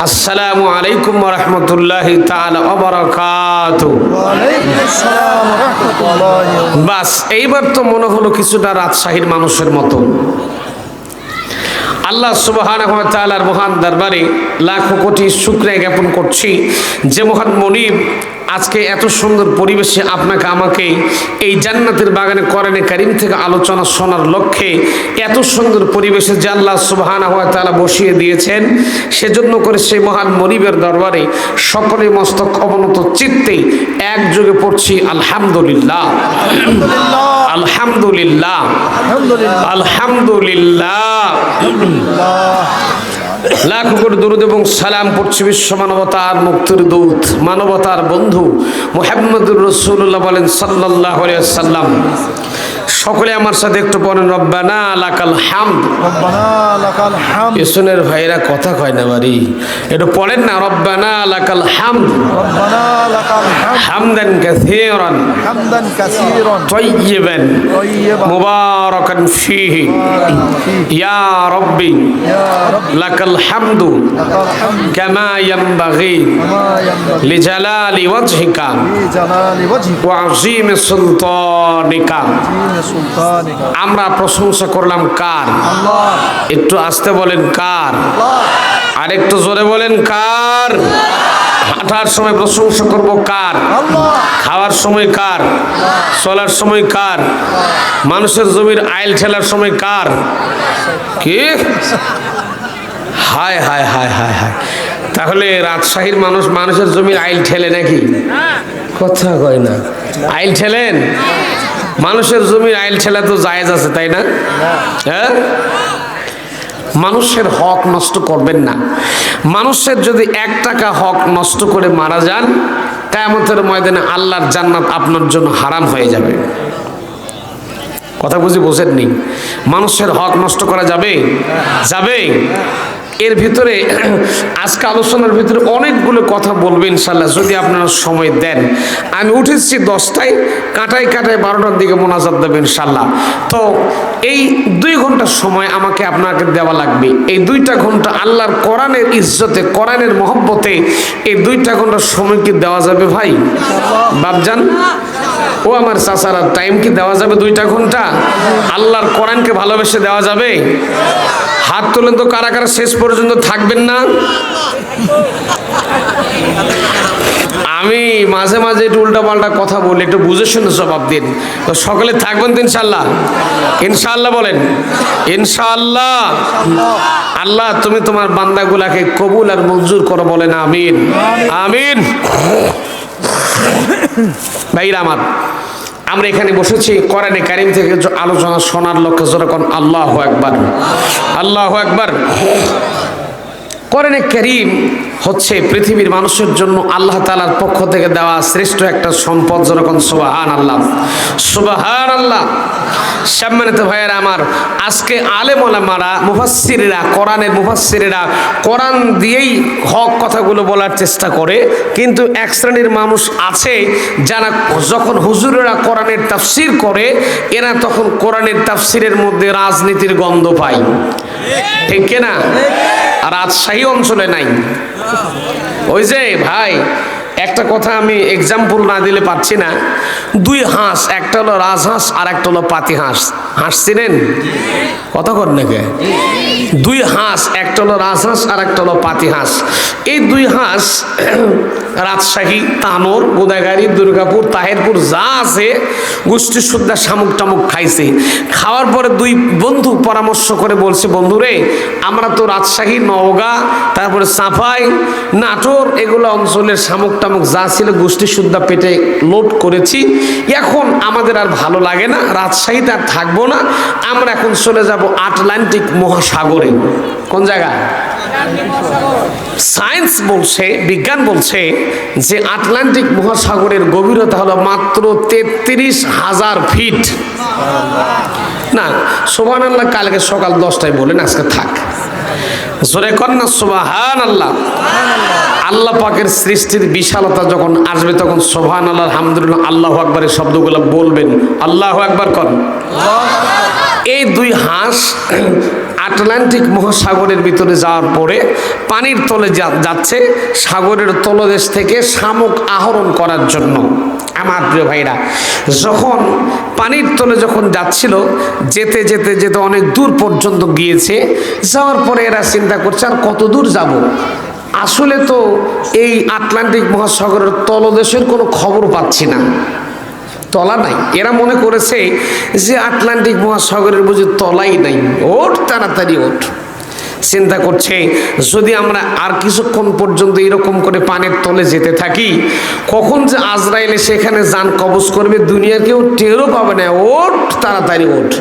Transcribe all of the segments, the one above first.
আসসালামু আলাইকুম ওয়া রাহমাতুল্লাহি তাআলা ওয়া বারাকাতুহু। ওয়া আলাইকুম আসসালাম ওয়া রাহমাতুল্লাহি ওয়া বারাকাতুহু। বাস এইবার তো মনে হলো কিছুটা রাজশাহীর মানুষের মতো। আল্লাহ সুবহানাহু ওয়া তাআলার মহান দরবারে লাখো কোটি শুকরিয়া জ্ঞাপন করছি যে মহান মনিব আজকে এত সুন্দর পরিবেশে আপনাকে আমাকে এই জান্নাতের বাগানে কোরআনে কারীম থেকে আলোচনা শোনার লক্ষ্যে এত সুন্দর পরিবেশে যে আল্লাহ সুবহানাহু ওয়া তাআলা বসিয়ে দিয়েছেন, সেজন্য করে সেই মহান মনিবের দরবারে সকলে মস্তক অবনত চিত্তে একযোগে পড়ছি আলহামদুলিল্লাহ, আলহামদুলিল্লাহ, আলহামদুলিল্লাহ। লাখ কোটি দরুদ এবং সালাম পড়ছি বিশ্ব মানবতার মুক্তির দূত, মানবতার বন্ধু মুহাম্মদুর রাসূলুল্লাহ বলেন সাল্লাল্লাহু আলাইহি ওয়াসাল্লাম। সকলে আমার সাথে একটু পড়েন রব্বানা লাকাল হামদ। রব্বানা লাকাল হামদ। পেছনের ভাইরা কথা কয় না বাড়ি, একটু পড়েন না রব্বানা লাকাল হামদ। রব্বানা লাকাল হামদ। হামদান কাসীরান হামদান কাসীরান তাইয়িবান তাইয়িবান মুবারাকান ফীহি ইয়া রাব্বি ইয়া রাব্বি লাকাল হামদু লাকাল হামদ কামা ইয়ানবাগি কামা ইয়ানবাগি লিজালালি ওয়াজহিকা লিজালালি ওয়াজহিকা ওয়া আযীমি সুলতানিকা। সুলতানিকা। আমরা প্রশংসা করলাম কার? আল্লাহ। একটু আস্তে বলেন কার, আর একটু জোরে বলেন কার। হাঁটার সময় প্রশংসা করব কার? আল্লাহ। খাওয়ার সময় কার? চলার সময় কার? মানুষের জমির আইল ঠেলার সময় কার? কি? হায় হায় হায় হায় হায়। তাহলে রাজশাহীর মানুষ মানুষের জমির আইল ঠেলে নাকি? কথা কয় না। আইল ঠেলেন? মানুষের জমির আইল ঠেলা তো জায়েজ আছে, তাই না? হ্যাঁ, মানুষের হক নষ্ট করবেন না। মানুষের যদি 1 টাকা হক নষ্ট করে মারা যান, কিয়ামতের ময়দানে আল্লাহর জান্নাত আপনার জন্য হারাম হয়ে যাবে। কথা বোঝেননি? মানুষের হক নষ্ট করা যাবে? যাবে। এর ভিতরে আজকে আলোচনার ভিতরে অনেকগুলো কথা বলবেন ইনশাআল্লাহ, যদি আপনারা সময় দেন। আমি উঠেছি 10টায়, কাটায় 12টার দিকে মোনাজাত দেবেন ইনশাআল্লাহ। তো এই 2 ঘন্টার সময় আমাকে আপনাকে দেওয়া লাগবে। এই 2টা ঘন্টা আল্লাহর কোরআনের ইজ্জতে, কোরআনের মহব্বতে এই 2টা ঘন্টার সময় কি দেওয়া যাবে ভাই? বাপজান ও আমার চাচারা, টাইম কি দেওয়া যাবে? 2টা ঘন্টা আল্লাহর কোরআনকে ভালোবেসে দেওয়া যাবে? হাত তোলেন তো কারা কারা শেষ পর্যন্ত থাকবেন না। আমি মাঝে মাঝে একটু উল্টাপাল্টা কথা বলি, একটু বুঝে শুনে জবাব দিন। তো সকলে থাকবেন তো ইনশাআল্লাহ? ইনশাআল্লাহ বলেন ইনশাআল্লাহ। আল্লাহ তুমি তোমার বান্দাগুলাকে কবুল আর মঞ্জুর করো, বলেন আমিন আমিন। ভাইরা আমার, আমরা এখানে বসেছি কোরআনে কারীম থেকে আলোচনা শোনার লক্ষ্যে। যখন আল্লাহু আকবার, আল্লাহু আকবার। কোরআনে কারীম হচ্ছে পৃথিবীর মানুষের জন্য আল্লাহ তাআলার পক্ষ থেকে দেওয়া শ্রেষ্ঠ একটা সম্পদ। যখন সুবহানাল্লাহ, সুবহানাল্লাহ। সম্মানিত ভাইয়েরা আমার, আজকে আলেম ওলামারা, মুফাসসিররা, কোরআনের মুফাসসিররা কোরআন দিয়েই হক কথাগুলো বলার চেষ্টা করে, কিন্তু এক শ্রেণীর মানুষ আছে যারা যখন হুজুরেরা কোরআনের তাফসীর করে, এরা তখন কোরআনের তাফসীরের মধ্যে রাজনীতির গন্ধ পায়। ঠিক কিনা? রাজশাহী অঞ্চলে নাই। ওই যে ভাই, একটা কথা আমি এক্সাম্পল না দিলে পাচ্ছি না। 2 হাঁস, একটা হলো রাজহাঁস আর একটা হলো পাতি হাঁস। হাঁস চিনেন? কথা কর নাকি? 2 হাঁস, একটা হলো রাজহাঁস আর একটা হলো পাতি হাঁস। এই 2 হাঁস রাজশাহী, তানোর, গোদাগাড়ি, দুর্গাপুর, তাহেরপুর যা আছে গোষ্ঠী সুদ্ধা শামুক টামুক খাইছে। খাওয়ার পরে 2 বন্ধু পরামর্শ করে বলছে, বন্ধুরে আমরা তো রাজশাহী, নওগাঁ, তারপরে চাঁপাই, নাটোর এগুলো অঞ্চলের শামুক টামুক যা ছিল গোষ্ঠী সুদ্ধা পেটে লোড করেছি। এখন আমাদের আর ভালো লাগে না, রাজশাহীতে আর থাকবো না, আমরা এখন চলে যাব আটলান্টিক মহাসাগরে। কোন জায়গায়? সায়েন্স বলছে, বিজ্ঞান বলছে যে আটলান্টিক মহাসাগরের গভীরতা হলো মাত্র 33,000 ফিট। না সুবহানাল্লাহ, কালকে সকাল 10টায় বলেন, আজকে থাক। জোরে কর না সুবহানাল্লাহ। আল্লাহ পাকের সৃষ্টির বিশালতা যখন আসবে তখন সুবহানাল্লাহ, আলহামদুলিল্লাহ, আল্লাহু আকবারের শব্দগুলো বলবেন। আল্লাহু আকবার কর। এই 2 হাঁস আটলান্টিক মহাসাগরের ভিতরে যাওয়ার পরে পানির তলে যাচ্ছে সাগরের তলদেশ থেকে শামুক আহরণ করার জন্য। আমার প্রিয় ভাইরা, যখন পানির তলে যখন যাচ্ছিল, যেতে যেতে যেতে অনেক দূর পর্যন্ত গিয়েছে। যাওয়ার পরে এরা চিন্তা করছে আর কত দূর যাব। আসলে তো এই আটলান্টিক মহাসাগরের তলদেশের কোনো খবর পাচ্ছি না, তলা নাই। এরা মনে করেছে যে আটলান্টিক মহাসাগরের বুঝি তলাই নাই, ওঠ তাড়াতাড়ি ওঠ। চিন্তা করছে যদি আমরা আর কিছুক্ষণ পর্যন্ত এরকম করে পানির তলে যেতে থাকি, কখন যে আজরাইলে সেখানে যান কবজ করবে দুনিয়ার কেউ টেরও পাবে না, ওঠ তাড়াতাড়ি ওঠ।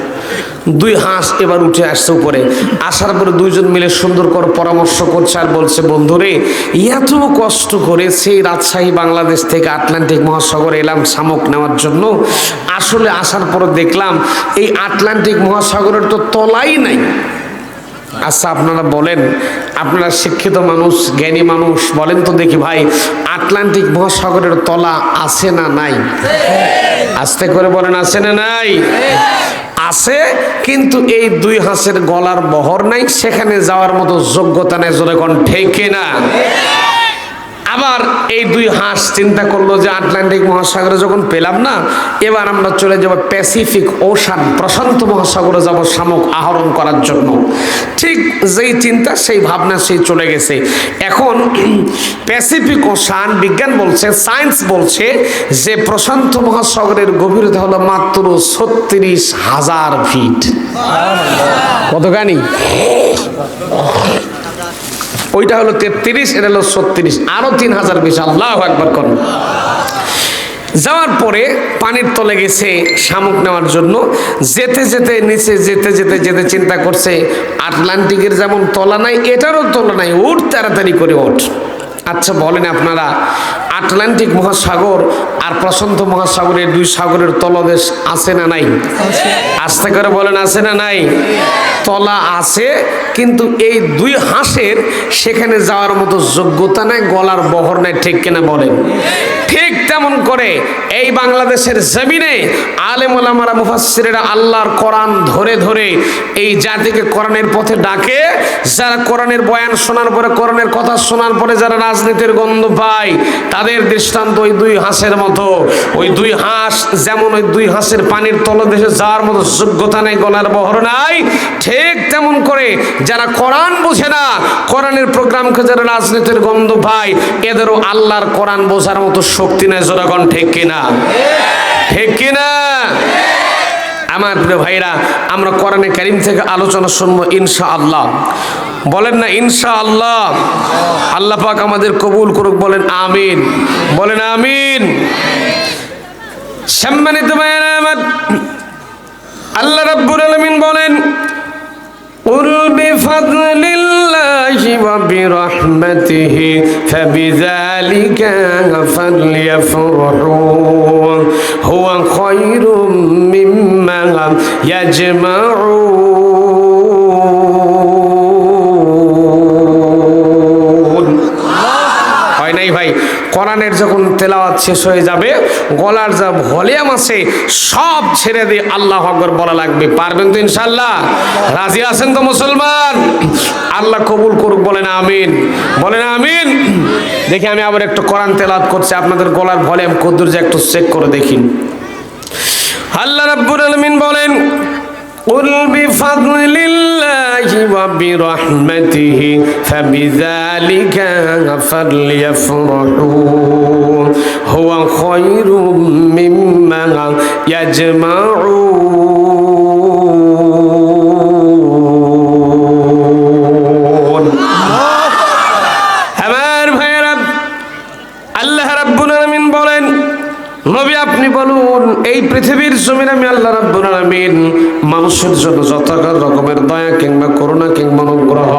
দুই হাঁস এবার উঠে আসছে উপরে। আসার পরে দুইজন মিলে সুন্দর করে পরামর্শ করছে আর বলছে, বন্ধুরে এত কষ্ট করে সেই রাজশাহী বাংলাদেশ থেকে আটলান্টিক মহাসাগরে এলাম শামুক নেওয়ার জন্য, আসলে আসার পরে দেখলাম এই আটলান্টিক মহাসাগরের তো তলাই নাই। আচ্ছা আপনারা বলেন, আপনারা শিক্ষিত মানুষ, জ্ঞানী মানুষ, বলেন তো দেখি ভাই, আটলান্টিক মহাসাগরের তলা আছে না নাই? আস্তে করে বলেন, আছে না নাই? আছে, কিন্তু এই দুই হাঁসের গলার বহর নাই, সেখানে যাওয়ার মতো যোগ্যতা নেই। জোরে কোন ঠিক কিনা? আবার এই দুই হাঁস চিন্তা করলো যে আটলান্টিক মহাসাগরে যখন পেলাম না, এবার আমরা চলে যাব প্যাসিফিক ওশান, প্রশান্ত মহাসাগরে যাব শামুক আহরণ করার জন্য। ঠিক যেই চিন্তা সেই ভাবনা সেই চলে গেছে। এখন প্যাসিফিক ওশান, বিজ্ঞান বলছে, সায়েন্স বলছে যে প্রশান্ত মহাসাগরের গভীরতা হলো মাত্র 36,000 ফিট। কতখানি? ওইটা হলো 33, এটা হলো 36, আরো 3000 বেশি। আল্লাহু আকবার করুন। যাওয়ার পরে পানির তলে গেছে শামুক নেওয়ার জন্য। যেতে যেতে নিচে যেতে যেতে যেতে চিন্তা করছে আটলান্টিকের যেমন তলা নাই, এটারও তলা নাই, উঠ তাড়াতাড়ি করে ওঠ। আচ্ছা বলেন আপনারা, আটলান্টিক মহাসাগর আর প্রশান্ত মহাসাগরের দুই সাগরের তলদেশ আছে না নাই? আস্তে করে বলেন, আছে না নাই? তলা আছে, কিন্তু এই দুই হাঁসের সেখানে যাওয়ার মতো যোগ্যতা নাই, গলার বহর নাই। ঠিক কিনা বলেন? ঠিক তেমন করে এই বাংলাদেশের জমিনে আলেম ওলামারা, মুফাসসিরেরা আল্লাহর কোরআন ধরে ধরে এই জাতিকে কোরআনের পথে ডাকে। যারা কোরআনের বয়ান শোনার পরে, কোরআনের কথা শোনার পরে যারা রাজনীতির গন্ধ পায়, তাদের দৃষ্টান্ত ওই দুই হাঁসের মতো। ওই দুই হাঁস যেমন ওই দুই হাঁসের পানির তলদেশে যাওয়ার মতো যোগ্যতা নেই, গলার বহর নাই, ঠিক তেমন করে যারা কোরআন বুঝে না, কোরআনের প্রোগ্রামকে যারা রাজনীতির গন্ধ পায়, এদেরও আল্লাহর কোরআন বোঝার মতো শক্তি নেই। জোরাগণ ঠিক কিনা? ঠিক কিনা? আমার প্রিয় ভাইরা, আমরা কোরআনে কারীম থেকে আলোচনা শুনবো ইনশাআল্লাহ। বলেন না ইনশাআল্লাহ? আল্লাহ পাক আমাদের কবুল করুক, বলেন আমিন, বলেন আমিন। সম্মানিত ভাইরা আমার, আল্লাহ রাব্বুল আলামিন বলেন, قل بفضل الله وبرحمته فبذلك فليفرحوا هو خير مما يجمعون। হয় নাই ভাই? কোরআনের যখন তেলাওয়াত শেষ হয়ে যাবে, গলার যা ভলিউম আছে সব ছেড়ে দিয়ে আল্লাহু আকবার বলা লাগবে। পারবেন তো ইনশাআল্লাহ? রাজি আছেন তো মুসলমান? আল্লাহ কবুল করুক, বলেন আমিন, বলেন আমিন। দেখি আমি আবার একটু কোরআন তেলাওয়াত করছি, আপনাদের গলার ভলিউম কতদূর যে একটু চেক করে দেখি। আল্লাহ রাব্বুল আলামিন বলেন, قل بفضل الله وبرحمته فبذلك فليفرحوا هو خير مما يجمعون। আমার ভাইরা, আল্লাহ রাব্বুল আলামিন বলেন, নবী আপনি বলুন, এই পৃথিবীর জমিনে আমি আল্লাহ রাব্বুল আলামিন মানুষের জন্য যত রকমের দয়া কিংবা করুণা কিংবা অনুগ্রহ,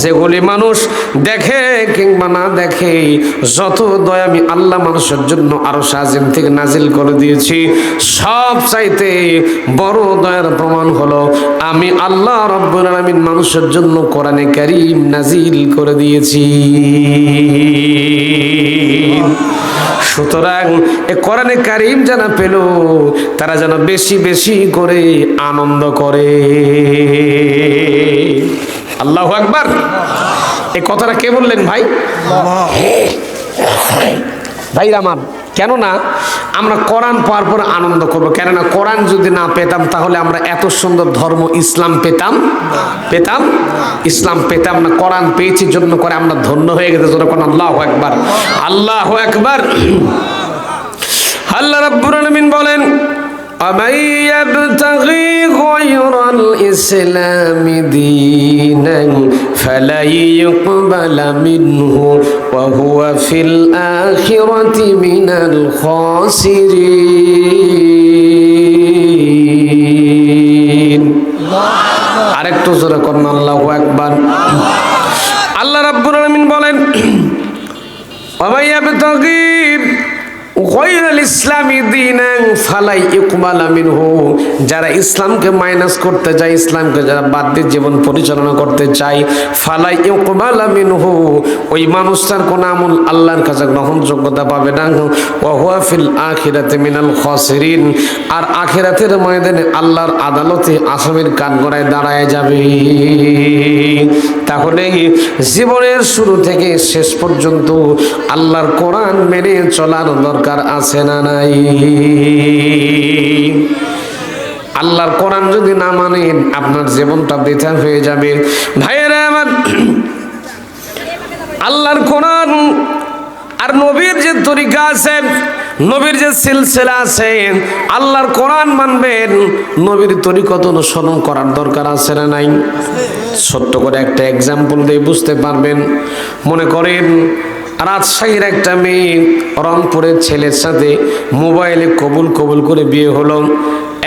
যেগুলি মানুষ দেখে কিংবা না দেখে, যত দয়া আমি আল্লাহ মানুষের জন্য আরশ আজিম থেকে নাজিল করে দিয়েছি, সব চাইতে বড় দয়ার প্রমাণ হলো আমি আল্লাহ রাব্বুল আলামিন মানুষের জন্য কোরআনে কারীম নাজিল করে দিয়েছি। সুতরাং এ কোরআনে কারীম যারা পেল তারা যেন বেশি বেশি করে আনন্দ করে। আল্লাহু আকবার। এই কথাটা কে বললেন ভাই? ভাইরা আমার, কেননা আমরা কোরআন পাওয়ার পর আনন্দ করবো। কেননা কোরআন যদি না পেতাম তাহলে আমরা এত সুন্দর ধর্ম ইসলাম পেতাম ইসলাম পেতাম না। কোরআন পেয়েছি জন্য করে আমরা ধন্য হয়ে গেছে যখন। আল্লাহু আকবার, আল্লাহু আকবার। আল্লাহ রাব্বুল আলামিন বলেন, ومن يبتغي غير الإسلام دينا فلن يقبل منه وهو في الآخرة من الخاسرين। আরেকটু জোরে করুন আল্লাহু আকবার। আল্লাহ রাব্বুল আলামিন বলেন, ومن يبتغي গয়রাল ইসলামি দীনান ফালা ইকবালা মিনহু, যারা ইসলামকে মাইনাস করতে চায়, ইসলামকে যারা বাদ দিয়ে জীবন পরিচালনা করতে চায়, ফালা ইকবালা মিনহু, ওই মানুষটার কোন আমল আল্লাহর কাছে গ্রহণযোগ্যতা পাবে না। ওয়া হুয়া ফিল আখিরাতি মিনাল খাসিরিন, আর আখিরাতের ময়দানে আল্লাহর আদালতে আসামির কাঠগড়ায় দাঁড়ায় যাবে। তাহলে জীবনের শুরু থেকে শেষ পর্যন্ত আল্লাহর কোরআন মেনে চলার দরকার আছে না নাই? আল্লাহর কোরআন যদি না মানেন আপনার জীবনটা বৃথা হয়ে যাবে। ভাইয়েরা আমার, আল্লাহর কোরআন আর নবীর যে তরিকা আছে, নবীর যে সিলসিলা আছে, আল্লাহর কোরআন মানবেন, নবীর তরিকত অনুসরণ করার দরকার আছে না নাই? ছোট্ট করে একটা এক্সাম্পল দিয়ে বুঝতে পারবেন। মনে করেন রাজশাহীর একটা মেয়ে রংপুরের ছেলের সাথে মোবাইলে কবুল করে বিয়ে হলো।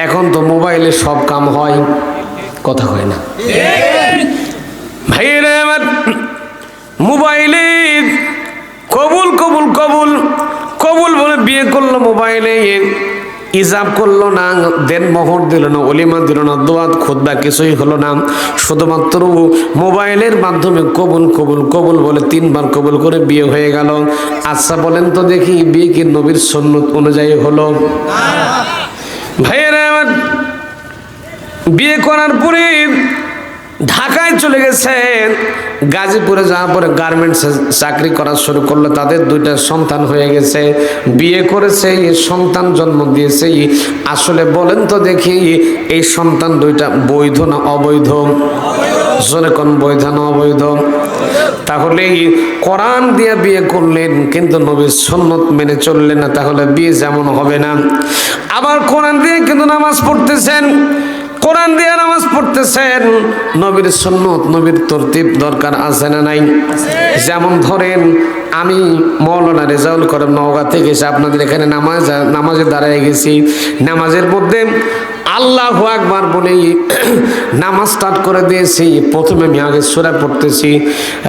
এখন তো মোবাইলে সব কাম হয়, কথা হয় না ভাইয়েরা আমার? মোবাইলে কবুল বলে বিয়ে করলো, মোবাইলে ইজাব করলো না, দেন মোহর দিল না, ওলিমা দিল না, দোয়া খুতবা কিছুই হলো না। শুধুমাত্র মোবাইলের মাধ্যমে কবুল বলে 3 বার কবুল করে বিয়ে হয়ে গেল। আচ্ছা বলেন তো দেখি, বিয়ে কি নবীর সুন্নত অনুযায়ী হলো? ভাইয়েরা আমার, বিয়ে করার পরে ঢাকায় চলে গেছে, গাজীপুরে যাওয়ার পরে গার্মেন্টসে চাকরি করা শুরু করলো। তাদের 2টা সন্তান হয়ে গেছে, বিয়ে করেছে, সন্তান জন্ম দিয়েছে। আসলে বলেন তো দেখি, এই সন্তান 2টা বৈধ না অবৈধ? জোরে কোন, বৈধ না অবৈধ? তাহলে কোরআন দিয়ে বিয়ে করলেন কিন্তু নবীর সুন্নত মেনে চললেন না, তাহলে বিয়ে যেমন হবে না। আবার কোরআন দিয়ে কিন্তু নামাজ পড়তেছেন, কোরআন দিয়ে নামাজ পড়তেছেন, নবীর সুন্নত নবীর তরতিব দরকার আছে না নাই? যেমন ধরেন আমি মৌলানা রেজাউল করিম নওগাঁ থেকে এসে আপনাদের এখানে নামাজে দাঁড়ায় গেছি। নামাজের মধ্যে আল্লাহু আকবার বলেই নামাজ স্টার্ট করে দিয়েছি। প্রথমে আমি আগে সূরা পড়তেছি,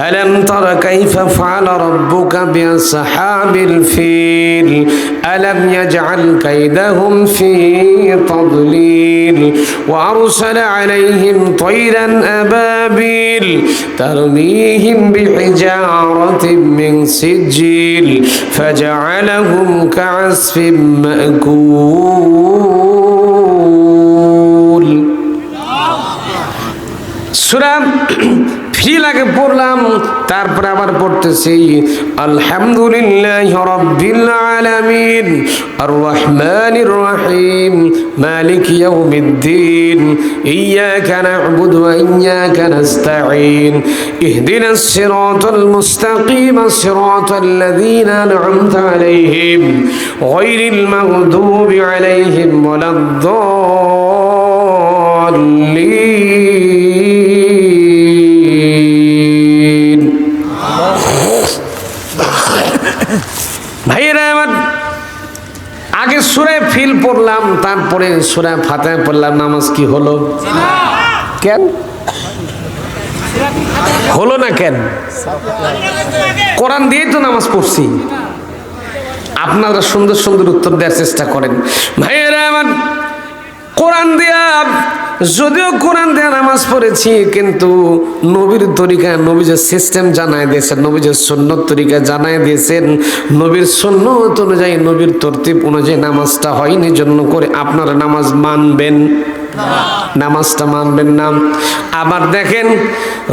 আলাম তারা কাইফা ফাআলা রাব্বুকা বিআসহাবিল ফিল আলাম ইয়াজআল কাইদাহুম ফি তাদলিল ওয়া আরসালা আলাইহিম তায়রান আবাবিল তারমিহিম বিহিজারাতিন মিন সিজিল ফাজআলাহুম কা'আসফিন মা'কুল। সূরা ফিল আগে পড়লাম, তারপরে আবার পড়তেছি আলহামদুলিল্লাহি রাব্বিল আলামিন আর রহমানির রহিম মালিক ইয়াউমিদ্দিন ইয়্যাকা না'বুদু ওয়া ইয়্যাকা নাস্তাঈন ইহদিনাস সিরাতাল মুস্তাকিম সিরাতাল লাযীনা আন'আমতা আলাইহিম গায়রিল মাগদুবি আলাইহিম ওয়ালাদ-দাল্লিন। ভাইয়েরা আমার, আগে সূরা ফিল পড়লাম, তারপরে সূরা ফাতিহা পড়লাম। নামাজ কি হলো? কেন হলো না? কেন? কোরআন দিয়েই তো নামাজ পড়ছি। আপনারা সুন্দর সুন্দর উত্তর দেওয়ার চেষ্টা করেন। ভাইয়েরা আমার, কোরআন দিয়া যদিও কোরআন দিয়ে নামাজ পড়েছি, কিন্তু নবীর তরিকা, নবী যে সিস্টেম জানায় দিয়েছেন, নবী যে সুন্নত তরিকা জানায় দিয়েছেন, নবীর সুন্নত অনুযায়ী, নবীর তরতিব অনুযায়ী নামাজটা হয়নি। জন্য করে আপনারা নামাজ মানবেন, নামাজটা মানবেন না। আবার দেখেন,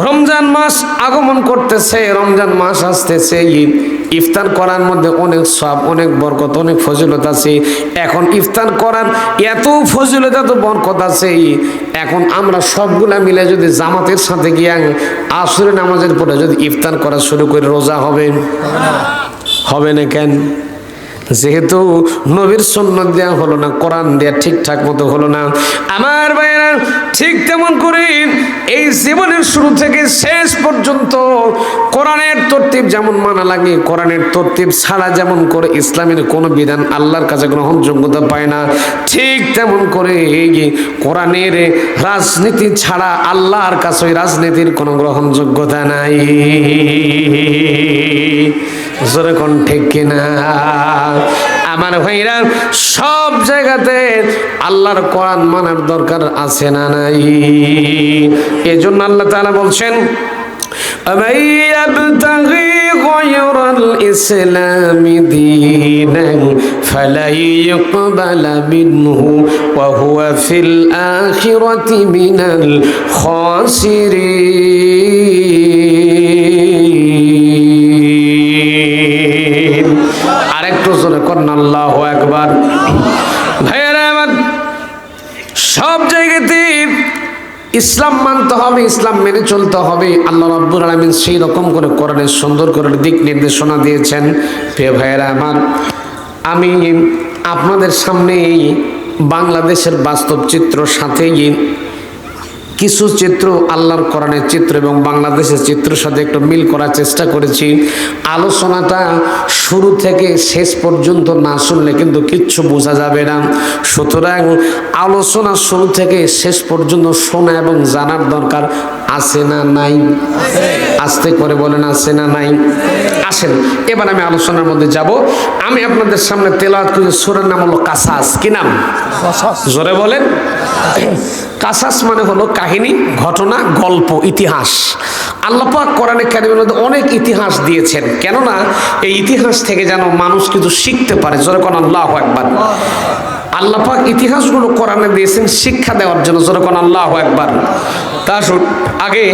রমজান মাস আগমন করতেছে, রমজান মাস আসতেছে, ইফতার করার মধ্যে অনেক সওয়াব, অনেক বরকত, অনেক ফজিলত আছে। এখন ইফতার করার এত ফজিলত, এত বরকত আছে, এখন আমরা সবগুলা মিলে যদি জামাতের সাথে গিয়ে আসরের নামাজের পরে যদি ইফতার করা শুরু করে, রোজা হবে? হবে না। কেন? যেহেতু নবীর সুন্নাত দেয়া হলো না, কোরআন দেয়া ঠিকঠাক মতো হলো না। আমার ভাইয়েরা, ঠিক তেমন করে এই জীবনের শুরু থেকে শেষ পর্যন্ত কোরআনের তরতিব যেমন মানা লাগে, কোরআনের তরতিব ছাড়া যেমন করে ইসলামের কোনো বিধান আল্লাহর কাছে গ্রহণযোগ্যতা পায় না, ঠিক তেমন করে এই কোরআনের রাজনীতি ছাড়া আল্লাহর কাছে ওই রাজনীতির কোনো গ্রহণযোগ্যতা নাই। জোরে কোন ঠিক কিনা? আমার ভাইরা, সব জায়গাতে আল্লাহর কোরআন মানার দরকার আছে না নাই? এজন্য আল্লাহ তাআলা বলছেন, ومن يبتغي غير الإسلام دينا فلن يقبل منه وهو في الآخرة من الخاسرين। আরেকটু জোরে করুন আল্লাহু আকবার। ভাইয়েরা আমার, সব জায়গাতে ইসলাম মানতে হবে, ইসলাম মেনে চলতে হবে। আল্লাহ রাব্বুল আলামিন সেই রকম করে কোরআনে সুন্দর করে দিক নির্দেশনা দিয়েছেন। প্রিয় ভাইয়েরা আমার, আমি আপনাদের সামনে বাংলাদেশের বাস্তব চিত্র সাথে কিছু চিত্র, আল্লাহর কোরআনের চিত্র এবং বাংলাদেশের চিত্রের সাথে একটু মিল করার চেষ্টা করেছি। আলোচনাটা শুরু থেকে শেষ পর্যন্ত না শুনলে কিন্তু কিচ্ছু বোঝা যাবে না। সুতরাং আলোচনা শুরু থেকে শেষ পর্যন্ত শোনা এবং জানার দরকার আছে না নাই? আস্তে করে বলেন, আছে না নাই? আসেন, এবার আমি আলোচনার মধ্যে যাব। আমি আপনাদের সামনে তেলাওয়াত করি সূরার নাম হলো কাসাস। কি নাম? জোরে বলেন। কাসাস মানে হলো কাহিনী, ঘটনা, গল্প, ইতিহাস। আল্লাহ পাক কোরআনে কারিমের মধ্যে অনেক ইতিহাস দিয়েছেন, কেননা এই ইতিহাস থেকে যেন মানুষ কিছু শিখতে পারে। জোরে কোন আল্লাহু আকবার। আল্লাহ পাক ইতিহাসগুলো কোরআনে দিয়েছেন শিক্ষা দেওয়ার জন্য। জোরে কোন আল্লাহু আকবার। তা আগে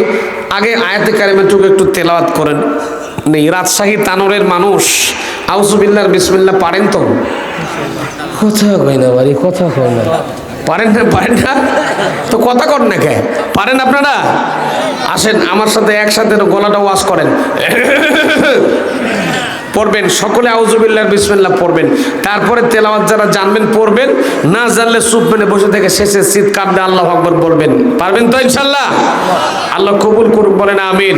আগে আয়াতে কারিমাটুকু একটু তেলাওয়াত করেন। নেই রাজশাহী তানোরের মানুষ আউযুবিল্লাহ বিসমিল্লাহ পারেন তো? কথা কয় না বাড়ি, কথা কয় না। পারেন না? পারেন না তো কথা কর না কে? পারেন আপনারা? আসেন আমার সাথে একসাথে গলাটা ওয়াশ করেন। পড়বেন সকলে আউযুবিল্লাহ বিসমিল্লাহ পড়বেন। তারপরে তেলাওয়াত যারা জানবেন পড়বেন, না জানলে চুপ মেনে বসে থেকে শেষে চিৎকার দিয়ে আল্লাহু আকবার বলবেন। পারবেন তো ইনশাআল্লাহ? আল্লাহ কবুল করুক, বলেন আমিন।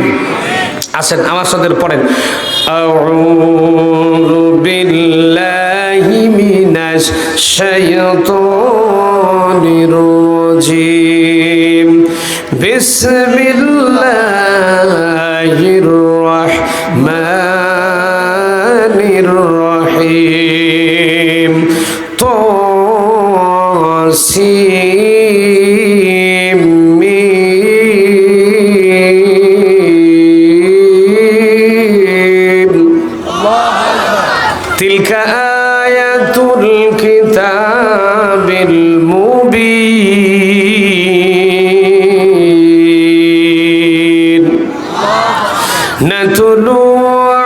আসেন আমার সাথে পড়েন। আউযু বিল্লাহি মিনাশ শাইতানির রাজিম। বিসমিল্লাহির রাহমানির রহিম। তাসিম মিম। তিলকা আয়াতুল কিতাবিল মুবিন। নাতলু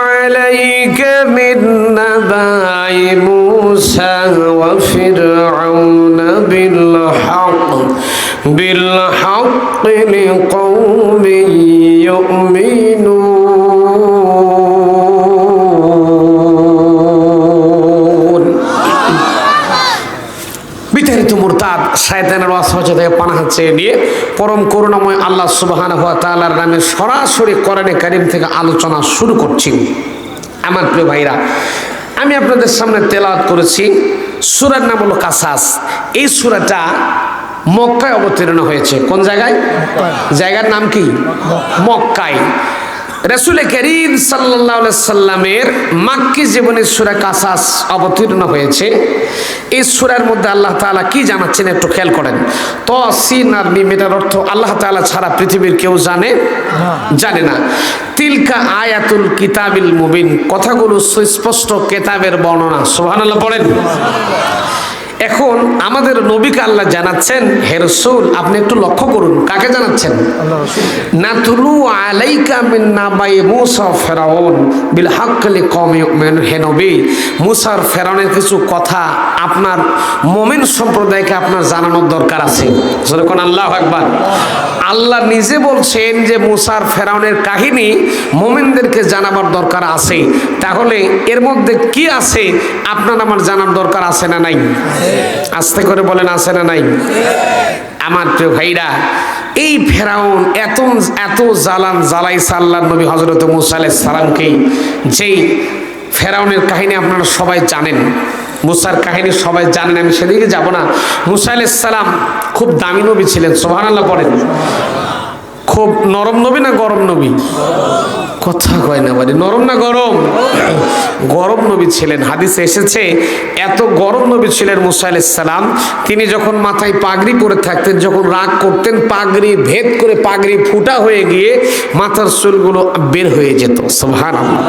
আলাইকা মিন নাবাই মূসা ওয়া ফিরআউনা বিল হাক্কি লিকাওমিন ইউমিনুন। বিতাড়িত মুরতাদ শয়তানের ওয়াসওয়াসা থেকে পানাহ চেয়ে নিয়ে পরম করুণাময় আল্লাহ সুবহানাহু ওয়া তাআলার নামে সরাসরি কোরআনে কারীম থেকে আলোচনা শুরু করছি। আমার প্রিয় ভাইরা, আমি আপনাদের সামনে তেলাওয়াত করেছি সূরার নাম হলো কাসাস। এই সূরাটা মক্কায় অবতীর্ণ হয়েছে। কোন জায়গায়? জায়গার নাম কি? মক্কায়। রাসূল করিম সাল্লাল্লাহু আলাইহি সাল্লামের মাক্কি জীবনে সূরা কাসাস অবতীর্ণ হয়েছে। এই সূরার মধ্যে আল্লাহ তাআলা কি জানাচ্ছেন একটু খেয়াল করেন। তাসিন আর মিম এর অর্থ আল্লাহ তাআলা ছাড়া পৃথিবীর কেউ জানে না। তিলকা আয়াতুল কিতাবিল মুবিন, কথাগুলো সুস্পষ্ট কিতাবের বর্ণনা। সুবহানাল্লাহ পড়েন। এখন আমাদের নবীকে আল্লাহ জানাচ্ছেন, হে রাসূল আপনি একটু লক্ষ্য করুন কাকে জানাচ্ছেন। নাতুলু আলাইকা মিন নাবাই মূসা ফিরআউন বিল হাক্ক লিকওমি ইউমিনুন। হে নবী, মূসা আর ফিরআউনের কিছু কথা আপনার মুমিন সম্প্রদায়কে আপনার জানানোর দরকার আছে। যখন আল্লাহু আকবার, আল্লাহ নিজে বলছেন যে মূসা আর ফিরআউনের কাহিনী মুমিনদেরকে জানাবার দরকার আছে। তাহলে এর মধ্যে কি আছে আপনার আমার জানার দরকার আছে না নাই? আস্তে করে বলেন আছে না নাই? আমার প্রিয় ভাইরা, এই ফেরাউন এত জ্বালাইছে আল্লাহর নবী হযরত মূসা আলাইহিস সালামকে। যেই ফেরাউনের কাহিনী আপনারা সবাই জানেন, মূসার কাহিনী সবাই জানেন, আমি সেদিকে যাব না। মূসা আলাইহিস সালাম খুব দামি নবী ছিলেন। সুবহানাল্লাহ পড়েন। খুব নরম নবী না গরম নবী? কথা কয় না বাড়ি, নরম না গরম? গরম নবী ছিলেন। হাদিসে এসেছে এত গরম নবী ছিলেন মূসা আলাইহিস সালাম, তিনি যখন মাথায় পাগড়ি পরে থাকতেন, যখন রাগ করতেন পাগড়ি ভেদ করে পাগড়ি ফুটা হয়ে গিয়ে মাথার চুলগুলো বের হয়ে যেত। সুবহানাল্লাহ,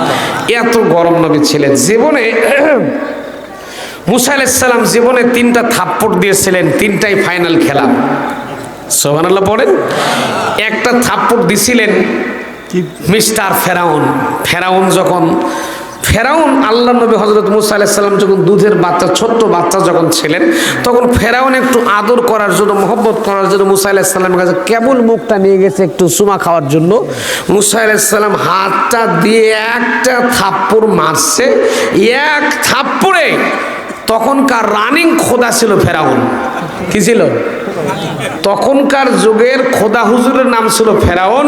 এত গরম নবী ছিলেন। জীবনে মূসা আলাইহিস সালাম জীবনে 3টা থাপ্পড় দিয়েছিলেন, 3টাই ফাইনাল খেলা। সুবহানাল্লাহ পড়েন। একটা থাপ্পড় দিছিলেন মিস্টার ফেরাউন। ফেরাউন আল্লাহ নবী হযরত মূসা আলাইহিস সালাম যখন দুধের বাচ্চা, ছোট্ট বাচ্চা যখন ছিলেন, তখন ফেরাউন একটু আদর করার জন্য, মহব্বত করার জন্য মূসা আলাইহিস সালামের কাছে কেবল মুখটা নিয়ে গেছে একটু চুমা খাওয়ার জন্য। মূসা আলাইহিস সালাম হাতটা দিয়ে একটা থাপ্পড় মারছে। এক থাপ্পড়ে তখনকার রানিং খোদা ছিল ফেরাউন। কি ছিল? তখনকার যুগের খোদা হুজুরের নাম ছিল ফেরাউন।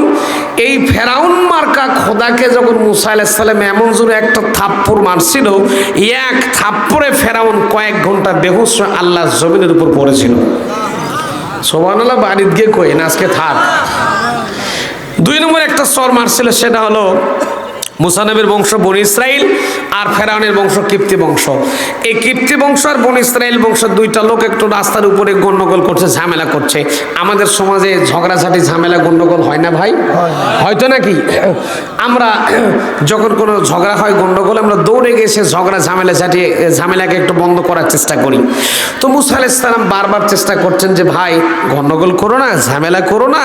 এই ফেরাউন মার্কা খোদাকে যখন মূসা আলাইহিস সালাম এমন জোরে একটা থাপ্পড় মারছিল, এক থাপ্পড়ে ফেরাউন কয়েক ঘন্টা বেহুশ হয়ে আল্লাহর জমিনের উপর পড়েছিল। সুবহানাল্লাহ, বাড়িতে গিয়ে কই না আজকে থাক। 2 নম্বর একটা চর মারছিল, সেটা হলো মূসা নবীর বংশ বনি ইসরাইল আর ফেরাউনের বংশ কিপ্তি বংশ। এই কিপ্তি বংশ আর বনি ইসরাইল বংশ 2টা লোক একটু রাস্তার উপরে গন্ডগোল করছে, ঝামেলা করছে। আমাদের সমাজে ঝগড়াঝাটি ঝামেলা গন্ডগোল হয় না ভাই? হয়তো নাকি? আমরা যখন কোনো ঝগড়া হয় গন্ডগোল, আমরা দৌড়ে গিয়ে সে ঝামেলাকে একটু বন্ধ করার চেষ্টা করি। তো মূসা আলাইহিস সালাম বারবার চেষ্টা করছেন যে ভাই গন্ডগোল করো না, ঝামেলা করো না,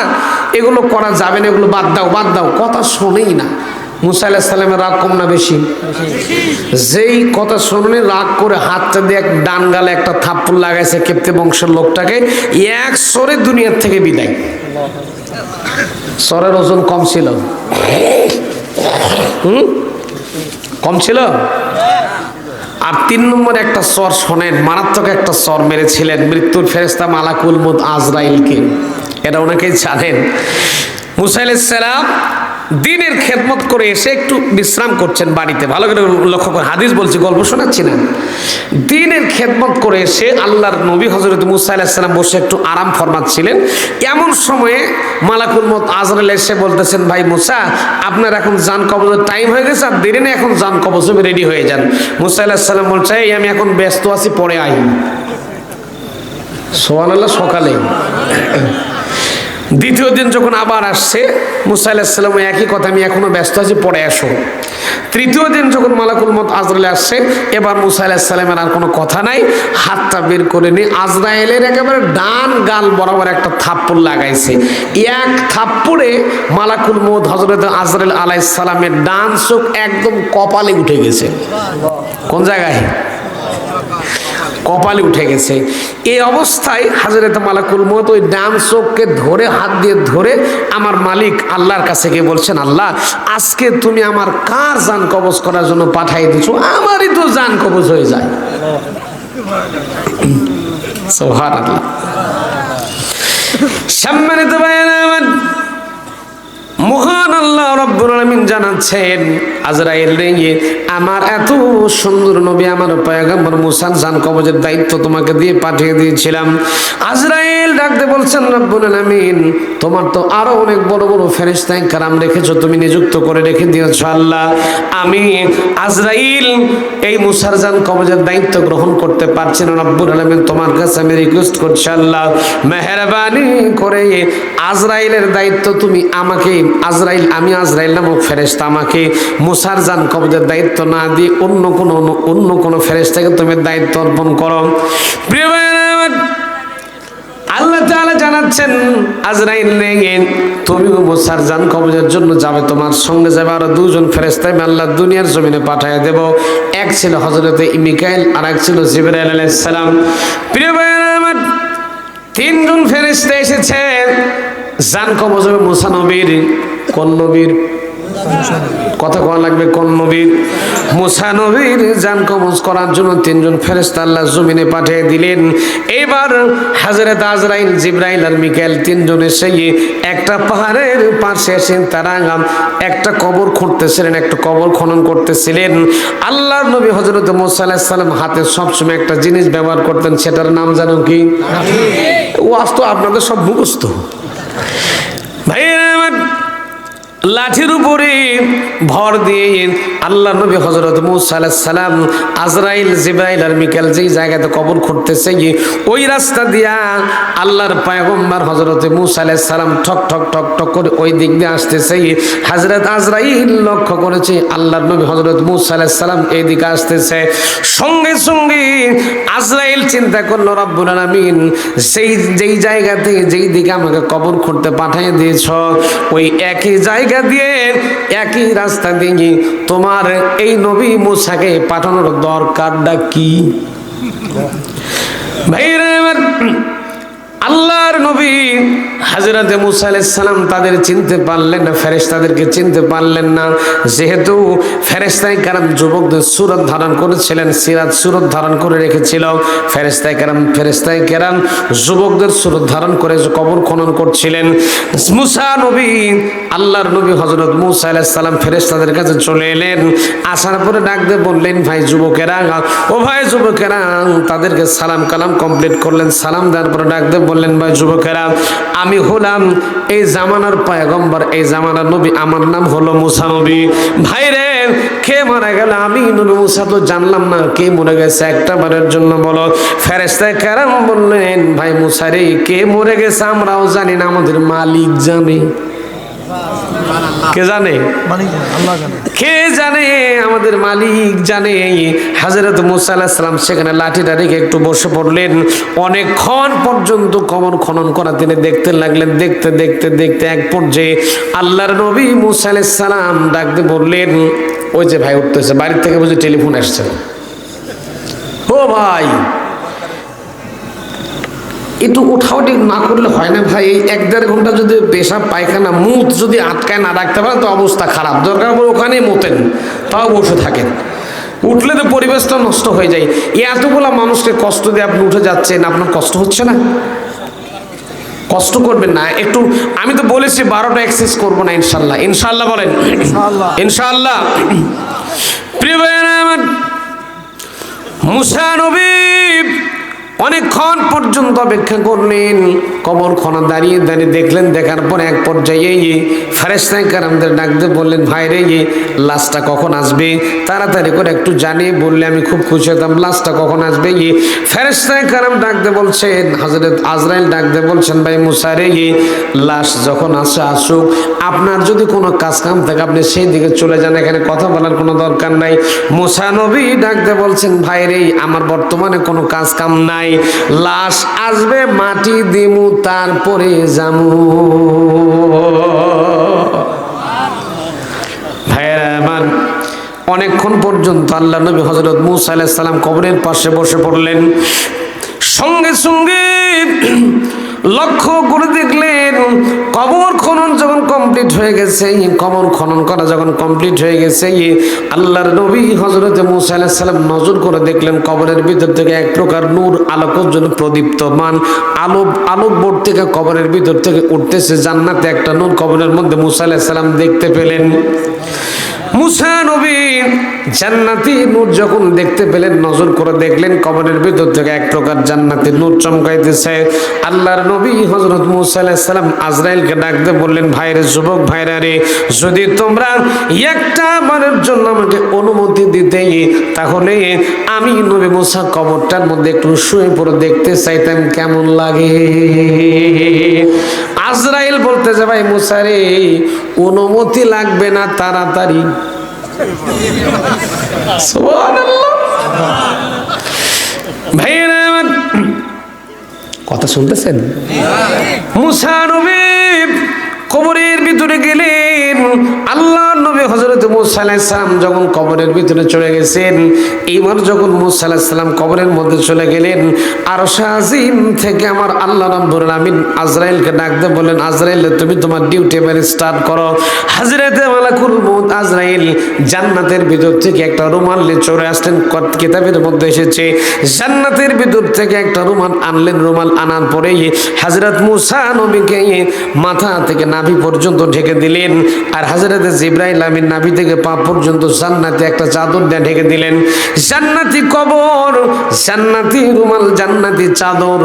এগুলো করা যাবে না, এগুলো বাদ দাও। কথা শোনেই না। মূসা আলাইহিস সালামের রাগ কম না বেশি? যেই কথা শুনে রাগ করে হাতটা দিয়ে ডান গালে একটা থাপ্পড় লাগাইছে কিপ্তি বংশের লোকটাকে, এক সরে দুনিয়ার থেকে বিদায়। সরের ওজন কম ছিল? কম ছিল? আর 3 নম্বর একটা সর শোনেন, মারাত্মক একটা সর মেরেছিলেন মৃত্যুর ফেরেশতা মালাকুল মউত আজরাইলকে। এটা ওনাকে জানেন। মূসা আলাইহিস সালাম দিনের খেদমত করে এসে একটু বিশ্রাম করছেন বাড়িতে। ভালো করে লক্ষ্য করে, হাদিস বলছি, গল্প শোনাচ্ছি না। দিনের খেদমত করে এসে আল্লাহর নবী হযরত মূসা আলাইহিস সালাম বসে একটু আরাম ফরমাচ্ছিলেন। এমন সময়ে মালাকুল মউত আজরাইল এসে বলতেছেন, ভাই মূসা আপনার এখন জান কবজের টাইম হয়ে গেছে, আর দেরি নেই, এখন জান কবজ হবে, রেডি হয়ে যান। মূসা আলাইহিস সালাম বলছে, আমি এখন ব্যস্ত আছি, পরে আই। সুবহানাল্লাহ। সকালে দ্বিতীয় দিন যখন আবার আসছে, মূসা আলাইহিস সালাম একই কথা, আমি এখনো ব্যস্ত আছি, পরে আসো। তৃতীয় দিন যখন মালাকুল মউত আজরাইল আসছে, এবার মূসা আলাইহিস সালামের আর কোনো কথা নাই, হাতটা বের করে নিয়ে আজরাইলের একেবারে ডান গাল বরাবর একটা থাপ্পড় লাগাইছে। এক থাপ্পড়ে মালাকুল মউত হযরত আজরাইল আলাইহিস সালামের ডান চোখ একদম কপালে উঠে গেছে। কোন জায়গায়? কপালে উঠে গেছে। এই অবস্থায় হযরত মালাকুল মউত ওই ডান চোখকে ধরে, হাত দিয়ে ধরে আমার মালিক আল্লাহর কাছে গিয়ে বলছেন, আল্লাহ আজকে তুমি আমার কার জান কবজ করার জন্য পাঠিয়ে দিছো? আমারই তো জান কবজ হয়ে যায়। সুবহানাল্লাহ। সম্মানিত ভাইরা আমার, মহান আল্লাহ রাব্বুল আলামিন জানাচ্ছেন, আজরাইল রে, আমার এত সুন্দর নবী আমার পয়গম্বর মুসার জান কবজের দায়িত্ব তোমাকে দিয়ে পাঠিয়ে দিয়েছিলাম। আজরাইল ডাকতে বলছেন, রাব্বুল আলামিন তোমার তো আরো অনেক বড় বড় ফেরেশতা کرام রেখেছো, তুমি নিযুক্ত করে রেখে দিয়েছো আল্লাহ। আমি আজরাইল এই মুসার জান কবজের দায়িত্ব গ্রহণ করতে পারছি না। রাব্বুল আলামিন তোমার কাছে আমি রিকোয়েস্ট করছি আল্লাহ, মেহেরবানি করে আজরাইলের দায়িত্ব তুমি আমাকে, আজরাইল, আমি আজরাইল নামক ফেরেশতা, আমাকে মুসার জান কবজের দায়িত্ব না দিয়ে অন্য কোনো ফেরেশতাকে তুমি দায়িত্ব অর্পণ করো। প্রিয় ভাইরা আমার, আল্লাহ তাআলা জানাচ্ছেন, আজরাইল রে, তুমি মুসার জান কবজের জন্য যাবে, তোমার সঙ্গে যাবে আরো দুজন ফেরেশতা আমি আল্লাহ দুনিয়ার জমিনে পাঠিয়ে দেব। এক ছিল হযরতে মিকাইল আর এক ছিল জিবরাইল আলাইহিস সালাম। প্রিয় ভাইরা আমার, তিনজন ফেরেশতা এসেছে জান কবজ হবে মুসা নবীর। কোন নবীর কথা কোয়া লাগবে? কোন নবীর? মুসা নবীর জান কবজ করার জন্য তিনজন ফেরেশতা আল্লাহ জমিনে পাঠিয়ে দিলেন। এবার হযরত আজরাইল, জিবরাইল আর মিকাইল তিনজন এসে একটা পাহাড়ের পাশে এসে তারা একটা কবর খুঁড়তেছিলেন, একটা কবর খনন করতেছিলেন। আল্লাহর নবী হযরত মুসা আলাইহিস সালাম হাতে সবসময় একটা জিনিস ব্যবহার করতেন, সেটার নাম জানো কি? ওয়াজ তো আপনাদের সব মুখস্থ। ভাইরা আমার, লাঠির উপরে ভর দিয়ে আল্লাহ নবী হযরত মুসা আলাইহিস সালাম, আজরাইল, জিবরাইল আর মিকাইল যেই জায়গাতে কবর খুঁড়তেছে ওই রাস্তা দিয়া আল্লাহর পয়গম্বর হযরত মুসা আলাইহিস সালাম ঠক ঠক ঠক ঠক করে ওই দিক দিয়ে আসতেছে। হযরত আজরাইল লক্ষ্য করেছে আল্লাহর নবী হযরত মুসা আলাইহিস সালাম এই দিকে আসতেছে। সঙ্গে সঙ্গে আজরাইল চিন্তা করলো, রব্বুল আলামিন যেই জায়গাতে যেই দিকে আমাকে কবর খুঁড়তে পাঠিয়ে দিয়েছ, ওই একই জায়গা দিয়ে একই রাস্তা দিয়ে তোমার এই নবী মুসাকে পাঠানোর দরকারটা কি? ভাইরা আমার, আল্লাহর নবী হযরত মুসা আলাইহিস সালাম তাদের চিনতে পারলেন না, ফেরেশতাদেরকে চিনতে পারলেন না। যেহেতু ফেরেশতায়ে কেরাম যুবকদের সূরত ধারণ করেছিলেন, সিরাত সূরত ধারণ করে রেখেছিল, ফেরেশতায়ে কেরাম যুবকদের সূরত ধারণ করে কবর খনন করছিলেন। মুসা নবী, আল্লাহর নবী হযরত মুসা আলাইহিস সালাম ফেরেশতাদের কাছে চলে এলেন। আসার পরে ডাক দিয়ে বললেন, ভাই যুবকেরা, ও ভাই যুবকেরা, তাদেরকে সালাম কালাম কমপ্লিট করলেন। সালাম দেওয়ার পরে ডাক দিয়ে বললেন, ভাই যুবকেরা, আমি হলাম এই জামানার পয়গম্বর, এই জামানার নবী, আমার নাম হলো মুসা নবী। ভাই রে, কে মারা গেল? আমি নবী মুসা তো জানলাম না, কে মরে গেছে একটা বারের জন্য বলো। ফেরেশতায়ে কেরাম বললেন, ভাই মুসা রে, কে মরে গেছে আমরাও জানি না, আমাদের মালিক জানে। কে জানে? আল্লাহ জানে। কে জানে? আমাদের মালিক জানে। হযরত মুসা আলাইহিস সালাম সেখানে লাঠিটা রেখে একটু বসে পড়লেন। অনেকক্ষণ পর্যন্ত কবর খনন করা তিনি দেখতে লাগলেন। দেখতে দেখতে দেখতে এক পর্যায়ে আল্লাহর নবী মুসা আলাইহিস সালাম ডাক দিয়ে বললেন, ওই যে ভাই উঠতেছে, বাড়ি থেকে বুঝি টেলিফোন আসছে, ও ভাই একটু উঠাউটি না করলে হয় না ভাই? এই 1-1.5 ঘন্টা যদি পেশাব পায়খানা মুত যদি আটকায় না রাখতে পারেন তো অবস্থা খারাপ। দরকার পড়ে ওখানেই মোতেন, তাও বসে থাকেন। উঠলে তো পরিবেশটা নষ্ট হয়ে যায়। এতগুলা মানুষকে কষ্ট দিয়ে আপনি উঠে যাচ্ছেন, আপনার কষ্ট হচ্ছে না? কষ্ট করবেন না একটু। আমি তো বলেছি 12টা এক্সেস করবো না ইনশাল্লাহ। ইনশাল্লাহ বলেন, ইনশাল্লাহ। প্রিয় ভাইরা আমার, মুসা নবী অনেকক্ষণ পর্যন্ত অপেক্ষা করলেন। কবর খনা দাঁড়িয়ে দাঁড়িয়ে দেখলেন। দেখার পর এক পর্যায়ে ফেরেশতায়ে কেরামদের ডাক দিয়ে বললেন, ভাই রে, লাশটা কখন আসবে? তাড়াতাড়ি করে একটু জানিয়ে বললে আমি খুব খুশি হতাম। লাশটা কখন আসবে? ফেরেশতায়ে কেরাম ডাক দিয়ে বলছেন, হযরত আজরাইল ডাক দিয়ে বলছেন, ভাই মুসা রে, লাশ যখন আসে আসুক, আপনার যদি কোনো কাজ কাম থাকে আপনি সেই দিকে চলে যান, এখানে কথা বলার কোনো দরকার নাই। মুসা নবী ডাক দিয়ে বলছেন, ভাই রে, আমার বর্তমানে কোনো কাজ কাম নাই, লাশ আসবে, মাটি দিমু, তারপরে যামু। ভাইরা আমার, অনেকক্ষণ পর্যন্ত আল্লাহ নবী হযরত মুসা আলাইহিস সালাম কবরের পাশে বসে পড়লেন। সঙ্গে সঙ্গে লক্ষ্য করে দেখলেন কবর খনন যখন কমপ্লিট হয়ে গেছে, কবর খনন করা যখন কমপ্লিট হয়ে গেছে, আল্লাহর নবী হযরত মুসা আলাইহিস সালাম নজর করে দেখলেন কবরের ভিতর থেকে এক প্রকার নূর আলোকের জন্য প্রদীপ্তমান আলোক বোর্ড থেকে কবরের ভিতর থেকে উঠতেছে। জান্নাতে একটা নূর কবরের মধ্যে মুসা আলাইহিস সালাম দেখতে পেলেন। মুসা নবী জান্নাতি নূর যখন দেখতে পেলেন, নজর করে দেখলেন কবরের ভিতর থেকে এক প্রকার জান্নাতি নূর চমকাইতেছে। আল্লাহর নবী হযরত মুসা আলাইহিস সালাম আজরাইলকে ডাক দিয়ে বললেন, ভাইরে, যুবক ভাইরা রে, যদি তোমরা একটা বারের জন্য আমাকে অনুমতি দিতে, তাহলে আমি নবী মুসা কবরটার মধ্যে একটু শুয়ে পড়ে দেখতে চাইতাম কেমন লাগে। আজরাইল বলতেছে, ভাই মুসা রে, অনুমতি লাগবে না, তাড়াতাড়ি। সুবহানাল্লাহ। ভাইরা আমার কথা শুনতেছেন? মুসা নবী কবরের ভিতরে গেলেন। আল্লাহ নবী হযরত মুসা আলাইহিস সালাম যখন কবরের ভিতরে চলে গেছেন, এইবার যখন মুসা আলাইহিস সালাম কবরের মধ্যে চলে গেলেন, আরশ আজিম থেকে আমার আল্লাহ রাব্বুল আলামিন আজরাইলকে ডাক দিয়ে বলেন, আজরাইল তুমি তোমার ডিউটি এবারে স্টার্ট করো। হযরতে মালাকুল মউত আজরাইল জান্নাতের ভিতর থেকে একটা রুমাল নিয়ে চলে আসলেন। কিতাবের মধ্যে এসেছে জান্নাতের ভিতর থেকে একটা রুমাল আনলেন। রুমাল আনার পরেই হযরত মুসা নবীকে মাথা থেকে নাভি পর্যন্ত ঢেকে দিলেন, আর হযরত জিবরাইল আমিন নাভি থেকে পা পর্যন্ত জান্নাতে একটা চাদর দিয়ে ঢেকে দিলেন। জান্নাতি কবর, জান্নাতি রুমাল, জান্নাতি চাদর,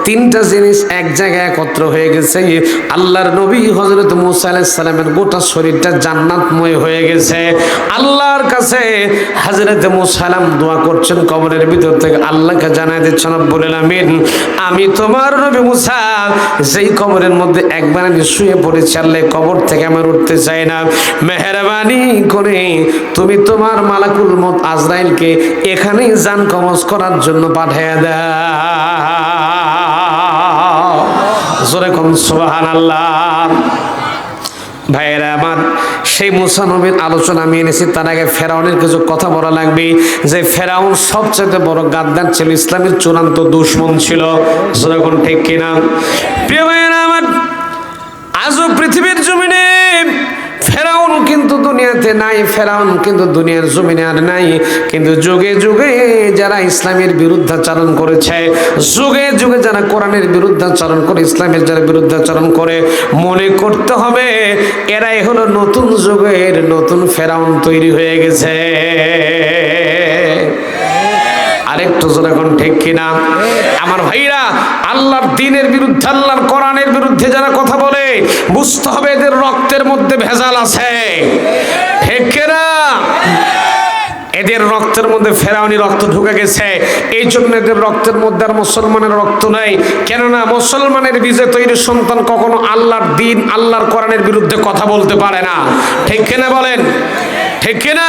তিনটা জিনিস এক জায়গায় একত্র হয়ে গেছে। আল্লাহর নবী হযরত মুসা আলাইহিস সালামের গোটা শরীরটা জান্নাতময় হয়ে গেছে। আল্লাহর কাছে হযরত মুসা সালাম দোয়া করছেন কবরের ভিতর থেকে, আল্লাহকে জানাই দিচ্ছেন, রব্বুল আলামিন, আমি তোমার নবী মুসা যেই কবরের মধ্যে একবার আমি শুয়ে পড়েছি, আল্লাহ কবর থেকে আমার উঠতে চাই না, মেহেরবানি করে তুমি তোমার মালাকুল মউত আজরাইলকে এখানেই জান কবজ করার জন্য পাঠিয়ে দাও। জোরে কোন সুবহানাল্লাহ। ভাইয়েরা আমার, সেই মুসা নবীর আলোচনা আমি এনেছি। তার আগে ফেরাউনের কিছু কথা বলা লাগবে, যে ফেরাউন সবচেয়ে বড় গাদ্দার ছিল, ইসলামের চূড়ান্ত দুশমন ছিল। যখন ঠিক কিনা প্রিয় ভাইয়েরা আমার, আজও পৃথিবীর জমিনে ফেরাউন কিন্তু দুনিয়াতে নাই, ফেরাউন কিন্তু দুনিয়ার জমিনে আর নাই। কিন্তু যুগে যুগে যারা ইসলামের বিরুদ্ধাচরণ করেছে, যুগে যুগে যারা কোরআনের বিরুদ্ধাচরণ করে, ইসলামের যারা বিরুদ্ধাচরণ করে, মনে করতে হবে এরাই হলো নতুন যুগের নতুন ফেরাউন তৈরি হয়ে গেছে। আরেকটু যখন ঠিক কিনা আমার ভাইরা, আল্লাহর দ্বীনের বিরুদ্ধে, আল্লাহর কোরআনের বিরুদ্ধে যারা কথা বলে, বুঝতে হবে এদের রক্তের মধ্যে ভেজাল আছে। ঠিক কিনা? এদের রক্তের মধ্যে ফেরাউনি রক্ত ঢুকে গেছে। এই জন্য এদের রক্তের মধ্যে আর মুসলমানের রক্ত নেই। কেননা মুসলমানের বীজে তৈরি সন্তান কখনো আল্লাহর দ্বীন, আল্লাহর কোরআনের বিরুদ্ধে কথা বলতে পারে না। ঠিক কিনা বলেন? ঠিক কিনা?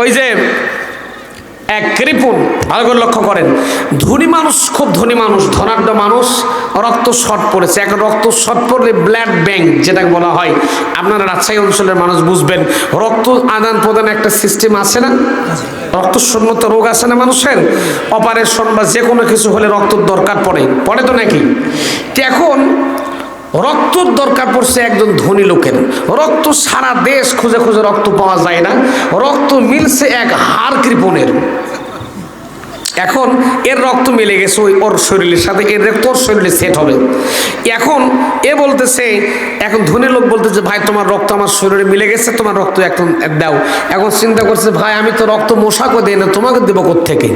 ওই যে এক কৃপণ, ভালো করে লক্ষ্য করেন, ধনী মানুষ, খুব ধনী মানুষ, ধনাঢ্য মানুষ, রক্ত শর্ট পড়েছে। এখন রক্ত শর্ট পড়লে ব্লাড ব্যাংক যেটাকে বলা হয়, আপনারা রাজশাহী অঞ্চলের মানুষ বুঝবেন, রক্ত আদান প্রদান একটা সিস্টেম আছে না, রক্ত শূন্যতা রোগ আছে না মানুষের, অপারেশন বা যে কোনো কিছু হলে রক্তর দরকার পড়ে তো নাকি। এখন রক্তর দরকার পড়ছে একজন ধনী লোকের। রক্ত সারা দেশ খুঁজে খুঁজে রক্ত পাওয়া যায় না, রক্ত মিলছে এক হাড় কৃপণের। এখন এর রক্ত মিলে গেছে ওর শরীরের সাথে, এর রক্ত ওর শরীরে সেট হবে। এখন এ বলতেছে, এখন ধনী লোক বলতেছে, ভাই তোমার রক্ত আমার শরীরে মিলে গেছে, তোমার রক্ত এখন দাও। এখন চিন্তা করছে, ভাই আমি তো রক্ত মশাকে দেই না, তোমাকে দেবো কোত্থেকে?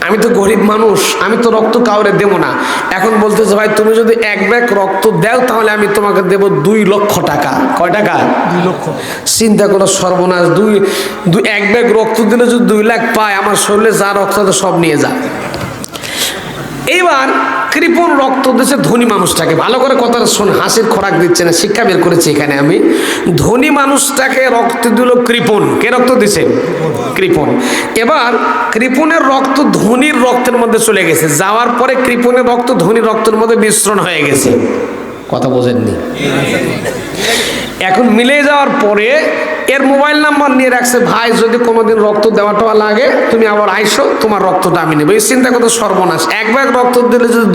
আমি তো গরিব মানুষ, আমি তো রক্ত কাউরে দেবো না। এখন বলতেছে, ভাই তুমি যদি এক ব্যাগ রক্ত দাও তাহলে আমি তোমাকে দেবো 2 লক্ষ টাকা। কয় টাকা? 2 লক্ষ। চিন্তা করো সর্বনাশ, এক ব্যাগ রক্ত দিলে যদি 2 লাখ পায়, আমার শরীরে যা রক্ত আছে সব নিয়ে যা। এইবার কৃপণ রক্ত দিচ্ছে ধনী মানুষটাকে। ভালো করে কথাটা শোন, হাসির খোরাক দিচ্ছে না, শিক্ষা বের করেছি এখানে আমি। ধনী মানুষটাকে রক্ত দিল কৃপণ। কে রক্ত দিছে? কৃপণ। এবার কৃপণের রক্ত ধনীর রক্তের মধ্যে চলে গেছে, যাওয়ার পরে কৃপণের রক্ত ধনীর রক্তের মধ্যে মিশ্রণ হয়ে গেছে। কথা বোঝেননি? এখন মিলে যাওয়ার পরে এর মোবাইল নাম্বার নিয়ে রাখছে, ভাই যদি কোনোদিন রক্ত দেওয়াটা লাগে তুমি আবার আইসো, তোমার রক্তটা আমি নেবো। এই চিন্তা কত সর্বনাশ! এক ব্যাগ রক্ত দিলে যদি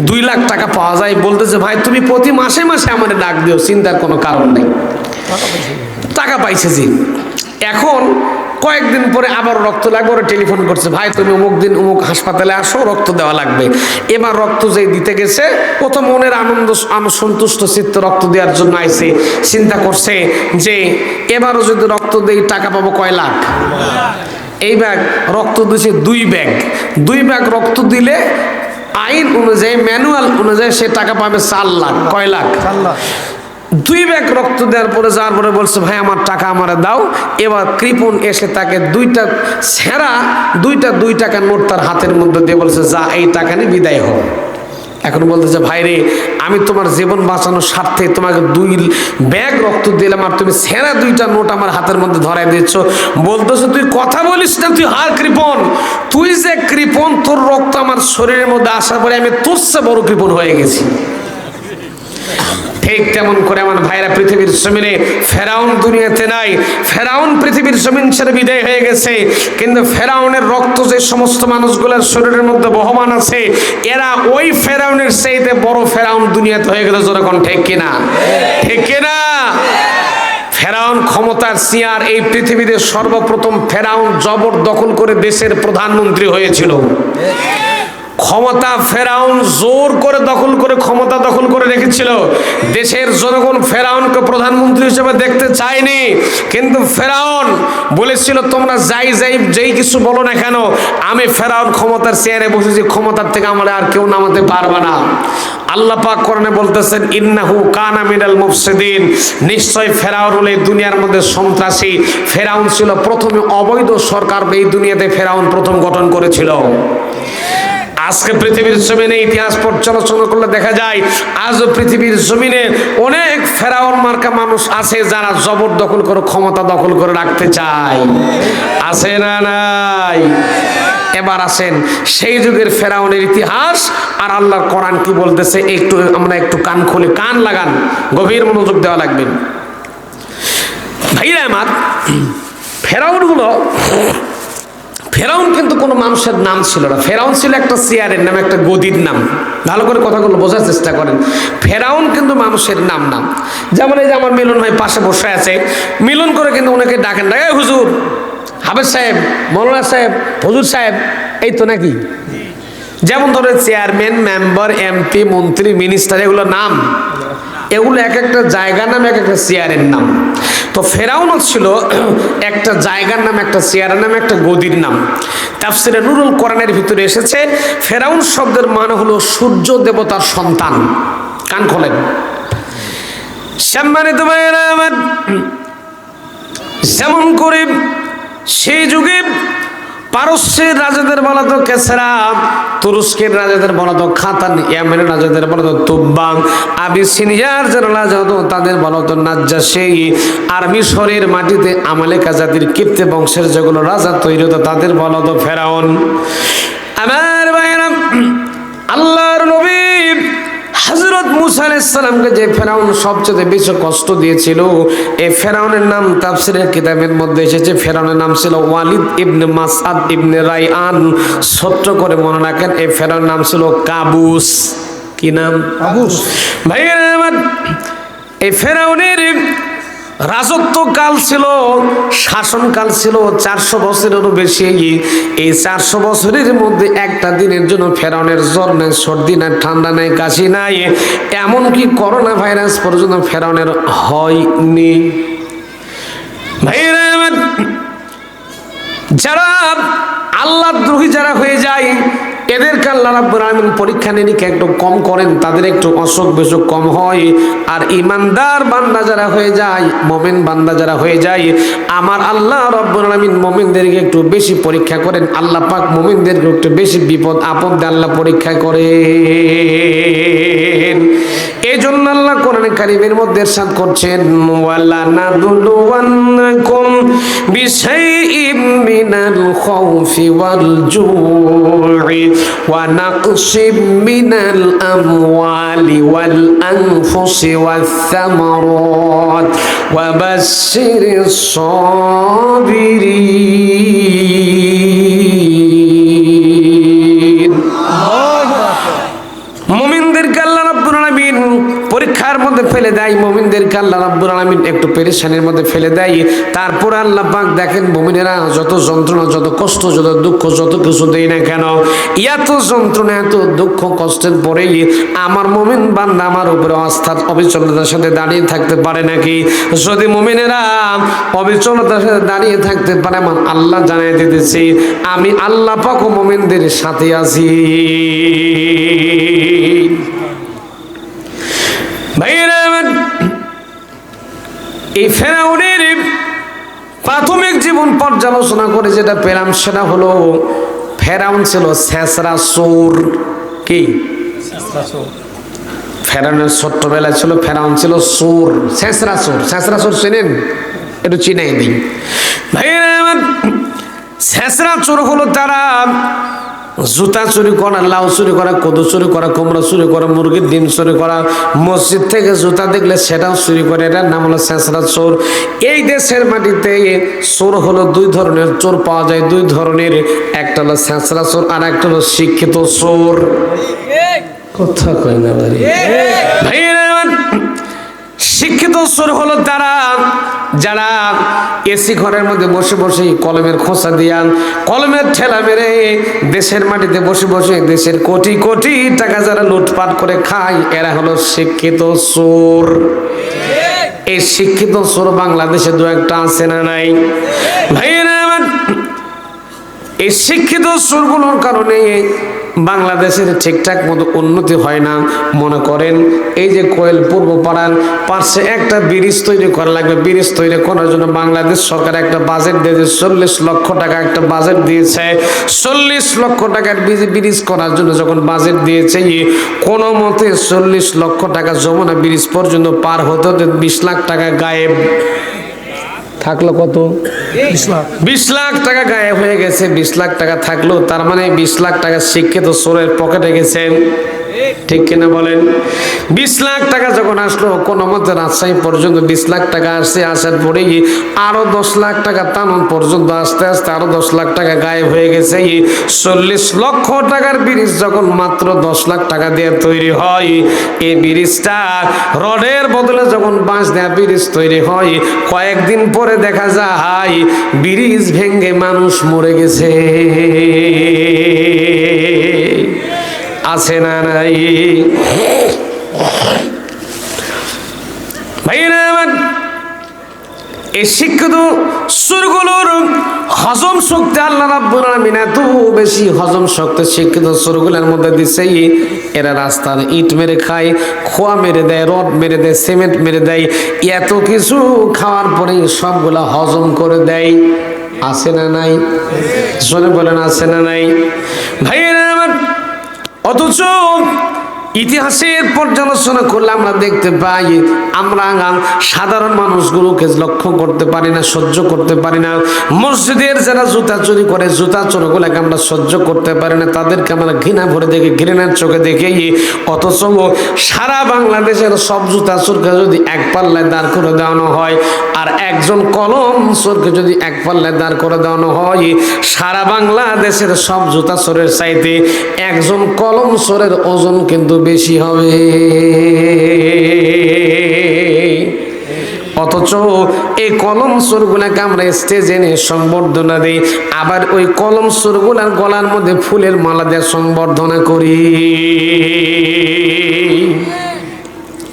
2 লাখ টাকা পাওয়া যায়, বলতেছে ভাই তুমি প্রতি মাসে মাসে আমার ডাক দিও, চিন্তার কোনো কারণ নেই। টাকা পাইছে জি। এখন কয়েকদিন পরে আবার রক্ত লাগবে, ওরা টেলিফোন করছে, ভাই তুমি অমুক দিন অমুক হাসপাতালে আসো, রক্ত দেওয়া লাগবে। এবার রক্ত যেই দিতে গেছে, ও তো মনের সন্তুষ্ট চিত্ত রক্ত দেওয়ার জন্য আইছে, চিন্তা করছে যে এবারও যদি রক্ত দেই টাকা পাবো কয় লাখ। এই ব্যাগ রক্ত দিয়েছে 2 ব্যাগ রক্ত দিলে আইন অনুযায়ী, ম্যানুয়াল অনুযায়ী সে টাকা পাবে 4 লাখ। কয় লাখ? 4 লাখ। 2 ব্যাগ রক্ত দেওয়ার পরে যাওয়ার পরে বলছে, ভাই আমার টাকা আমারে দাও। এবার কৃপণ এসে তাকে 2টা ছেঁড়া 2 টাকার নোট তার হাতের মধ্যে দিয়ে বলছে, যা এই টাকা নিয়ে বিদায় হও। এখন বলতেছে, ভাই রে আমি তোমার জীবন বাঁচানোর স্বার্থে তোমাকে 2 ব্যাগ রক্ত দিলাম, আর তুমি ছেঁড়া 2টা নোট আমার হাতের মধ্যে ধরাই দিচ্ছ। বলতেছে, তুই কথা বলিস না, তুই হার কৃপণ। তুই যে কৃপণ, তোর রক্ত আমার শরীরের মধ্যে আসার পরে আমি তোর চেয়ে বড় কৃপণ হয়ে গেছি। ঠিক তেমন করে আমার ভাইরা, পৃথিবীর জমিনে ফেরাউন দুনিয়াতে নাই, ফেরাউন পৃথিবীর জমিন ছেড়ে বিদায় হয়ে গেছে। কিন্তু ফেরাউনের রক্ত যে সমস্ত মানুষগুলোর শরীরের মধ্যে বহমান আছে, এরা ওই ফেরাউনের চাইতে বড় ফেরাউন দুনিয়াতে হয়ে গেল। যখন ঠিক কিনা? ঠিক কিনা? ফেরাউন ক্ষমতার চেয়ার এই পৃথিবীতে সর্বপ্রথম ফেরাউন জবরদখল করে দেশের প্রধানমন্ত্রী হয়েছিল। ক্ষমতা ফেরাউন জোর করে দখল করে ক্ষমতা দখল করে রেখেছিল। দেশের জনগণ ফেরাউনকে প্রধানমন্ত্রী হিসেবে দেখতে চায়নি, কিন্তু ফেরাউন বলেছিল, তোমরা যেই কিছু বলো না কেন, আমি ফেরাউন ক্ষমতার চেয়ারে বসেছি, ক্ষমতার থেকে আমরা আর কেউ নামাতে পারবে না। আল্লাহ পাক কোরআনে বলতেছেন, ইন্নাহু কানা মিনাল মুফসিদিন, নিশ্চয় ফেরাউন হলো এই দুনিয়ার মধ্যে সন্ত্রাসী। ফেরাউন ছিল প্রথমে অবৈধ সরকার এই দুনিয়াতে ফেরাউন প্রথম গঠন করেছিল। আজকে পৃথিবীর জমিনে ইতিহাস পর্যালোচনা করলে দেখা যায়, আজও পৃথিবীর জমিনে অনেক ফেরাউন মার্কা মানুষ আছে যারা জবরদখল করে ক্ষমতা দখল করে রাখতে চায়। আছে না নাই? এবার আসেন সেই যুগের ফেরাউনের ইতিহাস আর আল্লাহর কোরআন কি বলতেছে, আমরা একটু কান খুলে কান লাগান, গভীর মনোযোগ দেওয়া লাগবে। ভাইরা আমার, ফেরাউন কিন্তু কোনো মানুষের নাম ছিল না। ফেরাউন ছিল একটা চেয়ারের নাম, একটা গদির নাম। ভালো করে কথাগুলো বোঝার চেষ্টা করেন। ফেরাউন কিন্তু মানুষের নাম না। যেমন এই যে আমার মিলন ভাই পাশে বসে আছে, মিলন করে কিন্তু ওনাকে ডাকেন, হুজুর, হাফেজ সাহেব, মৌলানা সাহেব, হুজুর সাহেব, এই তো নাকি। যেমন ধরেন চেয়ারম্যান, মেম্বার, এমপি, মন্ত্রী, মিনিস্টার, এগুলো নাম, এগুলো এক একটা জায়গার নাম, এক একটা চেয়ারের নাম। তো ফেরাউনও ছিল একটা জায়গার নাম, একটা চেয়ারের নাম, একটা গদির নাম। তাফসিরে নুরুল কোরআনের ভিতরে এসেছে, ফেরাউন শব্দের মানে হলো সূর্য দেবতার সন্তান। কান খোলেন সম্মানিত ভাইয়েরা আমার। যেমন করে সেই যুগে পারস্যের রাজাদের বলা তো কেসরা, তুরস্কের রাজাদের বলা তো খাতান, ইয়ামেনের রাজাদের বলা তো তুব্বাং, আবিসিনিয়ার যারা রাজা হতো তাদের বলা তো নাজ্জাশী, আর মিশরের মাটিতে আমালেকা জাতির কিপ্তে বংশের যেগুলো রাজা তৈরি হতো তাদের বলা তো ফেরাউন। আমার ভাইয়েরা, আল্লাহর নবী হযরত মুসা আলাইহিস সালামকে যে ফেরাউন সবচেয়ে বেশি কষ্ট দিয়েছিল, এই ফেরাউনের নাম তাফসীরের কিতাবের মধ্যে এসেছে। ফেরাউনের নাম ছিল ওয়ালিদ ইবনে মাসআদ ইবনে রাইআন। ছোট্ট করে মনে রাখেন, এই ফেরাউনের নাম ছিল কাবুস। কি নাম? কাবুস। ভাইয়েরা আমার, এই ফেরাউনের রাজত্বকাল ছিল, শাসনকাল ছিল 400 বছরেরও বেশি। এই 400 বছরের মধ্যে একটা দিনের জন্য ফেরাউনের জ্বর নেই, সর্দি নাই, ঠান্ডা নাই, কাশি নাই, এমনকি করোনা ভাইরাস পর্যন্ত ফেরাউনের হয়নি। ভাইরা আমার, যারা আল্লাহ দ্রোহী যারা হয়ে যায়, এদেরকে আল্লাহ রাব্বুল আলামিন পরীক্ষা নিরীক্ষা একটু কম করেন, তাদের একটু অসুখ বিসুখ কম হয়। আর ইমানদার বান্দা যারা হয়ে যায়, মুমিন বান্দা যারা হয়ে যায়, আমার আল্লাহ রাব্বুল আলামিন মুমিনদেরকে একটু বেশি পরীক্ষা করেন। আল্লাহ পাক মুমিনদেরকে একটু বেশি বিপদ আপদ দিয়ে আল্লাহ পরীক্ষা করেন। এই জন্য আল্লাহ কোরআনে কারীমের মধ্যে ইরশাদ করছেন ওয়ালা নাবলুওয়ান্নাকুম বিশাইইম মিনাল খাউফি ওয়াল জু'i ওয়া নাকসিম মিনাল আমওয়ালি ওয়াল আনফুসি ওয়াস সামারাত ওয়া বাশশিরিস সাবিরিন। মুমিনদেরকে আল্লাহ রাব্বুল আলামিন পরীক্ষার মধ্যে ফেলে দেয়, মুমিনদেরকে আল্লাহ রাব্বুল আলামিন একটু পেরেশানির মধ্যে ফেলে দেয়। তারপর আল্লাহ পাক দেখেন মুমিনেরা যত যন্ত্রণা, যত কষ্ট, যত দুঃখ, যত কিছু দেই না কেন, এত যন্ত্রণা, এত দুঃখ কষ্টের পরেই আমার মুমিন বান্দা আমার উপরে আস্থা অবিচলতার সাথে দাঁড়িয়ে থাকতে পারে নাকি? যদি মুমিনেরা অবিচলতার সাথে দাঁড়িয়ে থাকতে পারে, আমার আল্লাহ জানিয়ে দিতেছি আমি আল্লাহ পাক মুমিনদের সাথে আছি। ভাইয়েরা আমার, এই ফেরাউনের প্রাথমিক জীবন পর্যালোচনা করে যেটা পেলাম সেটা হলো ফেরাউন ছিল ছেঁচড়া চোর। কি ফেরাউনের ছোট্টবেলায় ছিল ফেরাউন ছিল চোর, ছেঁচড়া চোর। ছেঁচড়া চোর চেনেন? একটু চিনাই দিই ভাইয়েরা আমার। ছেঁচড়া চোর হলো তারা জুতা চুরি করা, লাউ চুরি করা, কদু চুরি করা, কুমড়া চুরি করা, মুরগির ডিম চুরি করা, মসজিদ থেকে জুতা দেখলে সেটাও চুরি করে, এটার নাম হলো ছেঁচড়া চোর। এই দেশের মাটিতে চোর হলো দুই ধরনের চোর পাওয়া যায়, দুই ধরনের। একটা হলো ছেঁচড়া চোর আর একটা হলো শিক্ষিত চোর। কথা কয় না ভাইয়েরা। শিক্ষিত চোর হলো তারা যারা এসি ঘরের মধ্যে বসে বসে কলমের খোঁচা দিয়া, কলমের ঠেলা মেরে দেশের মাটিতে বসে বসে দেশের কোটি কোটি টাকা যারা লুটপাট করে খায়, এরা হলো শিক্ষিত চোর। এই শিক্ষিত চোর বাংলাদেশে দু একটা আছে না নাই ভাইয়েরা আমার? এই শিক্ষিত চোরগুলোর কারণে বাংলাদেশের ঠিকঠাক মতো উন্নতি হয় না। মনে করেন এই যে কোয়েল পূর্ব পাড়ার পাশে একটা ব্রিজ তৈরি করা লাগবে, ব্রিজ তৈরি করার জন্য বাংলাদেশ সরকার একটা বাজেট দিয়েছে, 40 লক্ষ টাকা একটা বাজেট দিয়েছে। 40 লক্ষ টাকার ব্রিজ করার জন্য যখন বাজেট দিয়েছে, কোনো মতে 40 লক্ষ টাকা যমুনা ব্রিজ পর্যন্ত পার হতে হতে 20 লাখ টাকা গায়েব থাকলো। কত? 20 লাখ টাকা গায়েব হয়ে গেছে। 20 লাখ টাকা থাকলো, তার মানে 20 লাখ টাকা শিক্ষিত চোরের পকেটে গেছে। ঠিক কিনা বলেন? 20 লাখ টাকা যখন আসলো, কোনো মতে রাজশাহী পর্যন্ত 20 লাখ টাকা আসছে। আসার পরে আরো 10 লাখ টাকা টানন পর্যন্ত আস্তে আস্তে আরো 10 লাখ টাকা গায়েব হয়ে গেছে। 40 লক্ষ টাকার ব্রিজ যখন মাত্র 10 লাখ টাকা দিয়ে তৈরি হয়, এই ব্রিজটা রডের বদলে যখন বাঁশ দেওয়া ব্রিজ তৈরি হয়, কয়েকদিন পরে দেখা যায় ব্রিজ ভেঙে মানুষ মরে গেছে। আছে না নাই ভাইরা আমার? এই শিক্ষিত চোরগুলোর হজম শক্তি আল্লাহ রাব্বুল আলামিন এত বেশি হজম শক্তি শিক্ষিত চোরগুলোর মধ্যে দিছে, এরা রাস্তার ইট মেরে খায়, খোয়া মেরে দেয়, রড মেরে দেয়, সিমেন্ট মেরে দেয়। এত কিছু খাওয়ার পরে সবগুলা হজম করে দেয়। আছে না নাই? শুনে বলেন আছে না নাই ভাইয়েরা আমার? অথচ ইতিহাসের পর্যালোচনা করলে আমরা দেখতে পাই, আমরা সাধারণ মানুষগুলোকে লক্ষ্য করতে পারি না, সহ্য করতে পারি না। মসজিদের যারা জুতা চুরি করে, জুতা চোরগুলোকে আমরা সহ্য করতে পারি না, তাদেরকে আমরা ঘৃণা ভরে দেখি, ঘৃণার চোখে দেখি। অথচ সারা বাংলাদেশের সব জুতা চোরকে যদি এক পাল্লায় দাঁড় করে দেওয়ানো হয়, আর একজন কলম চোরকে যদি এক পাল্লায় দাঁড় করে দেওয়ানো হয়, সারা বাংলাদেশের সব জুতা চোরের চাইতে একজন কলম চোরের ওজন কিন্তু বেশি হবে। অথচ এই কলম চোরগুলাকে আমরা স্টেজে এনে সংবর্ধনা দিই, আবার ওই কলম চোরগুলার গলার মধ্যে ফুলের মালা দিয়ে সংবর্ধনা করি।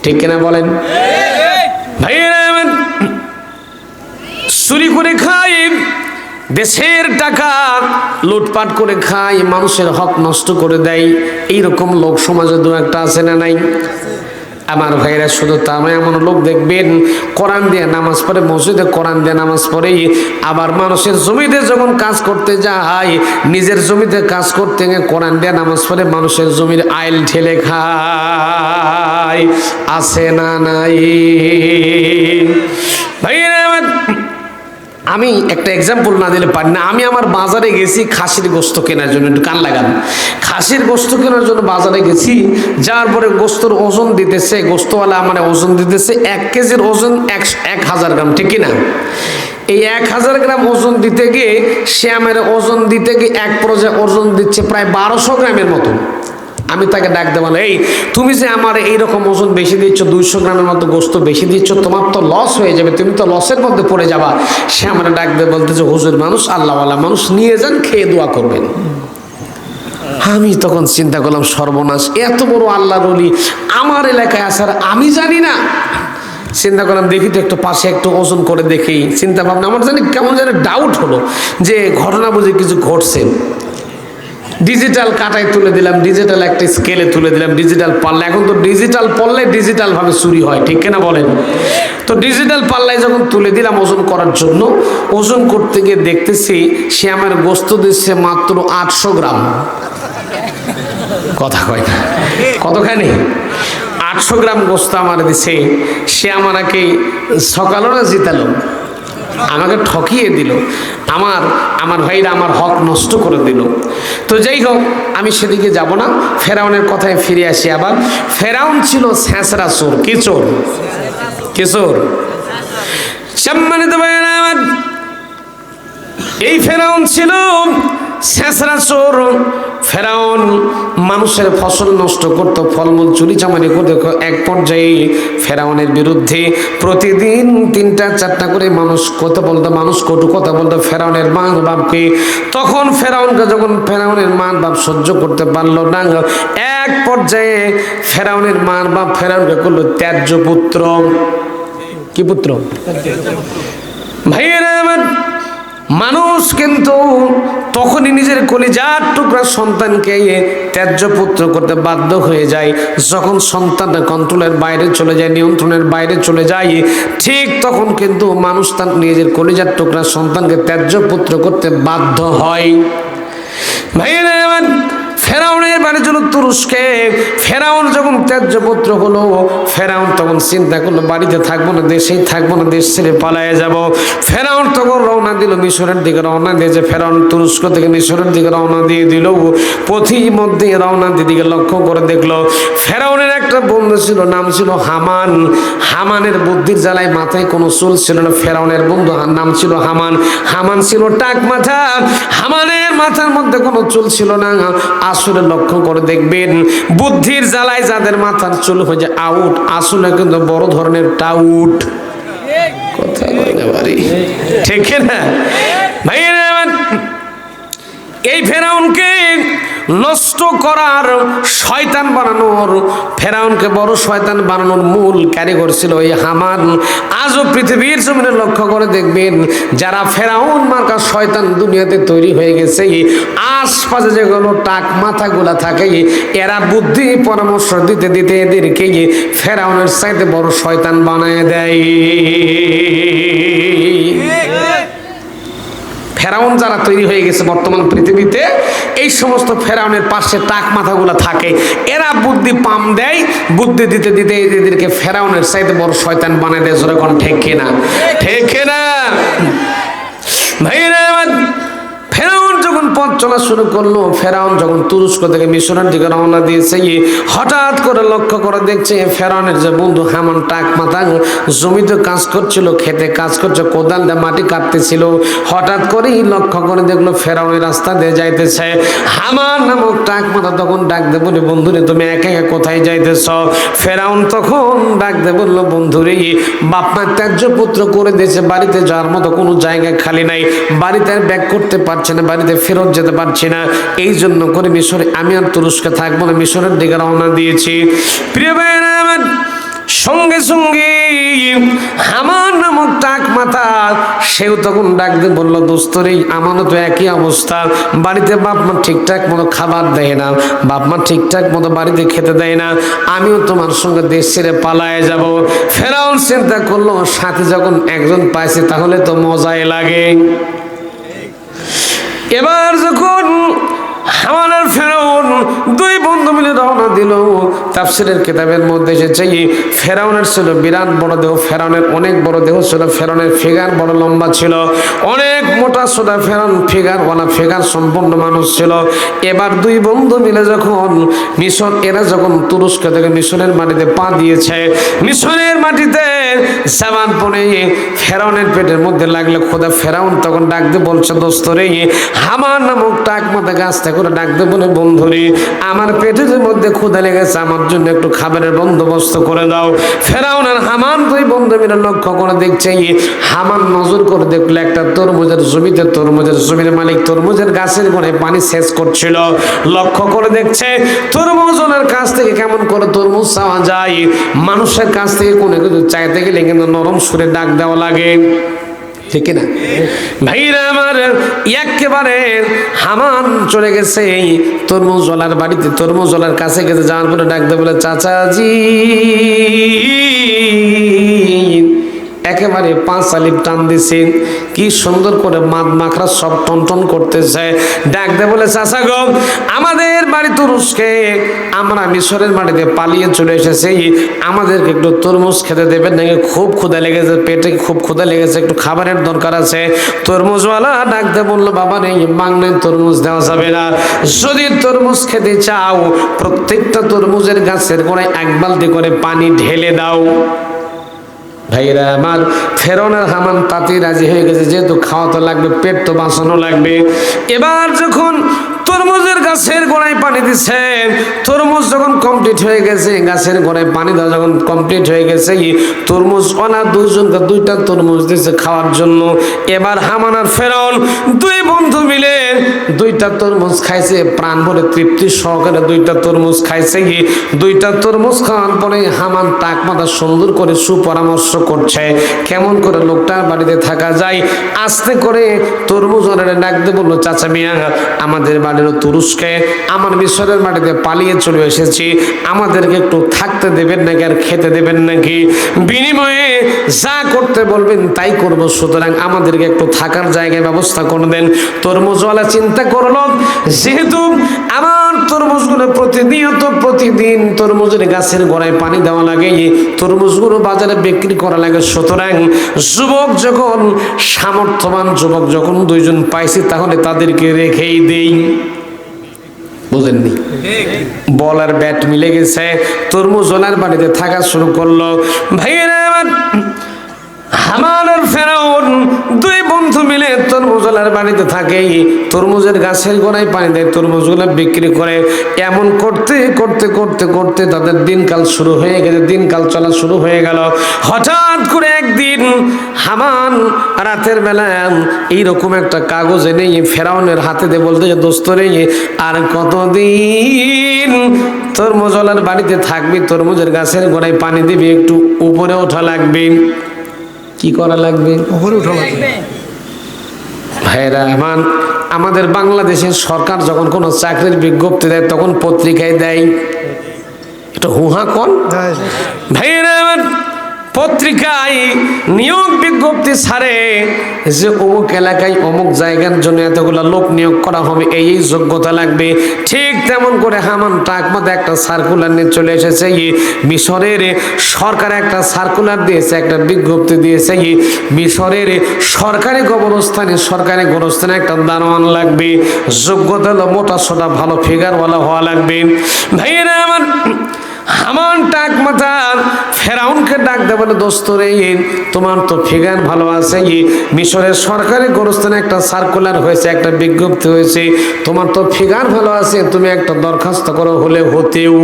ঠিক কিনা বলেন ভাইয়েরা? চুরি করে খাই, দেশের টাকা লুটপাট করে খায়, মানুষের হক নষ্ট করে দেয়। এইরকম লোক সমাজে দু একটা আছে না নাই? আমার ভাইরা শুধু তা নয়, এমন লোক দেখবেন কোরআন দিয়ে নামাজ পড়ে, মসজিদে কোরআন দিয়ে নামাজ পড়ে, আবার মানুষের জমিতে যখন কাজ করতে যায়, নিজের জমিতে কাজ করতে গিয়ে কোরআন দিয়ে নামাজ পড়ে মানুষের জমির আইল ঠেলে খায়। আছে না নাই? ভাইরা আমি একটা এক্সাম্পল না দিলে পারি না। আমি আমার বাজারে গেছি খাসির গোস্ত কেনার জন্য, একটু কান লাগান। খাসির গোস্ত কেনার জন্য বাজারে গেছি, যাওয়ার পরে গোস্তর ওজন দিতেছে, গোস্তওয়ালা মানে ওজন দিতেছে 1 কেজির ওজন 1000 গ্রাম, ঠিক কিনা? এই 1000 গ্রাম ওজন দিতে গিয়ে সে আমার ওজন দিতে গিয়ে এক পর্যায়ে ওজন দিচ্ছে প্রায় 1200 গ্রামের মতো। আমি তাকে ডাক দেবো, এই তুমি যে আমার এইরকম ওজন বেশি দিচ্ছ, 200 গ্রামের মতো গোস্ত বেশি দিচ্ছ, তোমার তো লস হয়ে যাবে, তুমি তো লসের মধ্যে পড়ে যাবা। সে আমার ডাক দিয়ে বলতেছে, হুজুর মানুষ আল্লাহওয়ালা মানুষ, নিয়ে যান, খেয়ে দোয়া করবেন। আমি তখন চিন্তা করলাম, সর্বনাশ, এত বড় আল্লাহর ওলি আমার এলাকায় আসার আমি জানি না। চিন্তা করলাম, দেখি তো একটু পাশে একটু ওজন করে দেখি। চিন্তা ভাবনা আমার জানি কেমন যেন ডাউট হলো যে ঘটনা বুঝে কিছু ঘটছে। ডিজিটাল কাটায় তুলে দিলাম, ডিজিটাল একটা স্কেলে তুলে দিলাম, ডিজিটাল পাল্লা। এখন তো ডিজিটাল পড়লে ডিজিটাল ভাবে চুরি হয়, ঠিক কিনা বলেন? তো ডিজিটাল পাল্লায় যখন তুলে দিলাম ওজন করার জন্য, ওজন করতে গিয়ে দেখতেছি সে আমার গোস্ত দিচ্ছে মাত্র 800 গ্রাম। কথা কয় না, কতখানি? 800 গ্রাম গোস্ত আমার দিছে। সে আমাকে সকালও না জিতালো, আমাকে ঠকিয়ে দিল। আমার ভাইরা আমার হক নষ্ট করে দিল। তো যাই হোক, আমি সেদিকে যাব না, ফেরাউনের কথায় ফিরে আসি। আবার ফেরাউন ছিল ছেঁচড়া চোর। কি চোর? কি চোর? সম্মানিত ভাইরা আমার, এই ফেরাউন ছিল ছেঁচড়া চোর। ফেরাউন মানুষের ফসল নষ্ট করত, ফলমূল চুরি চামারি করে। এক পর্যায়ে ফেরাউনের বিরুদ্ধে প্রতিদিন 3টা-4টা করে মানুষ কথা বলতো, মানুষ কটু কথা বলতো ফেরাউনের মা বাপকে। তখন ফেরাউনকে যখন ফেরাউনের মা বাপ সহ্য করতে পারলো না, এক পর্যায়ে ফেরাউনের মা বাপ ফেরাউনকে করলো ত্যায্য পুত্র। কি পুত্র? ভাইয়েরা আমার, মানুষ কিন্তু তখনই নিজের কলিজার টুকরা সন্তানকে ত্যায্য পুত্র করতে বাধ্য হয়ে যায়। যখন সন্তান কন্ট্রোলের বাইরে চলে যায়, নিয়ন্ত্রণের বাইরে চলে যায়, ঠিক তখন কিন্তু মানুষ তার নিজের কলিজার টুকরা সন্তানকে ত্যায্য পুত্র করতে বাধ্য হয়। ভাইয়েরা আমার, ফেরাউনের বাড়ি ছিল তুরস্কে। ফেরাউন যখন ত্যায্য পুত্র হলো, ফেরাউন তখন চিন্তা করলো বাড়িতে থাকবো না, দেশেই থাকবো না, দেশ ছেড়ে পালায়ে যাব। ফেরাউন তখন রওনা দিল মিশরের দিকে। রওনা দিয়েছে ফেরাউন তুরস্ক থেকে মিশরের দিকে রওনা দিয়ে দিল। পথির মধ্যে রওনা দিদিকে লক্ষ্য করে দেখলো ফেরাউনের একটা বন্ধু ছিল, নাম ছিল হামান। হামানের বুদ্ধির জ্বালায় মাথায় কোনো চুল ছিল না। ফেরাউনের বন্ধু নাম ছিল হামান। হামান ছিল টাক মাথা, হামানের মাথার মধ্যে কোনো চুল ছিল না। আসলে লক্ষ্য করে দেখবেন, বুদ্ধির জ্বালায় যাদের মাথার চুল হয়ে যায় আউট, আসলে কিন্তু বড় ধরনের টাউট। কথা বলে না বাড়ি, ঠিক না ভাইয়েরা? এই ফেরাউনকে নষ্ট করার, শয়তান বানানোর, ফেরাউনকে বড় শয়তান বানানোর মূল কারিগর ছিল এই হামান। আজও পৃথিবীর জমিনে লক্ষ্য করে দেখবেন, যারা ফেরাউন মার্কা শয়তান দুনিয়াতে তৈরি হয়ে গেছে, আশপাশে যেগুলো টাক মাথাগুলা থাকে, এরা বুদ্ধি পরামর্শ দিতে দিতে এদেরকে ফেরাউনের চাইতে বড় শয়তান বানায় দেয়। ফেরাউন যারা তৈরি হয়ে গেছে বর্তমান পৃথিবীতে, এই সমস্ত ফেরাউনের পাশে টাক মাথাগুলো থাকে, এরা বুদ্ধি পাম দেয়, বুদ্ধি দিতে দিতে এদেরকে ফেরাউনের চাইতে বড় শয়তান বানায় দেয়। যেরকম ঠিক কিনা? ঠিক কিনা ভাইরা? ফেরাউন যখন পথ চলা শুরু করলো, ফেরাউন যখন তুরস্ক থেকে মিশরের দিকে রওনা দিয়েছে, হঠাৎ করে লক্ষ্য করে দেখছে ফেরাউনের যে বন্ধু হামান টাক মাথা জমিতে কাজ করছিল, খেতে কাজ করছে, কোদাল দিয়ে মাটি কাটতেছিল। হঠাৎ করেই লক্ষ্য করে দেখলো ফেরাউনের রাস্তা দিয়ে যাইতেছে। হামান নামক টাক মাথা তখন ডাক দে বলে, বন্ধুরে তুমি একা একা কোথায় যাইতেছ? ফেরাউন তখন ডাক দে বললো, বন্ধুরে বাপমা ত্যায্য পুত্র করে দিয়েছে, বাড়িতে যাওয়ার মতো কোনো জায়গা খালি নাই, বাড়িতে আর ব্যাক করতে পারছে না, বাড়িতে ফেরত যেতে পারছি না, এই জন্য করে মিশরে আমি আর তুরস্কে থাকবো না, মিশরের দিকে রওনা দিয়েছি। প্রিয় ভাইয়েরা আমার, সঙ্গে সঙ্গে হামান নামক টাক মাথা সেও তখন ডাক দিয়ে বলল, দোস্ত রে, আমারও তো একই অবস্থা। বাড়িতে বাপ মা ঠিকঠাক মতো খাবার দেয় না, বাপ মা ঠিকঠাক মতো বাড়িতে খেতে দেয় না, আমিও তোমার সঙ্গে দেশ ছেড়ে পালায়ে যাব। ফেরাউন চিন্তা করলো, সাথে যখন একজন পাইছে তাহলে তো মজাই লাগে। এবার যখন হামান আর ফেরাউন দুই বন্ধু মিলে রওনা দিল, তাফসীরের কিতাবের মধ্যে এসেছে ফেরাউনের ছিল বিরাট বড় দেহ, ফেরাউনের অনেক বড় দেহ ছিল, ফেরাউনের ফিগার বড় লম্বা ছিল, অনেক মোটা সোটা ফেরাউন ফিগারওয়ালা, ফিগার সম্পন্ন মানুষ ছিল। এবার দুই বন্ধু মিলে যখন এরা যখন তুরস্ক থেকে মিশরের মাটিতে পা দিয়েছে, মিশরের মাটিতে সাবান পড়ে ফেরাউনের পেটের মধ্যে লাগলে খোদা ফেরাউন তখন ডাক দিয়ে বলছে, দোস্ত রে, হামান নামক টাক মাথা গাছটা করে ডাক দিয়ে বলে, বন্ধুরে, আমার পেটের মধ্যে ক্ষুধা লেগেছে, আমার জন্য একটু খাবারের বন্দোবস্ত করে দাও। ফেরাউন আর হামান দুই বন্ধু মিলে লক্ষ্য করে দেখছে, হামান নজর করে দেখলো একটা তরমুজের জমিতে, তরমুজের জমির মালিক তরমুজের গাছের গোড়ায় পানি সেচ করছিল। লক্ষ্য করে দেখছে তরমুজের কাছ থেকে কেমন করে তরমুজ চাওয়া যায়, মানুষের কাছ থেকে কোনো কিছু চাইতে গেলে কিন্তু নরম সুরে ডাক দেওয়া লাগে, ঠিক না ভাইরা আমার? একেবারে হামান চলে গেছে তরমুজওয়ালার বাড়িতে, তরমুজওয়ালার কাছে গেছে, যাওয়ার পরে ডাকতে বলে, চাচাজি, একেবারে পাঁচ আলিপ টান দিছে, কি সুন্দর করে মাদ মাখরা সব টন করতেছে। ডাক দে বলে, চাচা গো, আমাদের বাড়ি তুরস্কে, আমরা মিশরের মাটিতে পালিয়ে চলে এসেছি, আমাদেরকে একটু তরমুজ খেতে দেবেন নাকি? খুব ক্ষুধা লেগেছে, পেটে খুব ক্ষুধা লেগেছে, একটু খাবারের দরকার আছে। তরমুজওয়ালা ডাক দে বললো, বাবা রে, বাংলায় তরমুজ দেওয়া যাবে না, যদি তরমুজ খেতে চাও প্রত্যেকটা তরমুজের গাছের গোড়ায় এক বালতি করে পানি ঢেলে দাও। ভাইরা আমার, ফেরাউন আর হামান তাতেই রাজি হয়ে গেছে, যেহেতু খাওয়া তো লাগবে, পেট তো বাঁচানো লাগবে। এবার যখন তরমুজের গাছের গোড়ায় পানি দিচ্ছে, তরমুজ যখন কমপ্লিট হয়ে গেছে, গাছের গোড়ায় পানি দেওয়া যখন কমপ্লিট হয়ে গেছে, তরমুজ ওনা দুইজনকে দুইটা তরমুজ দিচ্ছে খাওয়ার জন্য। এবার হামান আর ফেরাউন দুই বন্ধু মিলে দুইটা তরমুজ খাইছে, প্রাণ ভরে তৃপ্তি সহকারে দুইটা তরমুজ খাইছে। দুইটা তরমুজ খাওয়ার পরে হামান টাক মাথা সুন্দর করে সুপরামর্শ করছে কেমন করে লোকটার বাড়িতে থাকা যায়। আস্তে করে তরমুজ ওনারে ডাকতে বললো, চাচা মিয়া, আমাদের বাড়িরও তুরস্কে, আমার মিশরের মাটিতে পালিয়ে চলে এসেছি, আমাদেরকে একটু থাকতে দেবেন নাকি আর খেতে দেবেন নাকি? বিনিময়ে যা করতে বলবেন তাই করব, সুতরাং আমাদেরকে একটু থাকার জায়গায় ব্যবস্থা করে দেন। তরমুজওয়ালা চিন্তা করলো, যেহেতু আমার তরমুজগুলো প্রতিদিন তরমুজের গাছের গোড়ায় পানি দেওয়া লাগে, তরমুজগুলো বাজারে বিক্রি করা লাগে, সুতরাং যুবক যখন সামর্থ্যবান যুবক যখন দুইজন পাইছি, তাহলে তাদেরকে রেখেই দেই। বুঝেননি? বল আর ব্যাট মিলে গেছে, তরমুজওয়ালার বাড়িতে থাকা শুরু করলো। ভাইয়েরা আমার, হামান আর ফেরাউন দুই বন্ধু মিলে তরমুজওয়ালার বাড়িতে থাকে, তরমুজের গাছের গোড়ায় পানি দেয়, তরমুজগুলো বিক্রি করে। এমন করতে করতে করতে করতে তাদের দিনকাল শুরু হয়ে গেছে, দিনকাল চলা শুরু হয়ে গেল। হঠাৎ করে একদিন হামান রাতের বেলা এইরকম একটা কাগজ এনে ফেরাউনের হাতে দিয়ে বলতে, দোস্ত রে, আর কতদিন তরমুজওয়ালার বাড়িতে থাকবি, তরমুজের গাছের গোড়ায় পানি দিবি, একটু উপরে ওঠা লাগবে। কি করা লাগবে? উপরে উঠা লাগবে। ভাইরা আমার, আমাদের বাংলাদেশের সরকার যখন কোনো চাকরির বিজ্ঞপ্তি দেয় তখন পত্রিকায় দেয়, এটা হুহা কোন ভাইরা আমার, পত্রিকায় নিয়োগ বিজ্ঞপ্তি ছাড়ে যে অমুক এলাকায় অমুক জায়গার জন্য এতগুলো লোক নিয়োগ করা হবে, এই যোগ্যতা লাগবে। ঠিক তেমন করে হামান টাক মাথা একটা সার্কুলার নিয়ে চলে এসেছে। মিশরের সরকার একটা সার্কুলার দিয়েছে, একটা বিজ্ঞপ্তি দিয়েছে, মিশরের সরকারি গোরস্থানে একটা দারোয়ান লাগবে, যোগ্যতা হলো মোটা সোটা ভালো ফিগারওয়ালা হওয়া লাগবে। ভাইয়েরা আমার, হামান টাক মাথা ফেরাউনকে ডাক দেবে, দোস্ত রে, তোমার তো ফিগার ভালো আছে, মিশরের সরকারি গোরস্থানে একটা সার্কুলার হয়েছে, একটা বিজ্ঞপ্তি হয়েছে, তোমার তো ফিগার ভালো আছে, তুমি একটা দরখাস্ত করো, হলে হতেও।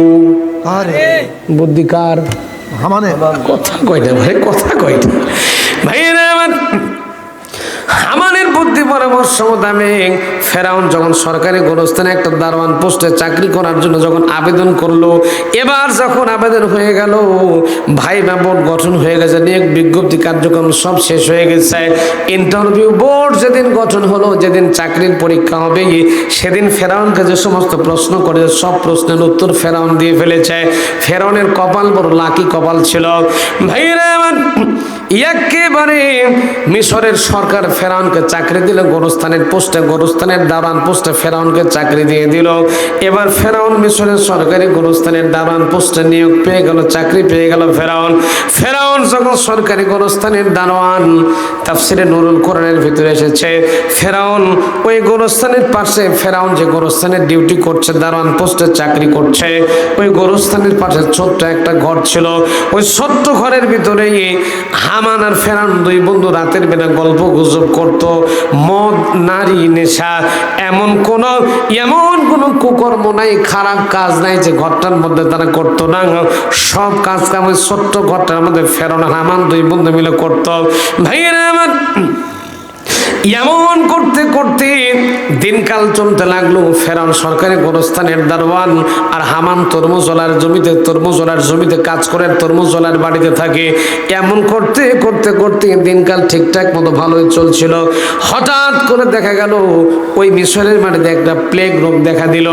আরে বুদ্ধিকার হামানে কথা কয়টা ভাই, কথা কয়টা ভাইয়েরা আমার। হামানের বুদ্ধি পরামর্শ মোতাবেক ফেরাউন যখন সরকারি গোরস্থানে একটা দারোয়ান পোস্টে চাকরি করার জন্য যখন আবেদন করলো, এবার যখন আবেদন হয়ে গেল, ভাইবা বোর্ড গঠন হয়ে গেছে, নিয়োগ বিজ্ঞপ্তি কার্যক্রম সব শেষ হয়ে গেছে, ইন্টারভিউ বোর্ড যেদিন গঠন হলো, যেদিন চাকরির পরীক্ষা হবে, সেদিন ফেরাউনকে যে সমস্ত প্রশ্ন করে সব প্রশ্নের উত্তর ফেরাউন দিয়ে ফেলেছে। ফেরাউনের কপাল বড় লাকি কপাল ছিল ভাইরা আমার। একেবারে মিশরের সরকার ফেরাউনকে চাকরি দিল গোরস্থানের পোস্টে, গোরস্থানের দারোয়ান পোস্টে ফেরাউনকে চাকরি দিয়ে দিল। এবার ফেরাউন মিশরের সরকারি গোরস্থানের দারোয়ান পোস্টে নিয়োগ পেয়ে গেল, চাকরি পেয়ে গেল ফেরাউন। ফেরাউন যখন সরকারি গোরস্থানের দারোয়ান, তাফসিরে নুরুল কোরআনের ভিতরে এসেছে, ফেরাউন ওই গোরস্থানের পাশে, ফেরাউন যে গোরস্থানের ডিউটি করছে, দারোয়ান পোস্টে চাকরি করছে, ওই গোরস্থানের পাশে ছোট্ট একটা ঘর ছিল। ওই ছোট্ট ঘরের ভিতরে হামান আর ফেরাউন দুই বন্ধু রাতের বেলা গল্প গুজব করত। মদ, নারী, নেশা, এমন কোন কুকর্ম নাই, খারাপ কাজ নাই যে ঘরটার মধ্যে তারা করতো না। সব কাজ কাম ওই ছোট্ট ঘরটার মধ্যে ফেরাউন আর হামান দুই বন্ধু মিলে করতো। ভাইয়েরা আমার, এমন করতে করতে দিনকাল চলতে লাগলো। ফেরাউন সরকারি গোরস্থানের দারোয়ান আর হামান তরমুজওয়ালার জমিতে কাজ করে, তরমুজওয়ালার বাড়িতে থাকে। এমন করতে করতে করতে দিনকাল ঠিকঠাক মতো ভালোই চলছিল। হঠাৎ করে দেখা গেল ওই মিশরের মাটিতে একটা প্লেগ রোগ দেখা দিল।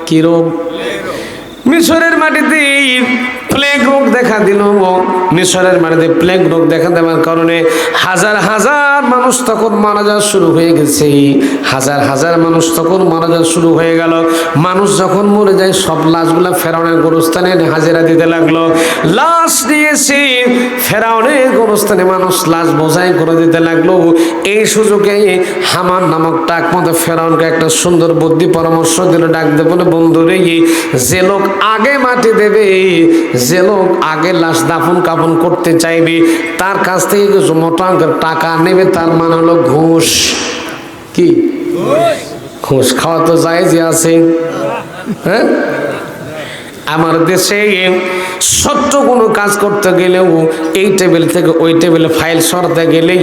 কি রোগ? মিশরের মাটিতে প্লেগ রোগ দেখা দিল। মিশরের মাটিতে প্লেগ রোগ দেখা দেওয়ার কারণে হাজার হাজার মানুষ তখন মারা যাওয়া শুরু হয়ে গেছে। হাজার হাজার মানুষ তখন মারা যাওয়া শুরু হয়ে গেল। মানুষ যখন মরে যায়, সব লাশগুলা ফেরাউনের গোরস্থানে হাজিরা দিতে লাগলো। লাশ নিয়েছে ফেরাউনের গোরস্থানে, মানুষ লাশ বোঝাই করে দিতে লাগলো। এই সুযোগে হামান নামক টাক মতো ফেরাউনকে একটা সুন্দর বুদ্ধি পরামর্শ দিল, ডাক দে বলে, বন্ধুরে, যে লোক আগে মাটি দেবে, যে লোক আগে লাশ দাফন কাফন করতে চাইবে, তার কাছ থেকে কিছু মোটা অঙ্কের টাকা নেবে। তার মানে হলো ঘুষ। কি ঘুষ খাওয়া তো জায়েজই আছে। হ্যাঁ, আমার দেশে ছোট্ট কোনো কাজ করতে গেলেও এই টেবিল থেকে ওই টেবিলে ফাইল সরাতে গেলে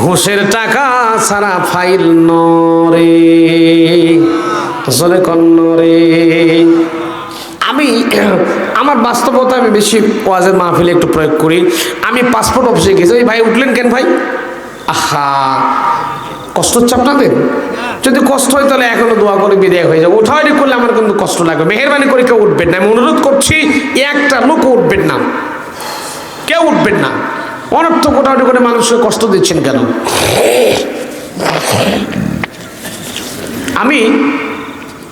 ঘুষের টাকা ছাড়া ফাইল নরে, আসলে কন্নরে। আমি আমার বাস্তবতা আমি বেশি ওয়াজের মাহফিলে একটু প্রয়োগ করি। আমি পাসপোর্ট অফিসে গেছি, ওই ভাই উঠলেন কেন ভাই? আহা, কষ্ট হচ্ছে আপনাদের? যদি কষ্ট হয় তাহলে এখনো দোয়া করে বিদায় হয়ে যাবে। ওঠাওয়াটি করলে আমার কিন্তু কষ্ট লাগবে। মেহেরবানি করে কেউ উঠবেন না, আমি অনুরোধ করছি, একটা লোক উঠবেন না, কেউ উঠবেন না। অনর্থক ওঠাওয়াটি করে মানুষকে কষ্ট দিচ্ছেন কেন? আমি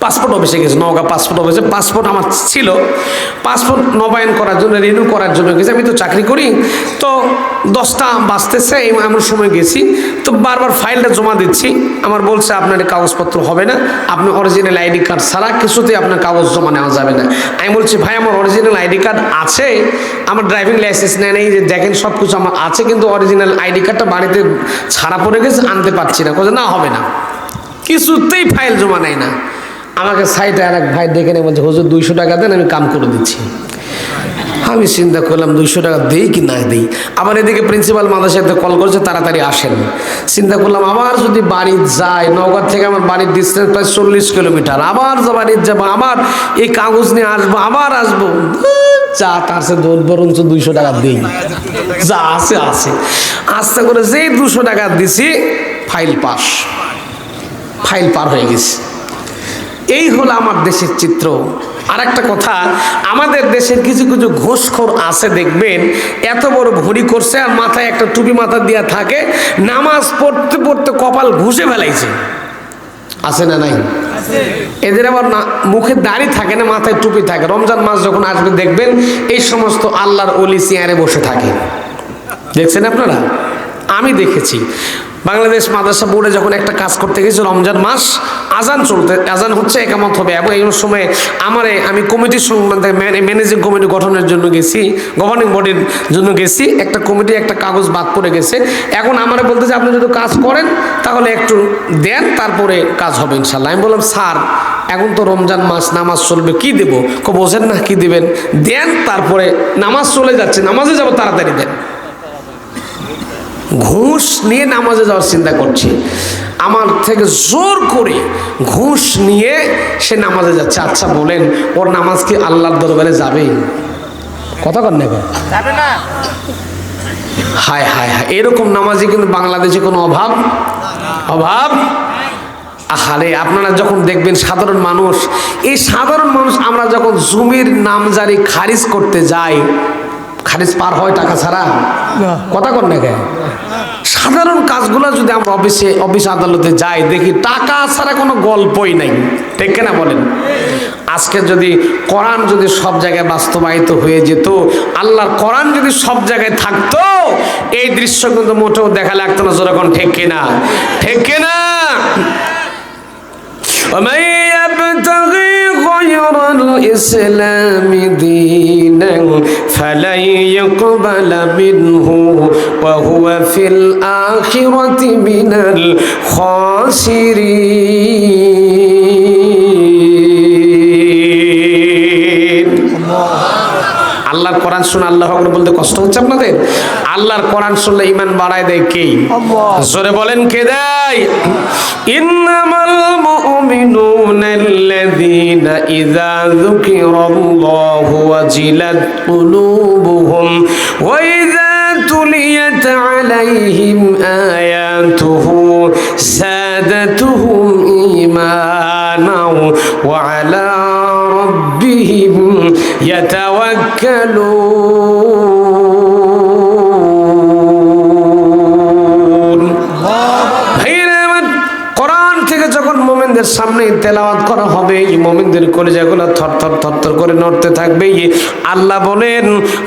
পাসপোর্ট অফিসে গেছি, নওগাঁ পাসপোর্ট অফিসে। পাসপোর্ট আমার ছিল, পাসপোর্ট নবায়ন করার জন্য, রিনিউ করার জন্য গেছি। আমি তো চাকরি করি, তো 10টা বাজতেছে এমন সময় গেছি। তো বারবার ফাইলটা জমা দিচ্ছি। আমার বলছে আপনার কাগজপত্র হবে না, আপনি অরিজিনাল আইডি কার্ড ছাড়া কিছুতেই আপনার কাগজ জমা নেওয়া যাবে না। আমি বলছি, ভাই আমার অরিজিনাল আইডি কার্ড আছে, আমার ড্রাইভিং লাইসেন্স নেই, যে দেখেন সব কিছু আমার আছে, কিন্তু অরিজিনাল আইডি কার্ডটা বাড়িতে ছাড়া পড়ে গেছে, আনতে পারছি না। বলছে না, হবে না, কিছুতেই ফাইল জমা নেয় না। আমাকে সাইডে আর এক ভাই ডেকে নিয়ে বলছে, হুজুর 200 টাকা দেন, আমি কাম করে দিচ্ছি। আমি চিন্তা করলাম 200 টাকা দেই কি না দেই। আবার এদিকে প্রিন্সিপাল মাদ্রাসাতে কল করছে, তাড়াতাড়ি আসেন। চিন্তা করলাম আবার যদি বাড়ি যাই, নওগাঁ থেকে আমার বাড়ির ডিস্টেন্স প্রায় 40 কিলোমিটার, আবার বাড়ির যাবো, আবার এই কাগজ নিয়ে আসবো, আবার আসবো, যা তার সে বরঞ্চ 200 টাকা দিই, যা আছে আছে। আস্তে করে যেই 200 টাকা দিছি, ফাইল পাস, ফাইল পার হয়ে গেছে। এই হলো আমার দেশের চিত্র। আর একটা কথা, আমাদের দেশের কিছু কিছু ঘুষখোর আছে, দেখবেন এত বড় ঘড়ি করছে আর মাথায় একটা টুপি মাথা দিয়া থাকে, নামাজ পড়তে পড়তে কপাল ঘুষে ফেলাইছে। আছে না নাই? এদের আবার না মুখে দাড়ি থাকে না, মাথায় টুপি থাকে। রমজান মাস যখন আসবে দেখবেন এই সমস্ত আল্লাহর ওলি চেয়ারে বসে থাকে। দেখছেন আপনারা? আমি দেখেছি। বাংলাদেশ মাদ্রাসা বোর্ডে যখন একটা কাজ করতে গেছি, রমজান মাস, আজান হচ্ছে, একামত হবে, এবং এই সময় আমি কমিটির ম্যানেজিং কমিটি গঠনের জন্য গেছি, গভর্নিং বডির জন্য গেছি। একটা কমিটি একটা কাগজ বাদ পড়ে গেছে। এখন আমারে বলতেছে, আপনি যদি কাজ করেন তাহলে একটু দেন, তারপরে কাজ হবে ইনশাল্লাহ। আমি বললাম, স্যার এখন তো রমজান মাস, নামাজ চলবে, কি দেবো? বোঝেন না কি দিবেন? দেন, তারপরে নামাজ চলে যাচ্ছে, নামাজে যাবো, তাড়াতাড়ি দেন। ঘুষ নিয়ে নামাজে যাওয়ার চিন্তা করছে, আমার থেকে জোর করে ঘুষ নিয়ে সে নামাজে যাচ্ছে। আচ্ছা বলেন, ওর নামাজ কি আল্লাহর দরবারে যাবে? কথা কন না? হায় হায় হায়, এরকম নামাজে কিন্তু বাংলাদেশে কোনো অভাব। আহারে, আপনারা যখন দেখবেন সাধারণ মানুষ, এই সাধারণ মানুষ আমরা যখন জমির নামজারি খারিজ করতে যাই, খারিজ পার হয় টাকা ছাড়া? কথা কন না কেন? সাধারণ কাজগুলো যদি আমরা অফিস আদালতে যাই, দেখি টাকা ছাড়া কোনো গল্পই নাই। ঠিক কিনা বলেন? আজকে যদি কোরআন যদি সব জায়গায় বাস্তবায়িত হয়ে যেত, আল্লাহর কোরআন যদি সব জায়গায় থাকতো, এই দৃশ্য কিন্তু মোটেও দেখা লাগতো না। যেরকম ঠিক কিনা? ঠিক কিনা? ومن يبتغي غير الإسلام دينا فلن يقبل منه وهو في الآخرة من الخاسرين। আল্লাহর কোরআন শুনে আল্লাহ আকবার বলতে কষ্ট হচ্ছে আপনাদের? আল্লাহর কোরআন শুনলে ঈমান বাড়ায় দেয় কে? জোরে বলেন, কে দেয়? ইন্নামাল মুমিনুনা আল্লাযীনা ইযা যুকিরাল্লাহু ওয়াজিলাত কুলুবুহুম ওয়া ইযা তুলিয়াত আলাইহিম আয়াতুহু যাদাতুহুম ঈমানাও ওয়া আলা রাব্বিহিম ইয়াতাওয়াক্কালুন। ভাইরা আমার, কোরআন থেকে যখন মুমিনদের সামনে তেলাওয়াত করা হবে, এই মুমিনদের কলিজাগুলো থরথর থরথর করে নড়তে থাকবে। আল্লাহ বলেন,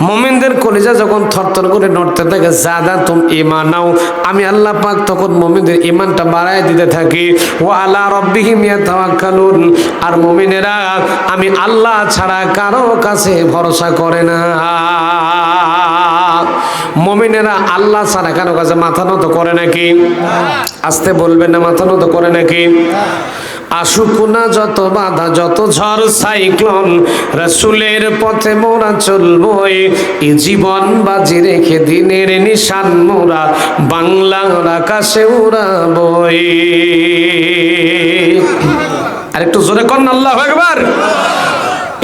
মুমিনদের কলিজা যখন থরথর করে নড়তে থাকে, যাদাতুম ঈমানাও, আমি আল্লাহ পাক তখন মুমিনদের ঈমানটা বাড়ায় দিতে থাকি। ওয়া আলা রাব্বিহিম ইয়াতাওয়াক্কালুন, আর মুমিনেরা আমি আল্লাহ ছাড়া কারো কাছে ভরসা করে না। মুমিনেরা আল্লাহ ছাড়া কারো কাছে মাথা নত করে নাকি? আসতে বলবেন না, মাথা নত করে নাকি? আসুক না যত বাধা, যত ঝড় সাইক্লোন, রাসূলের পথে মোরা চলবই, এই জীবন বাজি রেখে দিনের নিশান মোরা বাংলার আকাশে উড়াবই। আর একটু জোরে কর না আল্লাহু আকবার।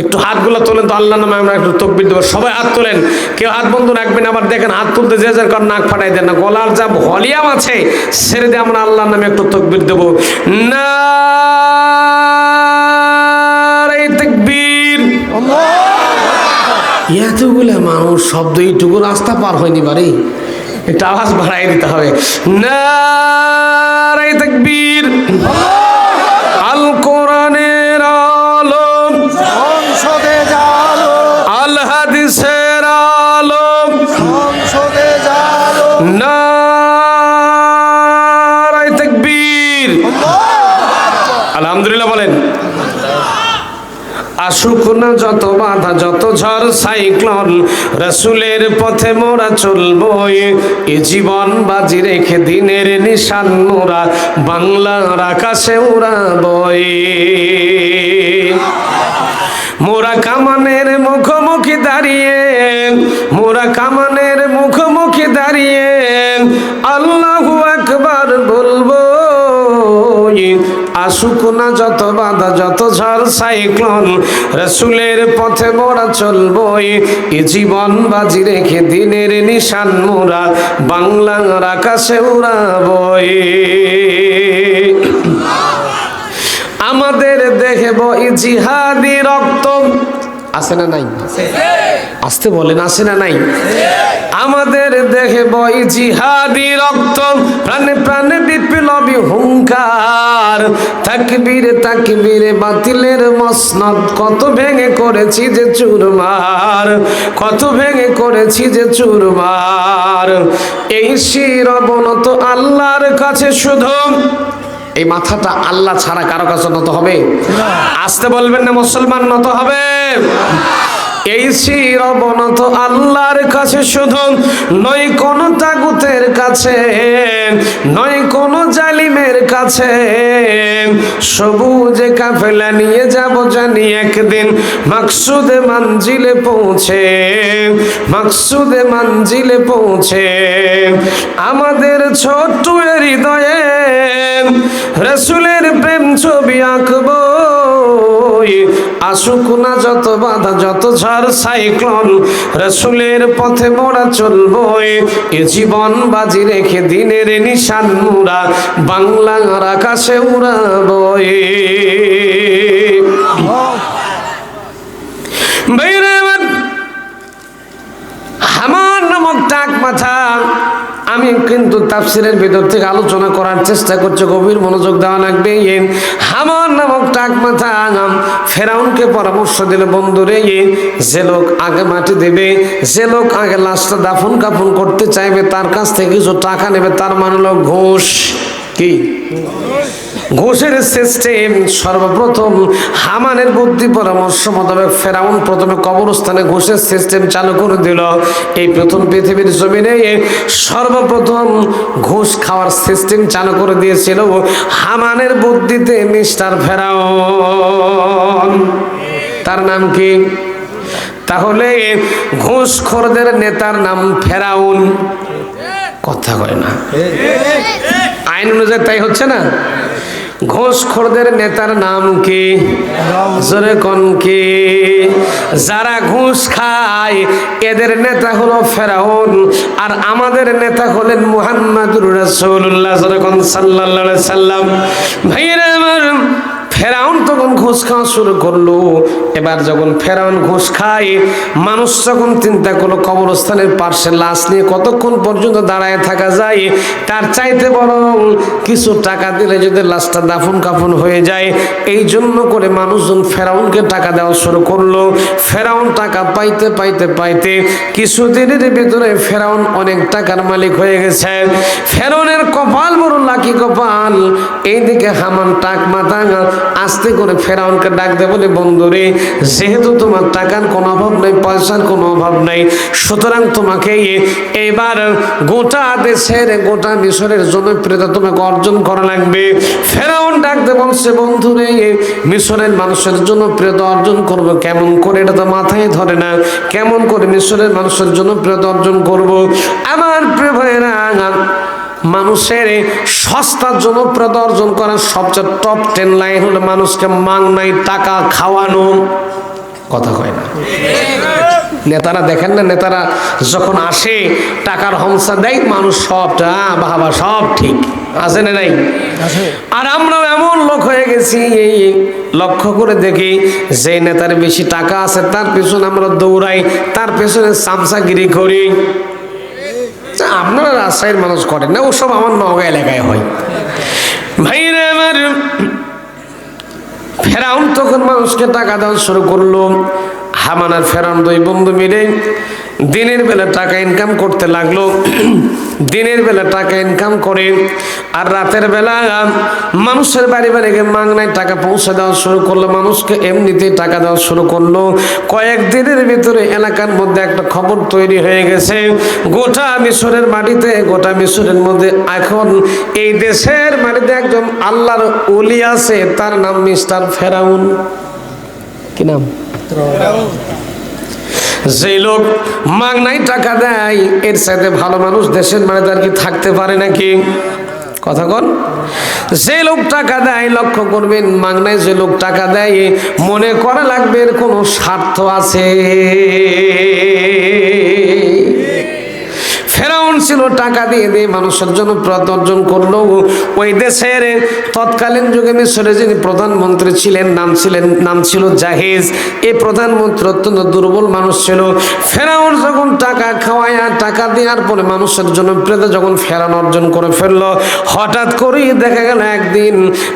একটু হাতগুলো তোলেন তো, আল্লাহর নামে আমরা একটু তাকবীর দেব। সবাই হাত তোলেন, কেউ হাত বন্ধ রাখবেন। আবার দেখেন হাত তুলতে যে যার কারণ নাক ফাটাই দেন না, গলার যা ভলিউম আছে ছেড়ে দিয়ে আমরা আল্লাহর নামে একটু তাকবীর দেব। নারে তাকবীর। এতগুলো মানুষ, শব্দ এইটুকু রাস্তা পার হয়নি বাড়ি, একটু আওয়াজ বাড়াই দিতে হবে। নারে তাকবীর। আল কোরআনের আলো, সংসদে জালো, আল হাদিসের আলো, সংসদে জালো, নারে তাকবীর। আলহামদুলিল্লাহ বলেন। আসুক না যত বাধা, যত ঝড় সাইক্লোন, রাসূলের পথে মোরা চলবই, এ জীবন বাজি রেখে দিনের নিশান মোরা বাংলার আকাশে উড়াবই। মোরা কামানের মুখোমুখি দাঁড়িয়ে, মোরা কামানের মুখোমুখি দাঁড়িয়ে আল্লাহু আকবার বলবো। আসুক না যত বাধা, যত ঝড় সাইক্লোন, রাসূলের পথে মোরা চলবই, এ জীবন বাজি রেখে দিনের নিশান মোরা বাংলার আকাশে উড়াবই। আমাদের দেহে বই জিহাদি রক্ত, আছে না নাই? আসতে বলেন, আছে না নাই? আমাদের দেহে বই জিহাদি রক্ত, প্রাণে প্রাণে বিপ্লবী হুঙ্কার। তাকবীরে তাকবীরে বাতিলের মসনদ, কত ভেঙে করেছি যে চুরমার, কত ভেঙে করেছি যে চুরমার। এই শির অবনত আল্লাহর কাছে শুধু, এই মাথাটা আল্লাহ ছাড়া কারো কাছে নত হবে? আসতে বলবেন না মুসলমান, নত হবে। এই চিরবনত আল্লাহর কাছে শুধু নয় কোন তাগুতের কাছে, নয় কোন জালিমের কাছে। সবুজে কাফেলা নিয়ে যাব জানি একদিন মাকসুদে মঞ্জিলে পৌঁছে, মাকসুদে মঞ্জিলে পৌঁছে। আমাদের ছোট্ট হৃদয়ে রাসূলের প্রেম ছবি আঁকবো। আসুক না যত বাধা যত ঝড় সাইক্লোন, রাসূলের পথে মোরা চলবো। এ জীবন বাজি রেখে দিনের নিশান মোরা বাংলার আকাশে উড়াবো। হামান নামক টাক মাথা, আমি কিন্তু তাফসিরের ভিতর থেকে আলোচনা করার চেষ্টা করছি, গভীর মনোযোগ দেওয়া লাগবে। হামান নামক টাক মাথা ফেরাউনকে পরামর্শ দিল, বন্ধুরে যে লোক আগে মাটি দেবে, যে লোক আগে লাশটা দাফন কাফন করতে চাইবে, তার কাছ থেকে কিছু টাকা নেবে, তার মানে হলো ঘুষ। কি ঘুষের সিস্টেম? সর্বপ্রথম হামানের বুদ্ধি পরামর্শ মোতাবেক ফেরাউন প্রথমে কবরস্থানে ঘুষের সিস্টেম চালু করে দিল। এই প্রথম পৃথিবীর জমিনে সর্বপ্রথম ঘুষ খাওয়ার সিস্টেম চালু করে দিয়েছিল হামানের বুদ্ধিতে মিস্টার ফেরাউন। তার নাম কি? তাহলে ঘুষখোরদের নেতার নাম ফেরাউন। কথা কয় না, আইন অনুযায়ী তাই হচ্ছে না? ঘুষখোরদের নেতার নাম কি? জোরে কোন কি? যারা ঘুষ খায় এদের নেতা হলো ফেরাউন, আর আমাদের নেতা হলেন মুহাম্মাদুর রাসূলুল্লাহ সাল্লাল্লাহু আলাইহি সাল্লাম। ভাইয়েরা আমার, ফেরাউন তখন ঘুষ খাওয়া শুরু করলো। এবার যখন ফেরাউন ঘুষ খায়, মানুষ যখন চিন্তা করলো কবরস্থানের পাশে লাশ নিয়ে কতক্ষণ পর্যন্ত দাঁড়ায় থাকা যায়, তার চাইতে বরং কিছু টাকা দিলে যদি লাশটা দাফন কাফন হয়ে যায়। এই জন্য করে মানুষজন ফেরাউনকে টাকা দেওয়া শুরু করলো। ফেরাউন টাকা পাইতে পাইতে পাইতে কিছুদিনের ভিতরে ফেরাউন অনেক টাকার মালিক হয়ে গেছে। ফেরাউনের কপাল বড় লাকি কপাল। এইদিকে হামান টাক মাথা আস্তে করে ফেরাউনকে ডাক দে, বলে বন্ধুরে, যেহেতু তোমার টাকার কোনো অভাব নাই, পয়সার কোনো অভাব নাই, সুতরাং তোমাকে এবার গোটা দেশের গোটা মিশরের জনপ্রিয়তা তোমাকে অর্জন করা লাগবে। ফেরাউন ডাক দে বলছে, বন্ধুরে, মিশরের মানুষের জনপ্রিয়তা অর্জন করব কেমন করে? এটা তো মাথায় ধরে না। কেমন করে মিশরের মানুষের জনপ্রিয়তা অর্জন করব? আমার প্রিয় ভাইয়েরা, মানুষের সস্তা জনপ্রিয়তা অর্জন করার সবচেয়ে টপ 10 লাইন হলো মানুষকে মাংনায় টাকা খাওয়ানো। কথা কয় না? নেতারা দেখেন না, নেতারা যখন আসে টাকার হংসা দেয়, মানুষ সবটা বাবা সব ঠিক আছে না নাই? আর আমরাও এমন লোক হয়ে গেছি, এই লক্ষ্য করে দেখি যে নেতার বেশি টাকা আছে তার পেছনে আমরা দৌড়াই, তার পেছনে চামচাগিরি করি। আপনারা রাজশাহীর মানুষ করেন না, ওসব আমার নওগাঁ এলাকায় হয়। ভাইরা আমার, ফেরাউন তখন মানুষকে টাকা দেওয়া শুরু করলো। হামান আর ফেরাউন দুই বন্ধু মিলে দিনের বেলা টাকা ইনকাম করতে লাগলো। দিনের বেলা টাকা ইনকাম করে আর রাতের বেলা মানুষের বাড়ি বাড়ি গিয়ে মাংনায় টাকা পৌঁছে দেওয়া শুরু করলো। মানুষকে এমনিতেই টাকা দেওয়া শুরু করলো। কয়েকদিনের ভিতরে এলাকার মধ্যে একটা খবর তৈরি হয়ে গেছে, গোটা মিশরের মাটিতে, গোটা মিশরের মধ্যে এখন এই দেশের মাটিতে একজন আল্লাহর ওলি আছে, তার নাম মিস্টার ফেরাউন। কি নাম? যে লোক মাগনায় টাকা দেয়, এর সাথে ভালো মানুষ দেশের মানে তার কি থাকতে পারে নাকি? কথা কন। যে লোক টাকা দেয়, লক্ষ্য করবেন, মাগনায় যে লোক টাকা দেয় মনে করা লাগবে এর কোনো স্বার্থ আছে। ফেরাউন ছিল টাকা দিয়ে দিয়ে মানুষের জন্য অর্জন করলো। ওই দেশের তৎকালীন যুগে মিশরে যিনি প্রধানমন্ত্রী ছিলেন, নাম ছিল জাহেজ। এই প্রধানমন্ত্রী অত্যন্ত দুর্বল মানুষ ছিল। ফেরাউন যখন টাকা খাওয়ায়, টাকা দেওয়ার পরে মানুষের জনপ্রিয়তা যখন ফেরাউন অর্জন করে ফেললো, হঠাৎ করেই দেখা গেল একদিন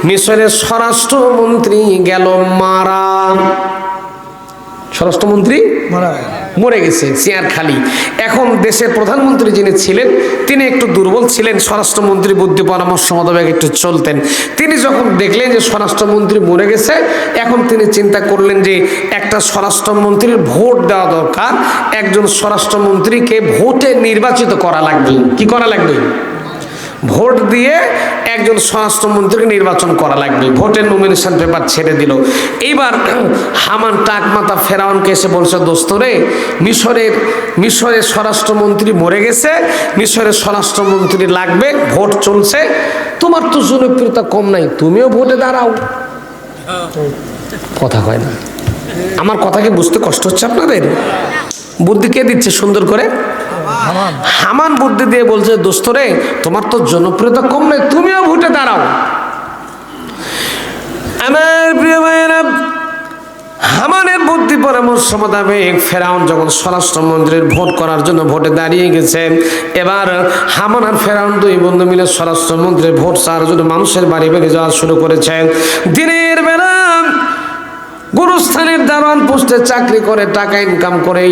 মিশরের স্বরাষ্ট্রমন্ত্রী গেল মারা। স্বরাষ্ট্রমন্ত্রী মারা মরে গেছে, চেয়ার খালি। এখন দেশের প্রধানমন্ত্রী যিনি ছিলেন তিনি একটু দুর্বল ছিলেন, স্বরাষ্ট্রমন্ত্রী বুদ্ধি পরামর্শ মোতাবেক একটু চলতেন। তিনি যখন দেখলেন যে স্বরাষ্ট্রমন্ত্রী মরে গেছে, এখন তিনি চিন্তা করলেন যে একটা স্বরাষ্ট্রমন্ত্রীর ভোট দেওয়া দরকার, একজন স্বরাষ্ট্রমন্ত্রীকে ভোটে নির্বাচিত করা লাগবে। কি করা লাগবে? ভোট দিয়ে একজন স্বরাষ্ট্রমন্ত্রীকে নির্বাচন করা লাগবে। ভোটের নমিনেশন পেপার ছেড়ে দিল। এইবার হামান টাকমাতা ফেরাউনকে এসে বলছে, দোস্ত রে, মিশরের স্বরাষ্ট্রমন্ত্রী মরে গেছে, মিশরের স্বরাষ্ট্রমন্ত্রী লাগবে, ভোট চলছে, তোমার তো জনপ্রিয়তা কম নাই, তুমিও ভোটে দাঁড়াও। কথা হয় না। আমার কথা কি বুঝতে কষ্ট হচ্ছে আপনাদের? বুদ্ধি কে দিচ্ছে সুন্দর করে? হামান বুদ্ধি দিয়ে বলছে, দোস্ত রে, তোমার তো জনপ্রিয়তা কম নাই, তুমিও ভোটে দাঁড়াও। আমার প্রিয় ভাইয়েরা, হামানের বুদ্ধি পরামর্শ মোতাবেক ফেরাউন যখন স্বরাষ্ট্রমন্ত্রীর ভোট করার জন্য ভোটে দাঁড়িয়ে গেছে, এবার হামান আর ফেরাউন দুই বন্ধু মিলে স্বরাষ্ট্রমন্ত্রীর ভোট চাওয়ার জন্য মানুষের বাড়ি বাড়ি যাওয়া শুরু করেছে। দিনের বেলা গুরুস্থানের দারোয়ান পোস্টে চাকরি করে টাকা ইনকাম করে,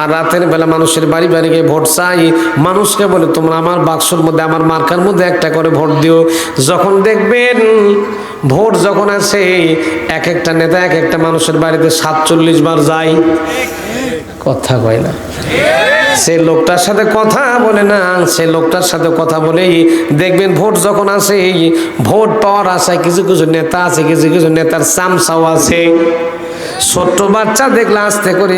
আর রাতের বেলা মানুষের বাড়ি বাড়ি গিয়ে ভোট চাই। মানুষকে বলে, তোমরা আমার বাক্সর মধ্যে, আমার মার্কার মধ্যে একটা করে ভোট দিও। যখন দেখবেন ভোট যখন আসে, এক একটা নেতা এক একটা মানুষের বাড়িতে 47 বার যায়। কথা কয় না। সে লোকটার সাথে কথা বলে না, সে লোকটার সাথে কথা বলেই দেখবেন ভোট যখন আসে, ভোট পাওয়ার আশায় কিছু কিছু নেতা আছে, কিছু কিছু নেতার চামচাও আছে। ছোট্ট বাচ্চা দেখলে আস্তে করে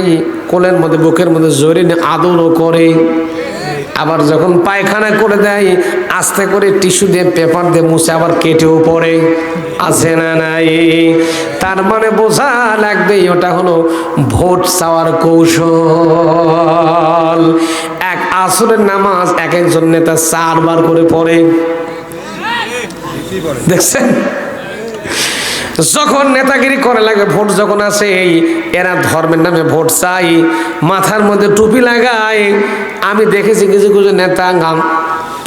কোলের মধ্যে, বুকের মধ্যে জড়িয়ে আদরও করে। আবার যখন পায়খানা করে দেয়, আস্তে করে টিস্যু দিয়ে, পেপার দিয়ে মুছে আবার কেটেও পড়ে। আছে না নাই? তার মানে বোঝা লাগবে ওটা হলো ভোট চাওয়ার কৌশল। এক আসরের নামাজ এক একজন নেতা 4 বার করে পড়ে। দেখছেন? যখন নেতাগিরি করে লাগে, ভোট যখন আসে, এরা ধর্মের নামে ভোট চাই, মাথার মধ্যে টুপি লাগায়। আমি দেখেছি কিছু কিছু নেতা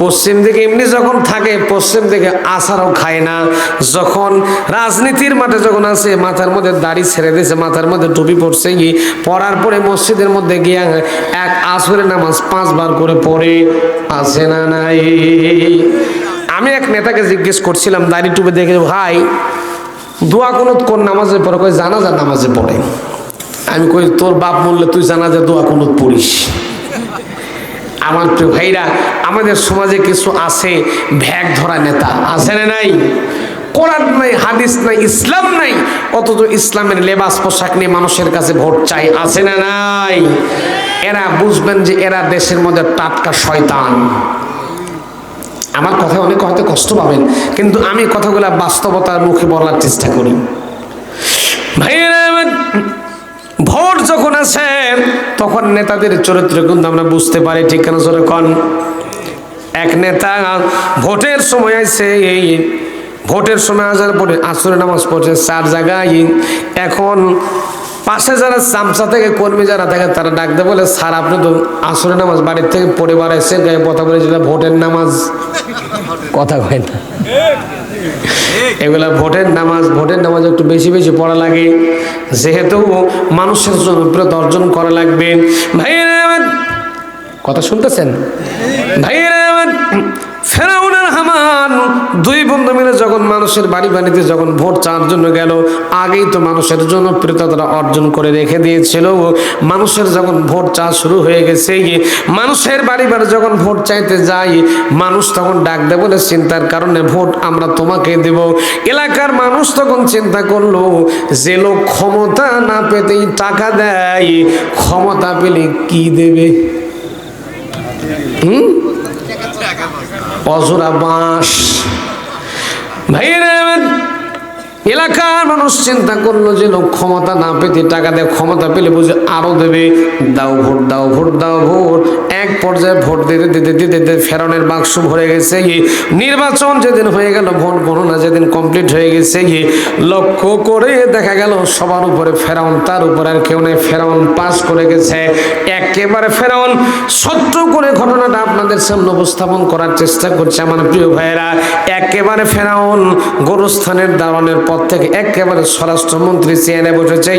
পশ্চিম দিকে এমনি যখন থাকে, পশ্চিম দিকে আসারও খায় না। যখন রাজনীতির মাঠে যখন আসে, মাথার মধ্যে দাড়ি ছেড়ে দিয়েছে, মাথার মধ্যে টুপি পড়ছে, পড়ার পরে মসজিদের মধ্যে গিয়ে এক আসরের নামাজ 5 বার করে পড়ে। আছে না নাই? আমি এক নেতাকে জিজ্ঞেস করছিলাম দাড়ি টুপি দেখে, ভাই দোয়া কুনুত কোন নামাজে পড়ে? কই জানাজার নামাজে পড়ে। আমি কই তোর বাপ বললে তুই জানাজা দোয়া কুনুত পড়িস? আমার প্রিয় ভাইরা, আমাদের সমাজে কিছু আছে ভ্যাগ ধরা নেতা। আছে না নাই? কোরআন নাই, হাদিস নাই, ইসলাম নাই, অথচ ইসলামের লেবাস পোশাক নিয়ে মানুষের কাছে ভোট চাই। আছে না নাই? এরা বুঝবেন যে এরা দেশের মধ্যে টাটকা শয়তান। আমার কথা অনেক হয়তো কষ্ট পাবেন, কিন্তু আমি কথাগুলো বাস্তবতার মুখে বলার চেষ্টা করি। ভাইয়েরা, ভোট যখন আসে তখন নেতাদের চরিত্র কিন্তু আমরা বুঝতে পারি, ঠিক কেন জোরে কোন? এক নেতা ভোটের সময় আসে, ভোটের সময় আসার পরে আসরের নামাজ পড়ছে 4 জায়গায়। এখন পাশে যারা চামচা থেকে কর্মী যারা থাকে, তারা ডাকতে বলে, স্যার আপনি তো আসরের নামাজ বাড়ির থেকে পড়ে বাড়াইছেন, গায়ে কথা বলেছিল ভোটের নামাজ। কথা হয় না? এগুলা ভোটের নামাজ। ভোটের নামাজ একটু বেশি বেশি পড়া লাগে, যেহেতু মানুষের জনপ্রিয়তা অর্জন করা লাগবে। ভাইয়েরা আমার কথা শুনতেছেন? ভাইয়েরা আমার, ফেরাউন আর হামান দুই বন্ধু মিলে যখন মানুষের বাড়ি বাড়িতে যখন ভোট চাওয়ার জন্য গেল, আগেই তো মানুষের জনপ্রিয়তা তারা অর্জন করে রেখে দিয়েছিল। মানুষের যখন ভোট চাওয়া শুরু হয়ে গেছে, মানুষের বাড়ি বাড়ি যখন ভোট চাইতে যাই, মানুষ তখন ডাক দেয় বলে, চিন্তার কারণে ভোট আমরা তোমাকে দেব। এলাকার মানুষ তখন চিন্তা করলো, যে লোক ক্ষমতা না পেতেই টাকা দেয়, ক্ষমতা পেলে কি দেবে? অজোড়া বাঁশ। ভাইয়েরা, এলাকার মানুষ চিন্তা করলো যে লোক ক্ষমতা না পেতে টাকা দেয়, ক্ষমতা পেলে বুঝে আরো দেবে। দাও ভোট, দাও ভোট, দাও ভোট। এক পর্যায়ে ভোট দিতে দিতে দিতে দিতে ফেরাউনের বাক্স ভরে গেছে। নির্বাচন যেদিন হয়ে গেল, ভোট গণনা যেদিন কমপ্লিট হয়ে গেছে, লক্ষ্য করে দেখা গেল সবার উপরে ফেরাউন, তার উপর আর কেউ নেই। ফেরাউন পাস করে গেছে। একেবারে ফেরাউন সত্য করে ঘটনাটা আপনাদের সামনে উপস্থাপন করার চেষ্টা করছে আমার প্রিয় ভাইয়েরা। একেবারে ফেরাউন গোরস্থানের দারোয়ানের পদ থেকে একেবারে স্বরাষ্ট্রমন্ত্রী চেয়ারে বসেছে।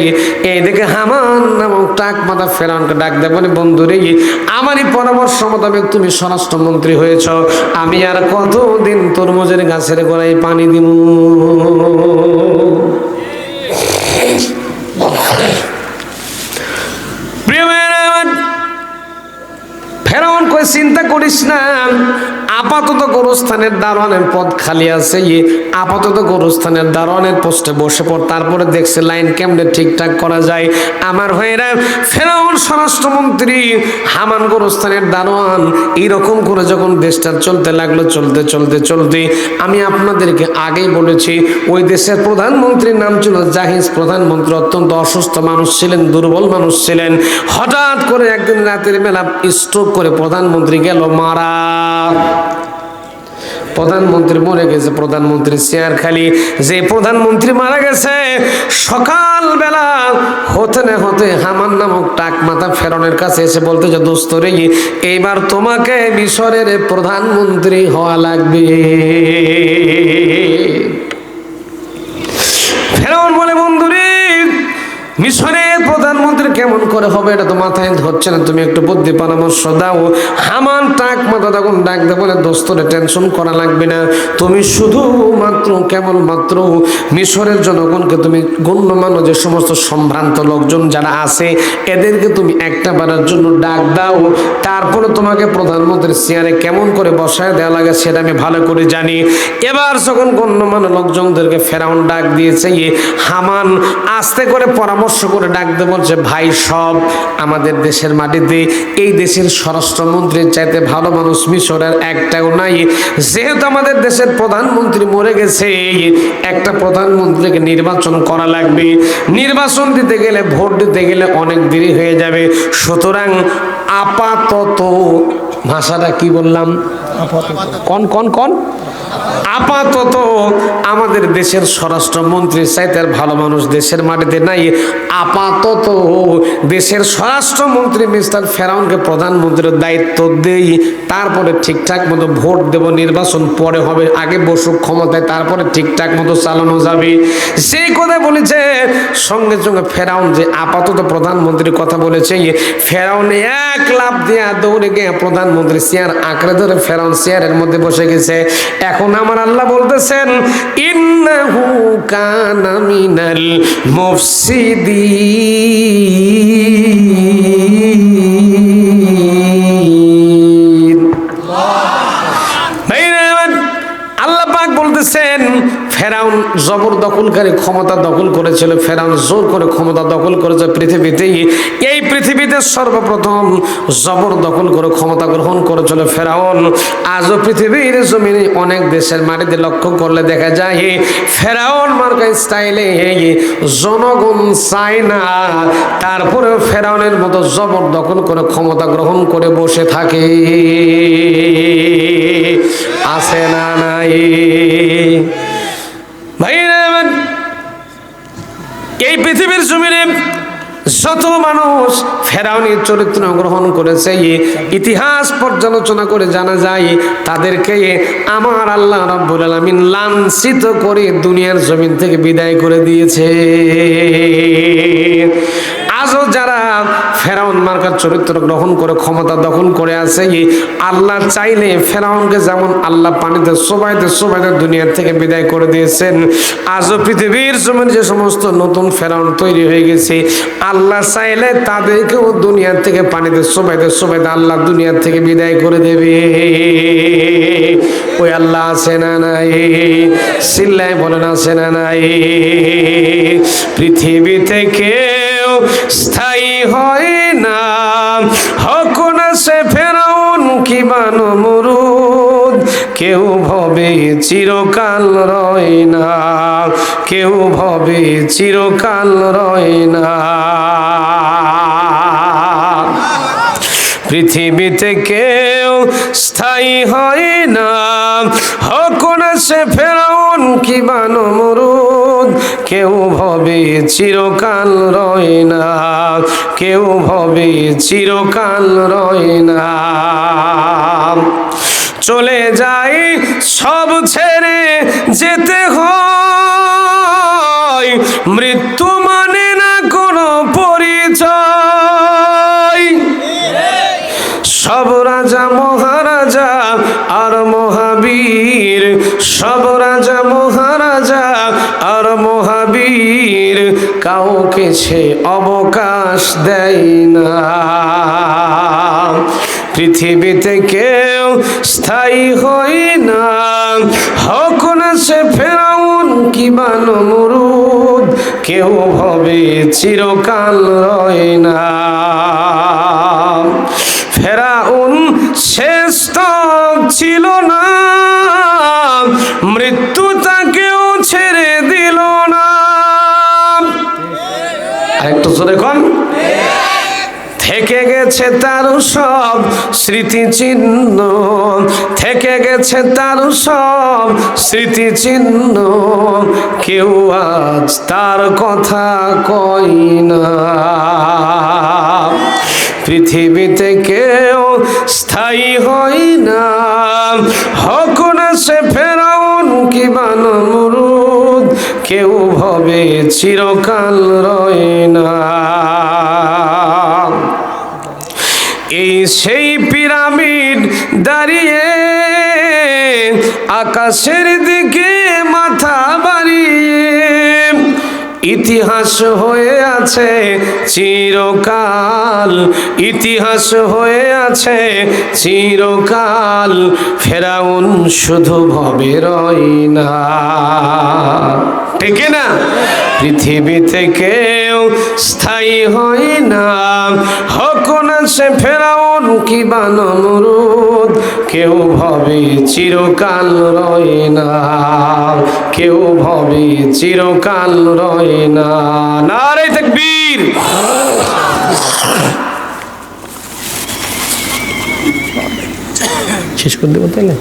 এইদিকে হামান নামক টাক মাথা ফেরাউনকে ডাক দেয়, বলে বন্ধুরে আমারই পরামর্শ মোতাবেক তুমি স্বরাষ্ট্রমন্ত্রী হয়েছ, আমি আর কতদিন তরমুজের গাছের গোড়ায় পানি দিব? ফেরাউন কই চিন্তা করিস না, আপাতত গোরস্থানের দারোয়ানের পদ খালি আছে, আপাতত গোরস্থানের দারোয়ানের পোস্টে বসে পড়, তারপরে দেখছে লাইন কেমনে ঠিকঠাক করা যায়। আমার ভাইরা, ফেরাউন স্বরাষ্ট্রমন্ত্রী, হামান গোরস্থানের দারোয়ান, এইরকম করে যখন দেশটা চলতে লাগলো, চলতে চলতে চলতে, আমি আপনাদেরকে আগেই বলেছি ওই দেশের প্রধানমন্ত্রীর নাম ছিল জাহিজ। প্রধানমন্ত্রী অত্যন্ত অসুস্থ মানুষ ছিলেন, দুর্বল মানুষ ছিলেন। হঠাৎ করে একদিন রাতের বেলা স্ট্রোক করে প্রধানমন্ত্রী গেল মারা। প্রধানমন্ত্রী মরে গেছে, প্রধানমন্ত্রী চেয়ার খালি। যে প্রধানমন্ত্রী মারা গেছে, সকালবেলা হতে না হতে হামান নামক টাক মাথা ফেরাউনের কাছে এসে বলতে যে দোস্ত রে, এইবার তোমাকে মিশরের প্রধানমন্ত্রী হওয়া লাগবে। ফেরাউন বলে বন্ধুরে, মিশরের প্রধানমন্ত্রী কেমন করে হবে এটা তো মাথায় হচ্ছে না, তুমি একটু বুদ্ধি পরামর্শ দাও। হামান টাক মাথা তখন ডাক দে বলে দোস্তরে টেনশন করা লাগবে না, তুমি শুধুমাত্র কেবলমাত্র মিশরের জনগণকে তুমি গণ্যমান্য যে সমস্ত সম্ভ্রান্ত লোকজন যারা আছে এদেরকে তুমি একটা বারের জন্য ডাক দাও, তারপরে তোমাকে প্রধানমন্ত্রীর চেয়ারে কেমন করে বসায় দেওয়া লাগে সেটা আমি ভালো করে জানি। এবার যখন গণ্যমান্য লোকজনদেরকে ফেরাউন ডাক দিয়েছে, হামান আস্তে করে পরামর্শ করে ডাকতে বলছে, ভাই সব আমাদের দেশের মাটিতে এই দেশের স্বরাষ্ট্রমন্ত্রীর চাইতে ভালো মানুষ মিশরের একটাও নাই। যেহেতু আমাদের দেশের প্রধানমন্ত্রী মরে গেছে, একটা প্রধানমন্ত্রীকে নির্বাচন করা লাগবে। নির্বাচন দিতে গেলে, ভোট দিতে গেলে অনেক দেরি হয়ে যাবে। সুতরাং আপাতত, ভাষাটা কি বললাম, কন কন কন আপাতত আমাদের দেশের স্বরাষ্ট্রমন্ত্রীর চাইতে ভালো মানুষ দেশের মাটিতে নাই। আপাতত দেশের স্বরাষ্ট্রমন্ত্রী মিস্টার ফেরাউনকে প্রধানমন্ত্রীর দায়িত্ব দেই, তারপরে ঠিকঠাক মতো ভোট দেব, নির্বাচন পরে হবে, আগে বসুক ক্ষমতায়, তারপরে ঠিকঠাক মতো চালানো যাবে। সেই কথা বলেছে। সঙ্গে সঙ্গে ফেরাউন যে আপাতত প্রধানমন্ত্রীর কথা বলেছে, ফেরাউন এক লাফ দিয়া দৌড়ে গিয়ে প্রধানমন্ত্রী চেয়ার আঁকড়ে ধরে ফেরাউন চেয়ারের মধ্যে বসে গেছে। এখন আমার আল্লাহ বলতেছেন, ইন্নাহু কানা মিনাল মুফসিদিন। আল্লাহ পাক বলতেছেন, ফেরাউন জবরদখলকারী, ক্ষমতা দখল করেছিল। ফেরাউন জোর করে ক্ষমতা দখল করেছে পৃথিবীতে। এই পৃথিবীতে সর্বপ্রথম জবরদখল করে ক্ষমতা গ্রহণ করেছিল ফেরাউন। আজও পৃথিবীর জমিনে অনেক দেশের মাটিতে লক্ষ্য করলে দেখা যায় ফেরাউন মার্কা স্টাইলে জনগণ চায় না, তারপরে ফেরাউনের মতো জবরদখল করে ক্ষমতা গ্রহণ করে বসে থাকে। আছে না নাই ভাইরা? এই পৃথিবীর জমিনে যত মানুষ ফেরাউনের চরিত্র গ্রহণ করেছে, ইতিহাস পর্যালোচনা করে জানা যায় তাদেরকে আমার আল্লাহ রাব্বুল আলামিন লাঞ্ছিত করে দুনিয়ার জমিন থেকে বিদায় করে দিয়েছে। আজও যারা ফেরাউন মার্কার চরিত্র গ্রহণ করে ক্ষমতা দখল করে আছে, আল্লাহ চাইলে ফেরাউনকে যেমন আল্লাহ পানিতে চোবাইতে দুনিয়ার থেকে বিদায় করে দিয়েছেন, আজও পৃথিবীর জমিনে যে সমস্ত নতুন ফেরাউন তৈরি হয়ে গেছে, আল্লাহ চাইলে তাদেরকেও দুনিয়ার থেকে পানিতে চোবাইতে আল্লাহ দুনিয়ার থেকে বিদায় করে দেবে। ওই আল্লাহ আছে না নাই? চিল্লায় বলেন আছে না নাই? পৃথিবী থেকে স্থায়ী হয় না, হক না সে ফেরাউন কি নমরুদ, কেউ ভবে চিরকাল রয় না, কেউ ভবে চিরকাল রয় না। পৃথিবীতে কেউ স্থায়ী হয় না, হোক না সে ফেরাউন কিবা নমরুদ, কেউ ভবে চিরকাল রয় না, কেউ ভবে চিরকাল রয় না। চলে যাই সব ছেড়ে যেতে হয়, কাউকে সে অবকাশ দেয় না। পৃথিবীতে কেউ স্থায়ী হয় না, হোক না সে ফেরাউন কিংবা নমরুদ, কেউ হবে চিরকাল রয় না। ফেরাউন শেষ তক ছিল না, মৃত্যু তাকেও ছেড়ে দিল না। আরেকটু জোরে কোন। থেকে গেছে তার সব স্মৃতিচিহ্ন, থেকে গেছে তার সব স্মৃতিচিহ্ন, কেউ আজ তার কথা কয় না। পৃথিবীতে কেউ স্থায়ী হয় না, হোক না সে ফেরাউন কিংবা নমরুদ, কেউ ভবে চিরকাল রয় না। এই সেই পিরামিড দাঁড়িয়ে আকাশের দিকে মাথা বাড়িয়ে, ইতিহাস হয়ে আছে চিরকাল, ইতিহাস হয়ে আছে চিরকাল। ফেরাউন শুধু ভবে রয় না, ঠিক না? পৃথিবীতে কেউ স্থায়ী হয় না, হোক না সে ফেরাউন কিংবা নমরুদ, কেউ ভবে চিরকাল রয় না, কেউ ভবে চিরকাল রয় না। নারে তাকবীর। শেষ করে দেবো তাহলে?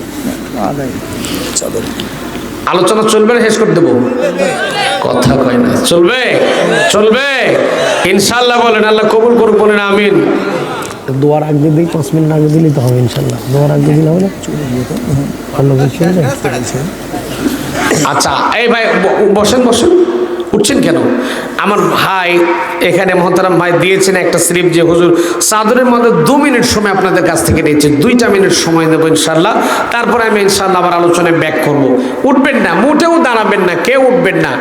আলোচনা চলবে না শেষ করে দেবো? কথা কয় না। চলবে? চলবে ইনশাল্লাহ বলেন। আল্লাহ কবুল করুক, বলেন আমিন। দোয়ার আগে দিই, 5 মিনিট আগে দিলেই তো হবে ইনশাল্লাহ। দোয়ার আগে দিলে হবে না? ভালো কিছু হয়ে যায়। আচ্ছা এই ভাই বসেন বসেন, উঠছেন কেন? আমার ভাই এখানে মহতারাম ভাই দিয়েছেন একটা স্লিপ যে হুজুর চাদরের মধ্যে 2 মিনিট সময় আপনাদের কাছ থেকে নিয়েছে, 2টা মিনিট সময় দেবো ইনশাল্লাহ। তারপরে আমি ইনশাল্লাহ আবার আলোচনায় ব্যাক করব। উঠবেন না, মোটেও দাঁড়াবেন না, কেউ উঠবেন না।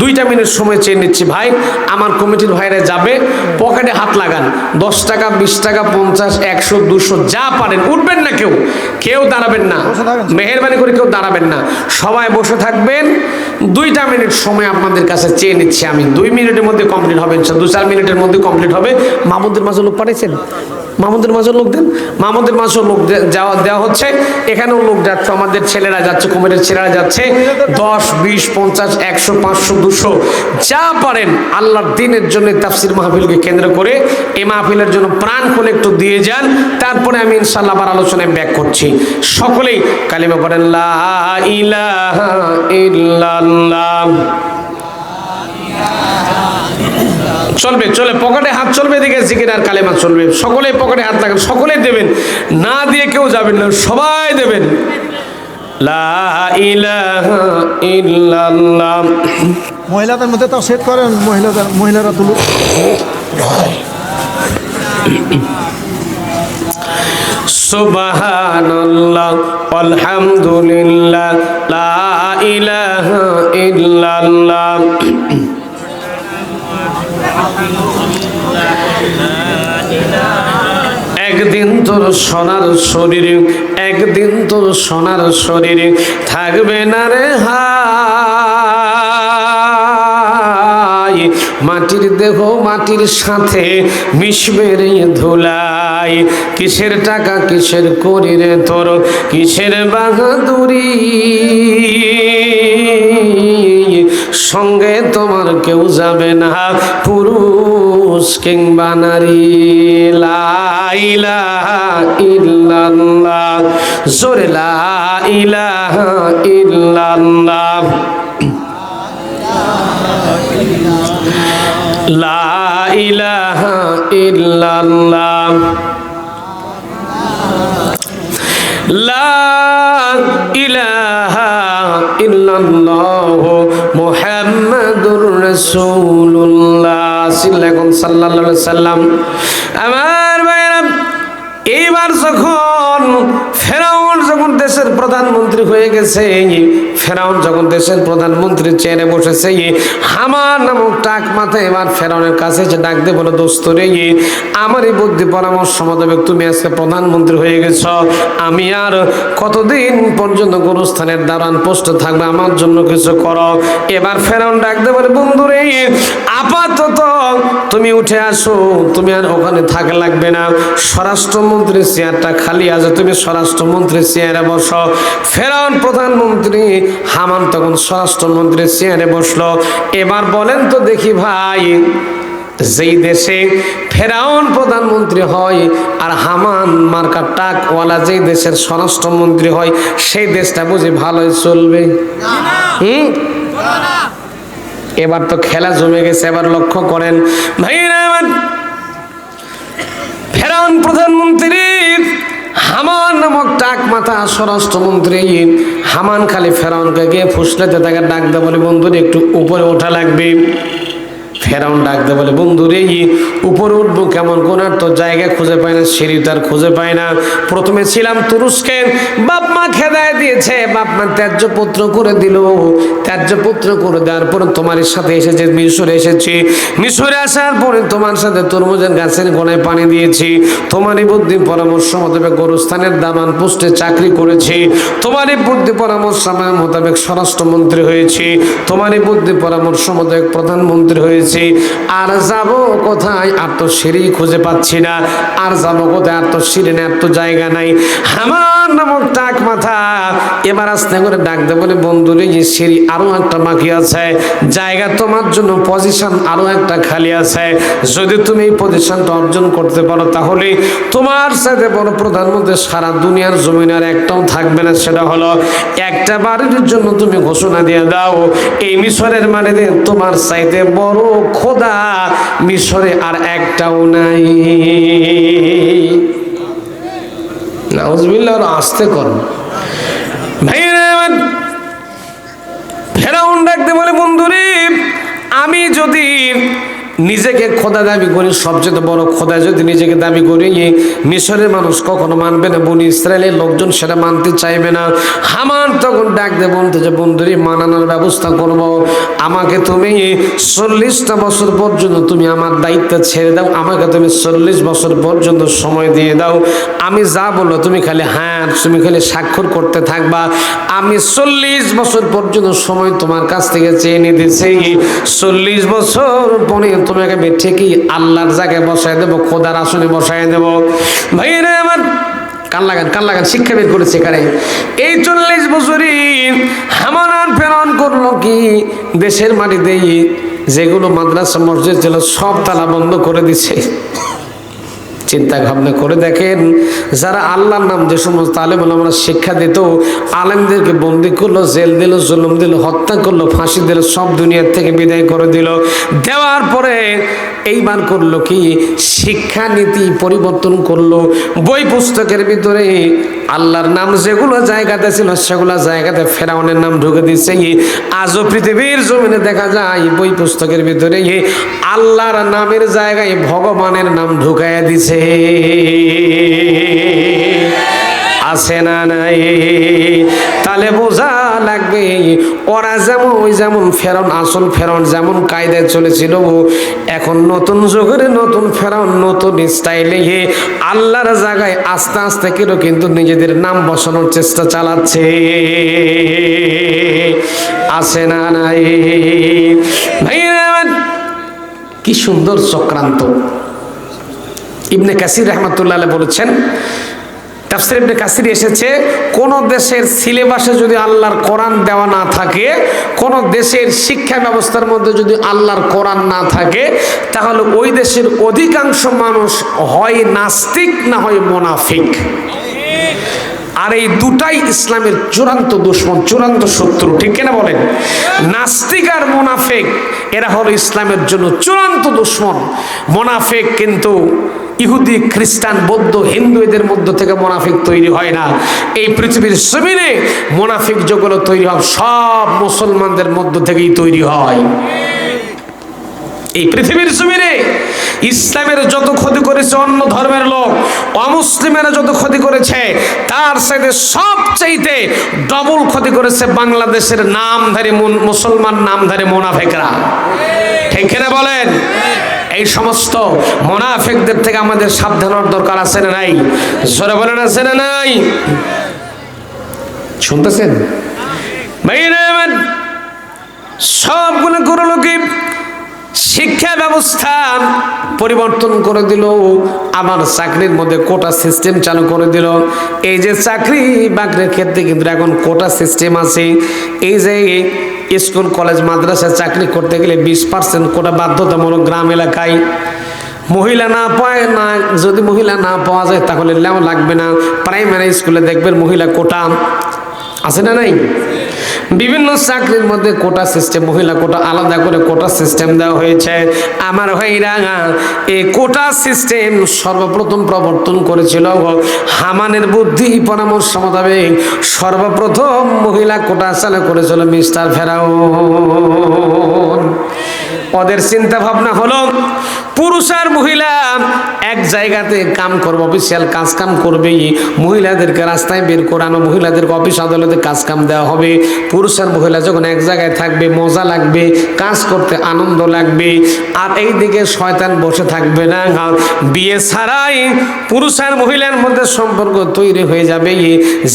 2টা মিনিট সময় চেয়ে নিচ্ছি ভাই। আমার কমিটির ভাইরা যাবে, পকেটে হাত লাগান। 10 টাকা, 20 টাকা, 50, 100, 200 যা পারেন। উঠবেন না, কেউ কেউ দাঁড়াবেন না, মেহেরবানি করে কেউ দাঁড়াবেন না, সবাই বসে থাকবেন। 2টা মিনিট সময় আপনাদের কাছে চেয়ে নিচ্ছি আমি। 2 মিনিটের মধ্যে কমপ্লিট হবে, 2-4 মিনিটের মধ্যে কমপ্লিট হবে। মাহমুদের মাঝে লোক পাঠাইছেন, মাহমুদের মাঝে লোক দেন, মাহমুদের মাঝেও লোক দেওয়া হচ্ছে। এখানেও লোক যাচ্ছে, আমাদের ছেলেরা যাচ্ছে, কুমিরের ছেলেরা যাচ্ছে। 10, 20, 50, 100, 500, 200 যা পারেন আল্লাহর দ্বীনের জন্য, তাফসীর মাহফিলকে কেন্দ্র করে এই মাহফিলের জন্য প্রাণ খুলে একটু দিয়ে যান। তারপরে আমি ইনশাআল্লাহ আবার আলোচনায় ব্যাক করছি। সকলেই কালিমা পড়েন, লা ইলাহা ইল্লাল্লাহ। চলবে, চলে পকেটে হাত চলবে, এদিকে জিকির আর কালেমা চলবে। সকলেই পকেটে হাত লাগান, সকলেই দেবেন, না দিয়ে কেউ যাবেন না, সবাই দেবেন। লা ইলাহা ইল্লাল্লাহ। মহিলাদের মধ্যে তাও সেট করেন, মহিলারা তুলুক। সুবহানাল্লাহ আলহামদুলিল্লাহ লা ইলাহা ইল্লাল্লাহ। একদিন তোর সোনার শরীরে, একদিন তোর সোনার শরীরে থাকবে না রে হায়, মাটির দেহ মাটির সাথে মিশবে রে ধুলাই। কিসের টাকা কিসের করি রে তোর, কিসের বাহাদুরি, সঙ্গে তোমার কেউ যাবে না, পুরুষ কিংবা নারী। লা ইলাহা ইল্লাল্লাহ, জোরে লা ইলাহা ইল্লাল্লাহ। লা ইলাহা ইল্লাল্লাহ, লা ইলাহা ইল্লাল্লাহ মুহাম্মাদুর রাসূলুল্লাহ সাল্লাল্লাহু আলাইহি সাল্লাম। আমার ভাইরা, এইবার যখন ফেরাউন যখন দেশের প্রধানমন্ত্রী হয়ে গেছে, ফেরাউন যখন দেশের প্রধানমন্ত্রী চেয়ারে বসেছে, হামান নামক টাক মাথায় এবার ফেরাউনের কাছে যে ডাক দিয়ে বলে, দোস্ত রে, আমারই বুদ্ধি পরামর্শ মোতাবেক তুমি আজকে প্রধানমন্ত্রী হয়ে গেছ, আমি আর কতদিন পর্যন্ত গোরস্থানের দাঁড়ান পোস্ট থাকবে, আমার জন্য কিছু করো। এবার ফেরাউন ডাক দিয়ে বলে, বন্ধু রে, আপাতত তুমি উঠে আসো, তুমি আর ওখানে থাকা লাগবে না, স্বরাষ্ট্রমন্ত্রীর চেয়ারটা খালি আছে, তুমি স্বরাষ্ট্রমন্ত্রীর চেয়ারে বসো। ফেরাউন প্রধানমন্ত্রী, হামান তখন স্বরাষ্ট্রমন্ত্রীর চেয়ারে বসলো। এবার বলেন তো দেখি ভাই, যেই দেশে ফেরাউন প্রধানমন্ত্রী হয় আর হামান মার্কা টাকওয়ালা যেই দেশের স্বরাষ্ট্রমন্ত্রী হয়, সেই দেশটা বুঝি ভালোই চলবে? এবার তো খেলা জমে গেছে। এবার লক্ষ্য করেন ভাইরা আমার, ফেরাউন প্রধানমন্ত্রী, হামান নামক টাক মাথা স্বরাষ্ট্রমন্ত্রী, হামান খালি ফেরাউনকে গিয়ে ফুসলেতে তাকে ডাক দেয়, বলে বন্ধু রে, একটু উপরে ওঠা লাগবে। ফেরাউন ডাক দেয় বলে, বন্ধু রে, উপরে উঠবো কেমন, কোন আর তো জায়গা খুঁজে পায় না, সিঁড়ি তার খুঁজে পায় না। প্রথমে ছিলাম তুরস্কে, বাপ মা খেদায় দিয়েছে, বাপ মা ত্যায্য পুত্র করে দিল, ত্যায্য পুত্র করে দেওয়ার পরে তোমার সাথে এসেছে মিশরে এসেছি, মিশরে আসার পরে তোমার সাথে তরমুজের গাছের গোড়ায় পানি দিয়েছি, তোমারই বুদ্ধি পরামর্শ মোতাবেক গোরস্থানের দামান পোস্টে চাকরি করেছি, তোমারই বুদ্ধি পরামর্শ মোতাবেক স্বরাষ্ট্রমন্ত্রী হয়েছি, তোমারই বুদ্ধি পরামর্শ মোতাবেক প্রধানমন্ত্রী হয়েছি। আর যাব কোথায়, আর তো সিঁড়ি খুঁজে পাচ্ছি না, আর যাব কোথায়, আর তো সিঁড়ি নেই, আর তো জায়গা নাই। হামান নামক টাক মাথা এবার আস্তে করে ডাক দেয় বলে, বন্ধু রে, সিঁড়ি আরো একটা বাকি আছে, জায়গা তোমার জন্য পজিশন আরো একটা খালি আছে, যদি তুমি এই পজিশনটা অর্জন করতে পারো তাহলে তোমার সাথে বড় প্রধানমন্ত্রী সারা দুনিয়ার জমিন আর একটাও থাকবে না, সেটা হলো একটা বাড়ির জন্য তুমি ঘোষণা দিয়ে দাও, এই মিশরের মাটিতে তোমার চাইতে বড় খোদা মিশরে আর একটাও নাই। নাউজুবিল্লাহ, আস্তে কর ভাইরা। ফেরাউন ডাকতে বলে, বন্ধুরে, আমি যদি নিজেকে খোদা দাবি করি, সবচেয়ে বড় খোদা যদি নিজেকে দাবি করি, মিশরের মানুষ কখনো মানবে না, বনি ইসরায়েলের লোকজন সেটা মানতে চাইবে না। হামান তখন ডাক দিয়ে বলতে যে, বন্ধুরে, মানানোর ব্যবস্থা করব, আমাকে তুমি 40টা বছর পর্যন্ত তুমি আমার দায়িত্ব ছেড়ে দাও, আমাকে তুমি 40 বছর পর্যন্ত সময় দিয়ে দাও, আমি যা বলবো তুমি খালি হ্যাঁ, তুমি খালি স্বাক্ষর করতে থাকবা, আমি 40 বছর পর্যন্ত সময় তোমার কাছ থেকে চেয়ে নিতেছি, 40 বছর পরে তোমাকে আমি ঠিকই আল্লাহর জায়গায় বসায় দেবো, খোদার আসনে বসায় দেবো। ভাইরা আমার, কান লাগান, শিক্ষা বের করেছে এখানে। এই 40 বছরই হামান আর ফেরাউন করলো কি, দেশের মাটিতে যেগুলো মাদ্রাসা মসজিদ ছিল সব তালা বন্ধ করে দিছে। চিন্তা ভাবনা করে দেখেন, যারা আল্লাহর নাম যে সমস্ত আলেম ওলামারা শিক্ষা দিত, আলেমদেরকে বন্দি করলো, জেল দিল, জুলুম দিল, হত্যা করলো, ফাঁসি দিল, সব দুনিয়ার থেকে বিদায় করে দিল। দেওয়ার পরে এইবার করলো কি, শিক্ষানীতি পরিবর্তন করলো, বই পুস্তকের ভিতরে আল্লাহর নাম যেগুলো জায়গাতে ছিল সেগুলো জায়গাতে ফেরাউনের নাম ঢুকে দিচ্ছে। আজও পৃথিবীর জমিনে দেখা যায় বই পুস্তকের ভিতরে আল্লাহর নামের জায়গায় ভগবানের নাম ঢুকাইয়া দিছে। আছে না নাই? তাহলে বোঝা লাগবে ওরা যেমন ওই যেমন ফেরাউন, আসল ফেরাউন যেমন কায়দায় চলেছিল, এখন নতুন যুগের নতুন ফেরাউন নতুন স্টাইলে আল্লাহর জায়গায় আস্তে আস্তে কিন্তু নিজেদের নাম বসানোর চেষ্টা চালাচ্ছে। আছে না নাই? ভাইরা, কি সুন্দর চক্রান্ত। ইবনে কাসির রহমাতুল্লাহ আলাইহি বলেছেন, তাফসীর ইবনে কাসির এসেছে, কোন দেশের সিলেবাসে যদি আল্লাহর কোরআন দেওয়া না থাকে, কোন দেশের শিক্ষা ব্যবস্থার মধ্যে যদি আল্লাহর কোরআন না থাকে, তাহলে ওই দেশের অধিকাংশ মানুষ হয় নাস্তিক না হয় মুনাফিক। আর এই দুটাই ইসলামের চূড়ান্ত দুশমন, চূড়ান্ত শত্রু, ঠিক কিনা বলেন? নাস্তিক আর মুনাফিক এরা হলো ইসলামের জন্য চূড়ান্ত দুশমন। মুনাফিক কিন্তু ইহুদি, খ্রিস্টান, বৌদ্ধ, হিন্দু এদের মধ্য থেকে মুনাফিক তৈরি হয় না। এই পৃথিবীর জমিনে মুনাফিক যেগুলো তৈরি হয় সব মুসলমানদের মধ্য থেকেই তৈরি হয়। এই পৃথিবীর জমিনে ইসলামের যত ক্ষতি করেছে অন্য ধর্মের লোক, অমুসলিমেরা যত ক্ষতি করেছে তার সাথে সবচাইতে ডবল ক্ষতি করেছে বাংলাদেশের নামধারী মুসলমান নামধারী মুনাফিকরা। ঠিক কিনা বলেন? এই সমস্ত মুনাফিকদের থেকে আমাদের সাবধান হওয়ার দরকার আছে না নাই? জোরে বলেন আছে না নাই? শুনতেছেন ভাইরা আমার? সবগুলো গুরুলোকে শিক্ষা ব্যবস্থা পরিবর্তন করে দিল, আমার চাকরির মধ্যে কোটা সিস্টেম চালু করে দিল। এই যে চাকরি বাকরির ক্ষেত্রে কিন্তু এখন কোটা সিস্টেম আছে। এই যে স্কুল কলেজ মাদ্রাসায় চাকরি করতে গেলে 20% কোটা বাধ্যতামূলক গ্রাম এলাকায়। মহিলা না পায় না, যদি মহিলা না পাওয়া যায় তাহলে লেও লাগবে না। প্রাইমারি স্কুলে দেখবেন মহিলা কোটা আছে না নাই? বিভিন্ন চাকরির মধ্যে কোটা সিস্টেম, মহিলা কোটা আলাদা করে কোটা সিস্টেম দেওয়া হয়েছে। আমার ভাইরা, এই কোটা সিস্টেম সর্বপ্রথম প্রবর্তন করেছিল হামানের বুদ্ধি পরামর্শ মোতাবেক। সর্বপ্রথম মহিলা কোটা চালু করেছিল মিস্টার ফেরাউন। ওদের চিন্তা ভাবনা হলো পুরুষ আর মহিলা এক জায়গাতে কাম করবে, অফিসিয়াল কাজ কাম করবে, মহিলাদেরকে রাস্তায় বের করানো, মহিলাদেরকে অফিস আদালতে কাজ কাম দেওয়া হবে। পুরুষ আর মহিলা যখন এক জায়গায় থাকবে মজা লাগবে, কাজ করতে আনন্দ লাগবে। আর এই দিকে শয়তান বসে থাকবে না। বিয়ে ছাড়াই পুরুষ আর মহিলার মধ্যে সম্পর্ক তৈরি হয়ে যাবে।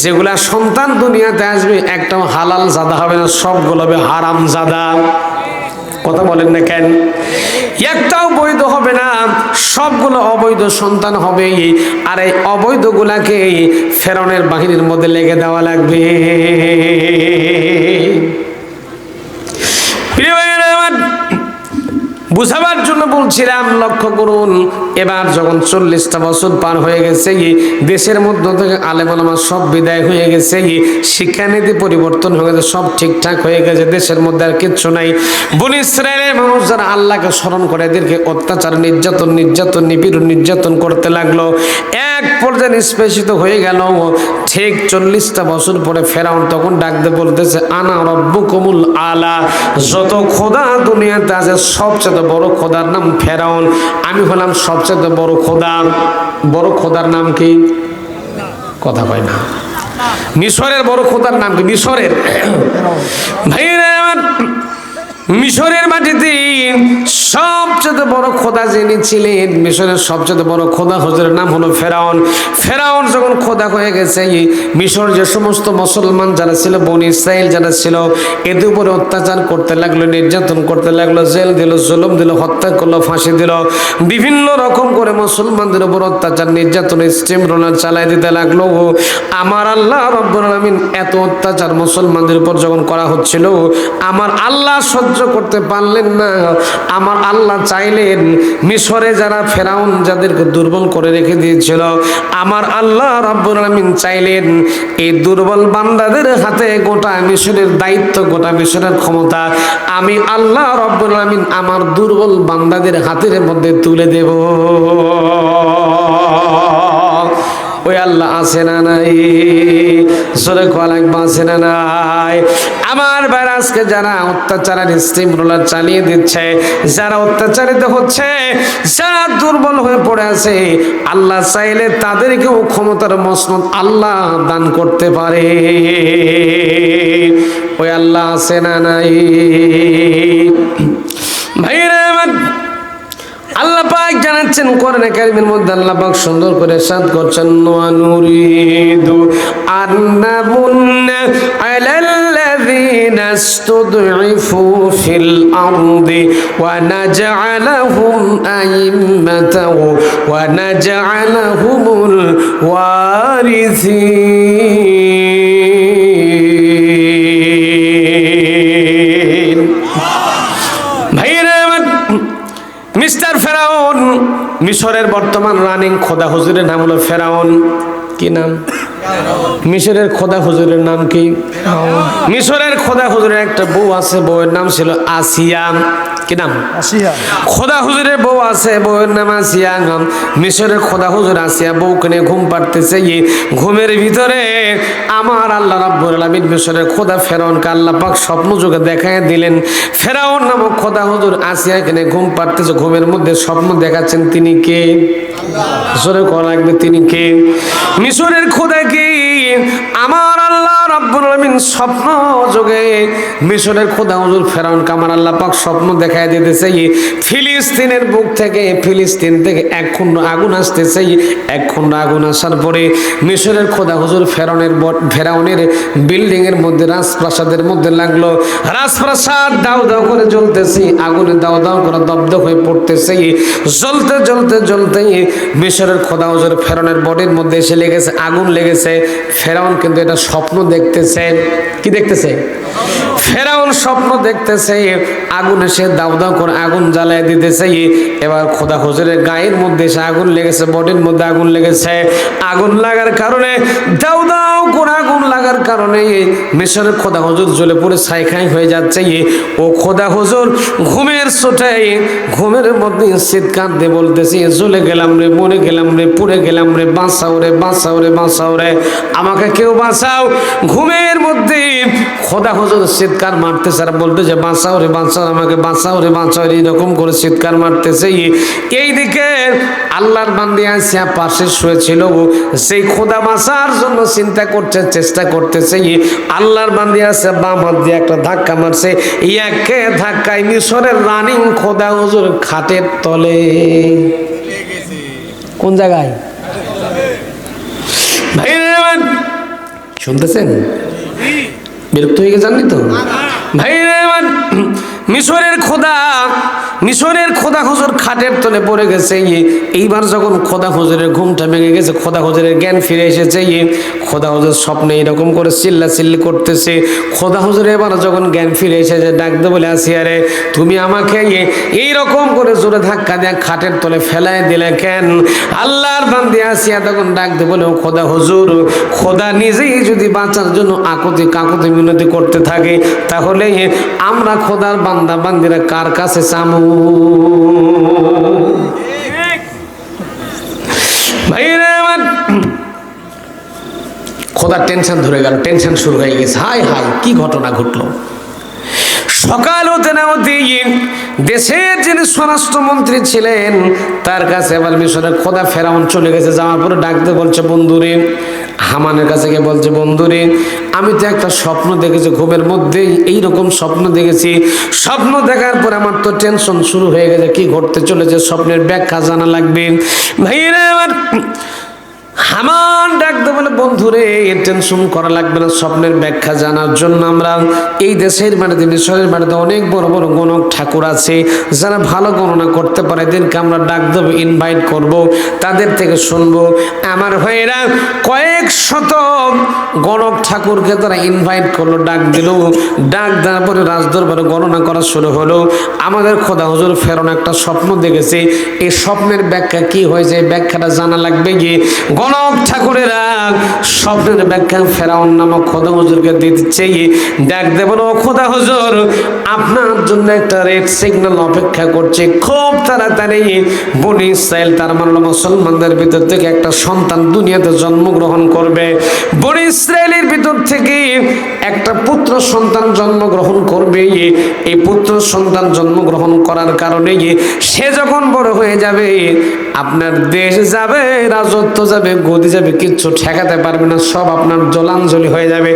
যেগুলা সন্তান দুনিয়াতে আসবে একটাও হালাল জাদা হবে না, সবগুলো হবে হারাম জাদা। কথা বলেন না কেন? একটাও বৈধ হবে না, সবগুলো অবৈধ সন্তান হবে। আর এই অবৈধগুলাকে ফেরাউনের বাহিনীর মধ্যে লেগে দেওয়া লাগবে। প্রিয় ভাইয়েরা আমার, বুঝাবার জন্য বলছিলাম, লক্ষ্য করুন। এবার যখন 40টা বছর পার হয়ে গেছে, দেশের মধ্য থেকে আলেম ওলামা সব বিদায় হয়ে গেছে, শিক্ষানীতি পরিবর্তন হয়ে গেছে, সব ঠিকঠাক হয়ে গেছে, দেশের মধ্যে আর কিচ্ছু নাই। বনি ইসরায়েলের মানুষ যারা আল্লাহকে স্মরণ করে এদেরকে অত্যাচার, নির্যাতন নিপীড়ন নির্যাতন করতে লাগলো। এক পর্যায়ে নিষ্পেষিত হয়ে গেল। ঠিক 40টা বছর পরে ফেরাউন তখন ডাকতে বলতেছে, আনা রব্বুকুমুল আলা, যত খোদা দুনিয়াতে আছে সবচেয়ে বড় খোদার নাম ফেরাউন, আমি হলাম সবচেয়ে বড় খোদা। বড় খোদার নাম কি? কথা কয় না। মিশরের বড় খোদার নাম কি? মিশরের ভাইরা আমার, মিশরের মাটিতে সবচেয়ে বড় খোদা যিনি ছিলেন, মিশরের সবচেয়ে বড় খোদা হুজুরের নাম হলো ফেরাউন। ফেরাউন যখন খোদা হয়ে গেছে, মিশর যে সমস্ত মুসলমান যারা ছিল, বনি ইসরাইল যারা ছিল, এদের উপরে অত্যাচার করতে লাগলো, নির্যাতন করতে লাগলো, জেল দিল, জুলুম দিল, হত্যা করলো, ফাঁসি দিল, বিভিন্ন রকম করে মুসলমানদের উপর অত্যাচার নির্যাতন স্টিম রোলার চালাই দিতে লাগলো। আমার আল্লাহ রব্বুল আলামিন এত অত্যাচার মুসলমানদের উপর যখন করা হচ্ছিল, আমার আল্লাহ সহ্য করতে পারলেন না। আমার আল্লাহ চাইলেন মিশরে যারা ফেরাউন যাদেরকে দুর্বল করে রেখে দিয়েছিল, আমার আল্লাহ রব্বুল আলামিন চাইলেন এই দুর্বল বান্দাদের হাতে গোটা মিশরের দায়িত্ব, গোটা মিশরের ক্ষমতা আমি আল্লাহ রব্বুল আলামিন আমার দুর্বল বান্দাদের হাতের মধ্যে তুলে দেব। ওই আল্লাহ আছে না নাই? জোরে কলাক আছে না নাই? আমার ভাই, আজকে যারা অত্যাচারের স্টিম রোলার চালিয়ে দিচ্ছে, যারা অত্যাচারিত হচ্ছে, যারা দুর্বল হয়ে পড়ে আছে, আল্লাহ চাইলে তাদেরকেও ক্ষমতার মসনদ আল্লাহ দান করতে পারে। ওই আল্লাহ আছে না নাই? ভাইরা আমার, আল্লাহ পাক জানাচ্ছেন কোরআনে কারীমের মধ্যে, আল্লাহ পাক সুন্দর করে ইরশাদ করছেন, ওয়া নুরিদু আন্নামুন্না আলাল্লাযীনা ইসতুদঈফু ফিল আরদি ওয়া নাজআলাহুম আইম্মাতাও ওয়া নাজআলাহুমুল ওয়ারিসিন। ভাইরা মিস্টার ফেরাউন, মিশরের বর্তমান রানিং খোদা হুজুরের নাম হলো ফেরাউন। কি নাম? মিশরের খোদা হুজুরের নাম কি? মিশরের খোদা হুজুরের একটা বউ আছে, বউয়ের নাম ছিল আসিয়া। কি নাম? আসিয়া। খোদা হুজুরের বউ আছে, বউয়ের নাম আসিয়া। মিশরের খোদা হুজুর আসিয়া বউকে নিয়ে ঘুম পাড়তেছে। ঘুমের ভিতরে আমার আল্লাহ রাব্বুল আলামিন মিশরের খোদা ফেরাউনকে আল্লাহ পাক স্বপ্ন যুগে দেখায় দিলেন। ফেরাউন নামক খোদা হুজুর আসিয়াকে নিয়ে ঘুম পাড়তেছে, ঘুমের মধ্যে স্বপ্ন দেখাচ্ছেন। তিনি কে? মিশরের করা লাগবে, তিনি কে? মিশরের খোদা কে? আমার আল্লাহ রাব্বুল আলামিন স্বপ্ন যোগে মিশরের খোদা হুজুর ফেরাউনকে আমার আল্লাহ পাক স্বপ্ন দেখায় দিতেছে। ফিলিস্তিনের বুক থেকে, ফিলিস্তিন থেকে এক খণ্ড আগুন আসতেছে। এক খণ্ড আগুন আসার পরে মিশরের খোদা হুজুর ফেরাউনের বিল্ডিং এর মধ্যে, রাজপ্রাসাদের মধ্যে লাগলো। রাজপ্রাসাদ দাউ দাউ করে জ্বলতেছে, আগুনে দাউ দাউ করে দগ্ধ হয়ে পড়তেছে। জ্বলতে জ্বলতে জ্বলতে মিশরের খোদা হুজুর ফেরাউনের বডির মধ্যে এসে লেগেছে, আগুন লেগেছে। ফেরাউন কিন্তু এটা স্বপ্ন দেখতেছে। কি দেখতেছে? ফেরাউন স্বপ্ন দেখতেছে, আগুন এসে দাউ দাউ করে আগুন জ্বালায় দিতেছে। এবার খোদা হুজুরের গায়ের মধ্যে এসে আগুন লেগেছে, বডির মধ্যে আগুন লেগেছে। আগুন লাগার কারণে, দাউ দাউ করে আগুন লাগার কারণে মিশরের খোদা হুজুর জ্বলে পুড়ে ছাইখাই হয়ে যাচ্ছে। ও খোদা হুজুর ঘুমের চোটে, ঘুমের মধ্যে চিৎকার দিয়ে বলতেছে, জ্বলে গেলাম রে, মরে গেলাম রে, পুড়ে গেলাম রে, বাঁচাও রে, বাঁচাও রে, বাঁচাও রে, আমাকে কেউ বাঁচাও। ঘুমের মধ্যে খোদা হুজুর চিৎকার মারতেছে আর বলতেছে, বাঁচাও রে, বাঁচাও, আমাকে বাঁচাও রে, বাঁচাও রে, এরকম করে চিৎকার মারতেছে। এইদিকে আল্লাহর বান্দী আসিয়া পাশে শুয়েছিল, সেই খোদা বাঁচার জন্য চিন্তা করছে, চেষ্টা করতেছে। আল্লাহর বান্দী আছে বাম হাত দিয়ে একটা ধাক্কা মারছে, একে ধাক্কায় মিশরের রানিং খোদা হুজুর খাটের তলে। কোন জায়গায়? ভাই শুনতেছেন? বিরক্ত হয়ে গেছেন তো ভাই? মিশরের খোদা হুজুর খাটের তলে পড়ে গেছে। এইবার যখন খোদা হুজুরের ঘুমটা ভেঙে গেছে, খোদা হুজুরের জ্ঞান ফিরে এসেছে। খোদা হুজুর স্বপ্নে এরকম করে চিল্লাচিল্লি করতেছে। খোদা হুজুর এবার যখন জ্ঞান ফিরে এসেছে, ডাকতে বলে, আসিয়া রে, তুমি আমাকে এইরকম করে জোরে ধাক্কা দিয়ে খাটের তলে ফেলায় দিলে কেন? আল্লাহর বান্দী আসিয়া তখন ডাকতে বলে, ও খোদা হুজুর, খোদা নিজেই যদি বাঁচার জন্য আকুতি কাকুতি মিনতি করতে থাকে, তাহলে আমরা খোদার বান্দা বান্দিরা কার কাছে চামু? খোদার টেনশন ধরে গেল, টেনশন শুরু হয়ে গেছে। হাই হাই, কি ঘটনা ঘটলো? সকাল হতে না হতে দেশের যিনি স্বরাষ্ট্রমন্ত্রী ছিলেন তার কাছে এবার মিশরের খোদা ফেরাউন চলে গেছে। যাওয়ার পরে ডাকতে বলছে, বন্ধুরে, হামানের কাছে গিয়ে বলছে, বন্ধুরে, আমি তো একটা স্বপ্ন দেখেছি, ঘুমের মধ্যেই এইরকম স্বপ্ন দেখেছি। স্বপ্ন দেখার পর আমার তো টেনশন শুরু হয়ে গেছে, কি ঘটতে চলেছে, স্বপ্নের ব্যাখ্যা জানা লাগবে। ভাইরা আমার হামান ডাকতে বলে, বন্ধুরে, টেনশন করা লাগবে না, স্বপ্নের ব্যাখ্যা জানার জন্য আমরা এই দেশের বাড়িতে, মিশরের বাড়িতে অনেক বড় বড় গণক ঠাকুর আছে, যারা ভালো গণনা করতে পারে, এদেরকে আমরা ডাক দেবো, ইনভাইট করব, তাদের থেকে শুনবো। আমার ভাইয়েরা কয়েক শত গণক ঠাকুরকে তারা ইনভাইট করলো, ডাক দিল। ডাক দেওয়ার পরে রাজদরবারে গণনা করা শুরু হলো। আমাদের খোদা হুজুর ফেরাউন একটা স্বপ্ন দেখেছে, এই স্বপ্নের ব্যাখ্যা কি হয়েছে, এই ব্যাখ্যাটা জানা লাগবে। গিয়ে গণক ঠাকুরেরা স্বপ্নের ব্যাখ্যা ফেরাউন নামক খোদা হুজুরকে দিচ্ছে। ডাক দেব, খোদা হুজুর, আপনার জন্য একটা রেড সিগন্যাল অপেক্ষা করছে। খুব তাড়াতাড়ি বনি ইসরাইল, তার মানে মুসলমানদের ভিতর থেকে একটা সন্তান দুনিয়াতে জন্মগ্রহণ করবে। বনি ইসরাইলের ভিতর থেকে একটা পুত্র সন্তান জন্মগ্রহণ করবে। এই পুত্র সন্তান জন্মগ্রহণ করার কারণে সে যখন বড় হয়ে যাবে, আপনার দেশ যাবে, রাজত্ব যাবে, গদি যাবে, কিচ্ছু ঠেকাতে পারবে না, সব আপনার জলাঞ্জলি হয়ে যাবে,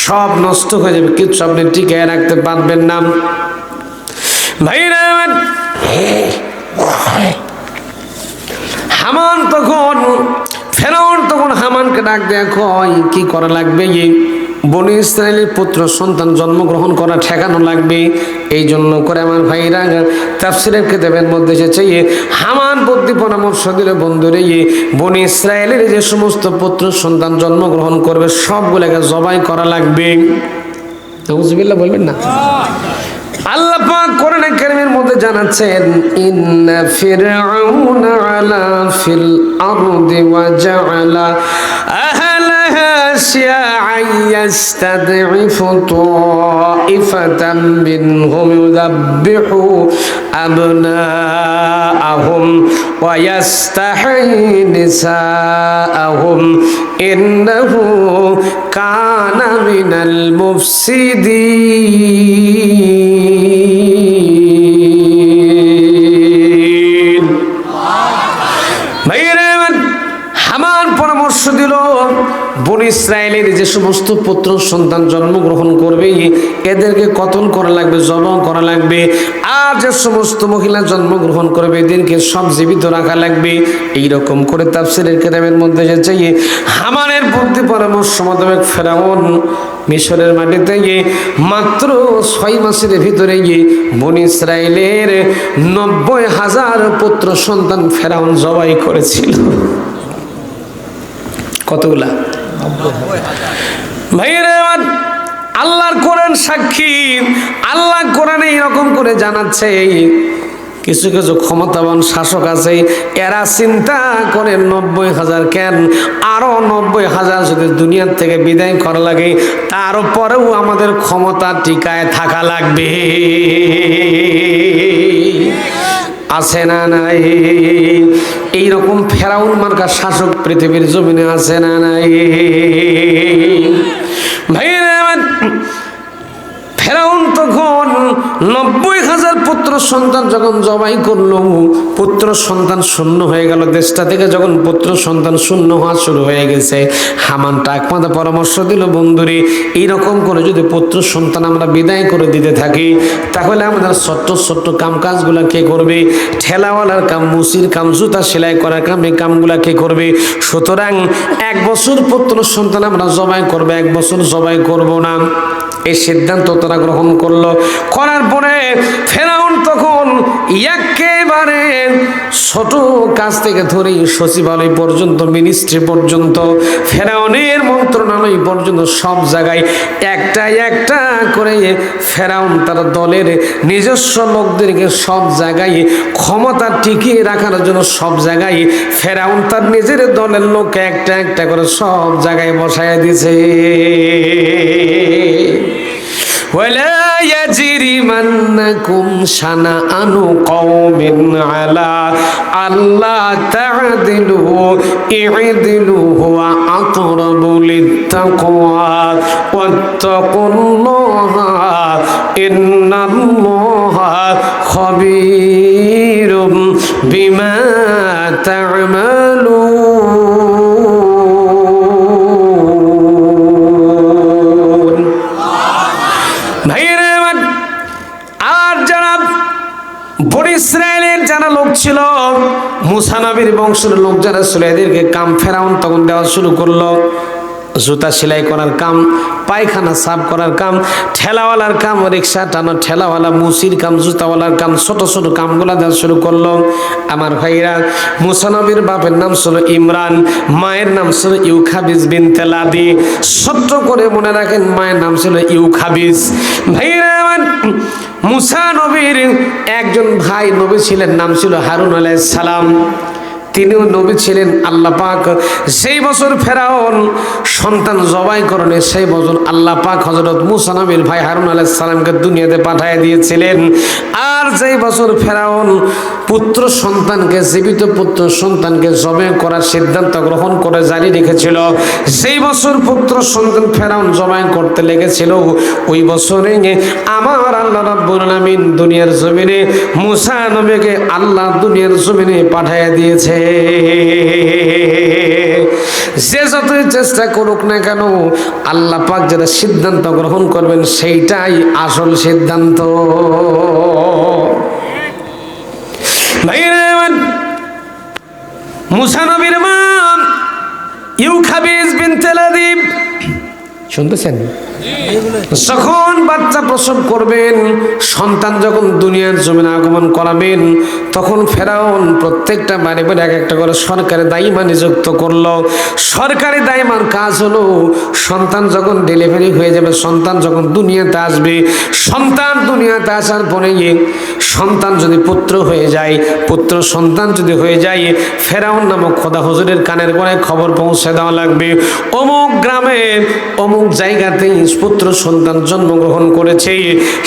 সব নষ্ট হয়ে যাবে, কিচ্ছু আপনি টিকিয়ে রাখতে পারবেন না। ভাইরা হামান তখন, ফেরাউন তখন হামানকে ডাক দেয়া, কয় কি করা লাগবে? বনি ইসরায়েলের পুত্র সন্তান জন্মগ্রহণ করা ঠেকানো লাগবে। এই জন্য করে আমার ভাইরা তাফসীরের কিতাবের মধ্যে এসেছে, হামান বুদ্ধি পরামর্শ দিলে, বন্ধুরে, বনি ইসরায়েলের যে সমস্ত পুত্র সন্তান জন্মগ্রহণ করবে সবগুলোকে জবাই করা লাগবে। নাউযুবিল্লাহ বলবেন না? আল্লাহ পাক কোরআনে কারীমের মধ্যে জানাচ্ছেন, ইন্না ফিরআউনা আলা ফিল আরদি ওয়া জাআলা আহলাহা শিয়া'আন ইস্তাদঈফু তা'iফাতাম মিনহুম ইউযাব্বিহু আবনাআহুম ওয়া ইস্তাহয়ী নিসাআহুম ইন্নাহু কানা মিনাল মুফসিদিন। ভাইরা হামান পরামর্শ দিল, বনী ইসরায়েলের যে সমস্ত পুত্র সন্তান জন্মগ্রহণ করবে এদেরকে কতল করা লাগবে, জবাই করা লাগবে। আর যে সমস্ত মহিলা জন্মগ্রহণ করবে এদেরকে সব জীবিত রাখা লাগবে। এইরকম করে তাফসীরের কিতাবের মধ্যে এসেছে হামানের বুদ্ধি পরামর্শ মোতাবেক ফেরাউন মিশরের মাটিতে গিয়ে মাত্র 6 মাসের ভিতরে গিয়ে বনী ইসরায়েলের 90,000 পুত্র সন্তান ফেরাউন জবাই করেছিল। কতগুলা? ভাইরা আল্লাহর কোরআন সাক্ষী। আল্লাহ কোরআনে এরকম করে জানাচ্ছে, কিছু কিছু ক্ষমতাবান শাসক আছে, এরা চিন্তা করে 90,000 কেন, আরো 90,000 যদি দুনিয়ার থেকে বিদায় করা লাগে তারপরেও আমাদের ক্ষমতা টিকায় থাকা লাগবে। আছে না নাই? এইরকম ফেরাউন মার্কা শাসক পৃথিবীর জমিনে আছে না নাই? ভাইরা ফেরাউন তখন 90,000 পুত্র সন্তান যখন জবাই করলো, পুত্র সন্তান শূন্য হয়ে গেল। দেশটা থেকে যখন পুত্র সন্তান শূন্য হওয়া শুরু হয়ে গেছে, হামান টাকমাদা পরামর্শ দিল, বন্ধুরে এইরকম করে যদি পুত্র সন্তান আমরা বিদায় করে দিতে থাকি তাহলে আমাদের ছোট্ট ছোট্ট কাম কাজগুলা কে করবে? ঠেলাওয়ালার কাম, মুসির কাম, জুতা সেলাই করার কাম, এই কামগুলা কে করবে? সুতরাং 1 বছর পুত্র সন্তান আমরা জবাই করবো, 1 বছর জবাই করব না। এই সিদ্ধান্ত তারা গ্রহণ করলো। করার পরে ফেরাউন তখন একেবারে ছোট কাজ থেকে ধরে সচিবালয় পর্যন্ত, মিনিস্ট্রি পর্যন্ত, ফেরাউনের মন্ত্রণালয় পর্যন্ত সব জায়গায় একটা একটা করে ফেরাউন তার দলের নিজস্ব লোকদেরকে সব জায়গায় ক্ষমতা টিকিয়ে রাখার জন্য সব জায়গায় ফেরাউন তার নিজের দলের লোককে একটা একটা করে সব জায়গায় বসায় দিয়েছে। ولا يجرمنكم شنآن قوم على ألا تعدلوا اعدلوا هو أقرب للتقوى واتقوا الله إن الله خبير بما تعملون। বনী ইসরায়েলের যারা লোক ছিল, মুসা নবীর বংশের লোক যারা ছিল, এদেরকে কাম ফেরাউন তখন দেওয়া শুরু করলো। জুতা সেলাই করার কাম, পায়খানা সাফ করার কাম, ঠেলাওয়ালার কাম, রিক্সা টানা ঠেলাওয়ালা, মুসির কাম, জুতাওয়ালার কাম, ছোট ছোট কামগুলা দেওয়া শুরু করলো। আমার ভাইরা, মুসা নবীর বাপের নাম ছিল ইমরান, মায়ের নাম ছিল ইউখাবিস বিনতে লাদি। ছোট্ট করে মনে রাখেন, মায়ের নাম ছিল ইউখাবিস। ভাইরা, মুসা নবীর একজন ভাই নবী ছিলেন, নাম ছিল হারুন আলাইহিস সালাম। তিনিও নবী ছিলেন। আল্লাহ পাক সেই বছর ফেরাউন সন্তান জবাই করলে সেই বছর আল্লাহ পাক হযরত মুসা নবীর ভাই হারুন আলাইহিস সালামকে দুনিয়াতে পাঠিয়ে দিয়েছিলেন। আর যেই বছর ফেরাউন পুত্র সন্তানকে, জীবিত পুত্র সন্তানকে জবাই করার সিদ্ধান্ত গ্রহণ করে জারি রেখেছিল, সেই বছর পুত্র সন্তান ফেরাউন জবাই করতে লেগেছিল, ওই বছরে আমার আল্লাহ রাব্বুল আলামিন দুনিয়ার জমিনে মুসা নবীকে আল্লাহ দুনিয়ার জমিনে পাঠিয়ে দিয়েছে। যে যতই চেষ্টা করুক না কেন, আল্লাহ পাক যেটা সিদ্ধান্ত গ্রহণ করবেন সেইটাই আসল সিদ্ধান্ত। মুসা নবীর মা ইউখাবিস বিনতে লাদি, শুনতেছেন? যখন বাচ্চা প্রসব করবেন, সন্তান যখন দুনিয়ার জমিনে আগমন করাবেন, তখন ফেরাউন প্রত্যেকটা বাড়ি বাড়ি এক একটা করে সরকারি দায়িমা নিযুক্ত করলো। সরকারি দায়িমার কাজ হলো, সন্তান যখন ডেলিভারি হয়ে যাবে, সন্তান যখন দুনিয়াতে আসবে, সন্তান দুনিয়াতে আসার পরে সন্তান যদি পুত্র হয়ে যায়, পুত্র সন্তান যদি হয়ে যায়, ফেরাউন নামক খোদা হুজুরের কানের গোড়ায় খবর পৌঁছে দেওয়া লাগবে, অমুক গ্রামে অমুক জায়গাতেই পুত্র সন্তান জন্মগ্রহণ করেছে।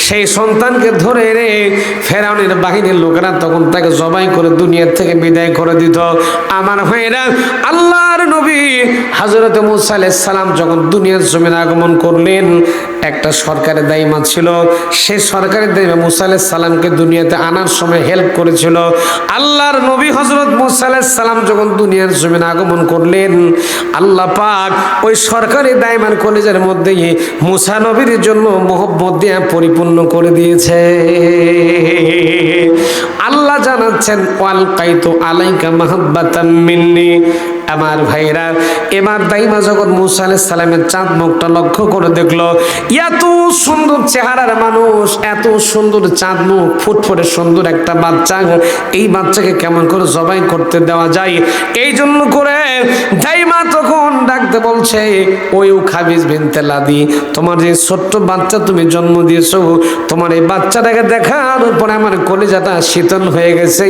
সেই সন্তানকে ধরে রে ফেরাউনের বাহিনীর লোকেরা তখন তাকে জবাই করে দুনিয়া থেকে বিদায় করে দিত। আমার ভাইরা, আল্লাহর নবী হযরত মূসা আলাইহিস সালাম যখন দুনিয়ার জমিনে আগমন করলেন, একটা সরকারি দায়মা ছিল, সেই সরকারি দায়মা মূসা আলাইহিস সালামকে দুনিয়াতে আনার সময় হেল্প করেছিল। আল্লাহর নবী হযরত মূসা আলাইহিস সালাম যখন দুনিয়ার জমিনে আগমন করলেন, আল্লাহ পাক ওই সরকারি দায়মার কলেজের মধ্যে মূসা নবীর জন্য মোহব্বত দিয়ে পরিপূর্ণ করে দিয়েছে। আল্লাহ জানাচ্ছেন, ওয়ালকাইতু আলাইকা মাহাব্বাতাম মিন্নি। আমার ভাইরা, এবার দাইমা যখন মূসা আলাইহিস সালামের চাঁদ মুখটা লক্ষ্য করে দেখলো, এত সুন্দর চেহারার মানুষ, এত সুন্দর চাঁদ মুখ, ফুটফুটে সুন্দর একটা বাচ্চা, এই বাচ্চাকে কেমন করে জবাই করতে দেওয়া যায়? এই জন্য করে দাইমা তখন ডাকতে বলছে, ওই খাবিজ বিনতে লাদি, তোমার যে ছোট্ট বাচ্চা তুমি জন্ম দিয়েছো, তোমার এই বাচ্চাটাকে দেখার পরে আমার কলেজাটা শীতল হয়ে গেছে,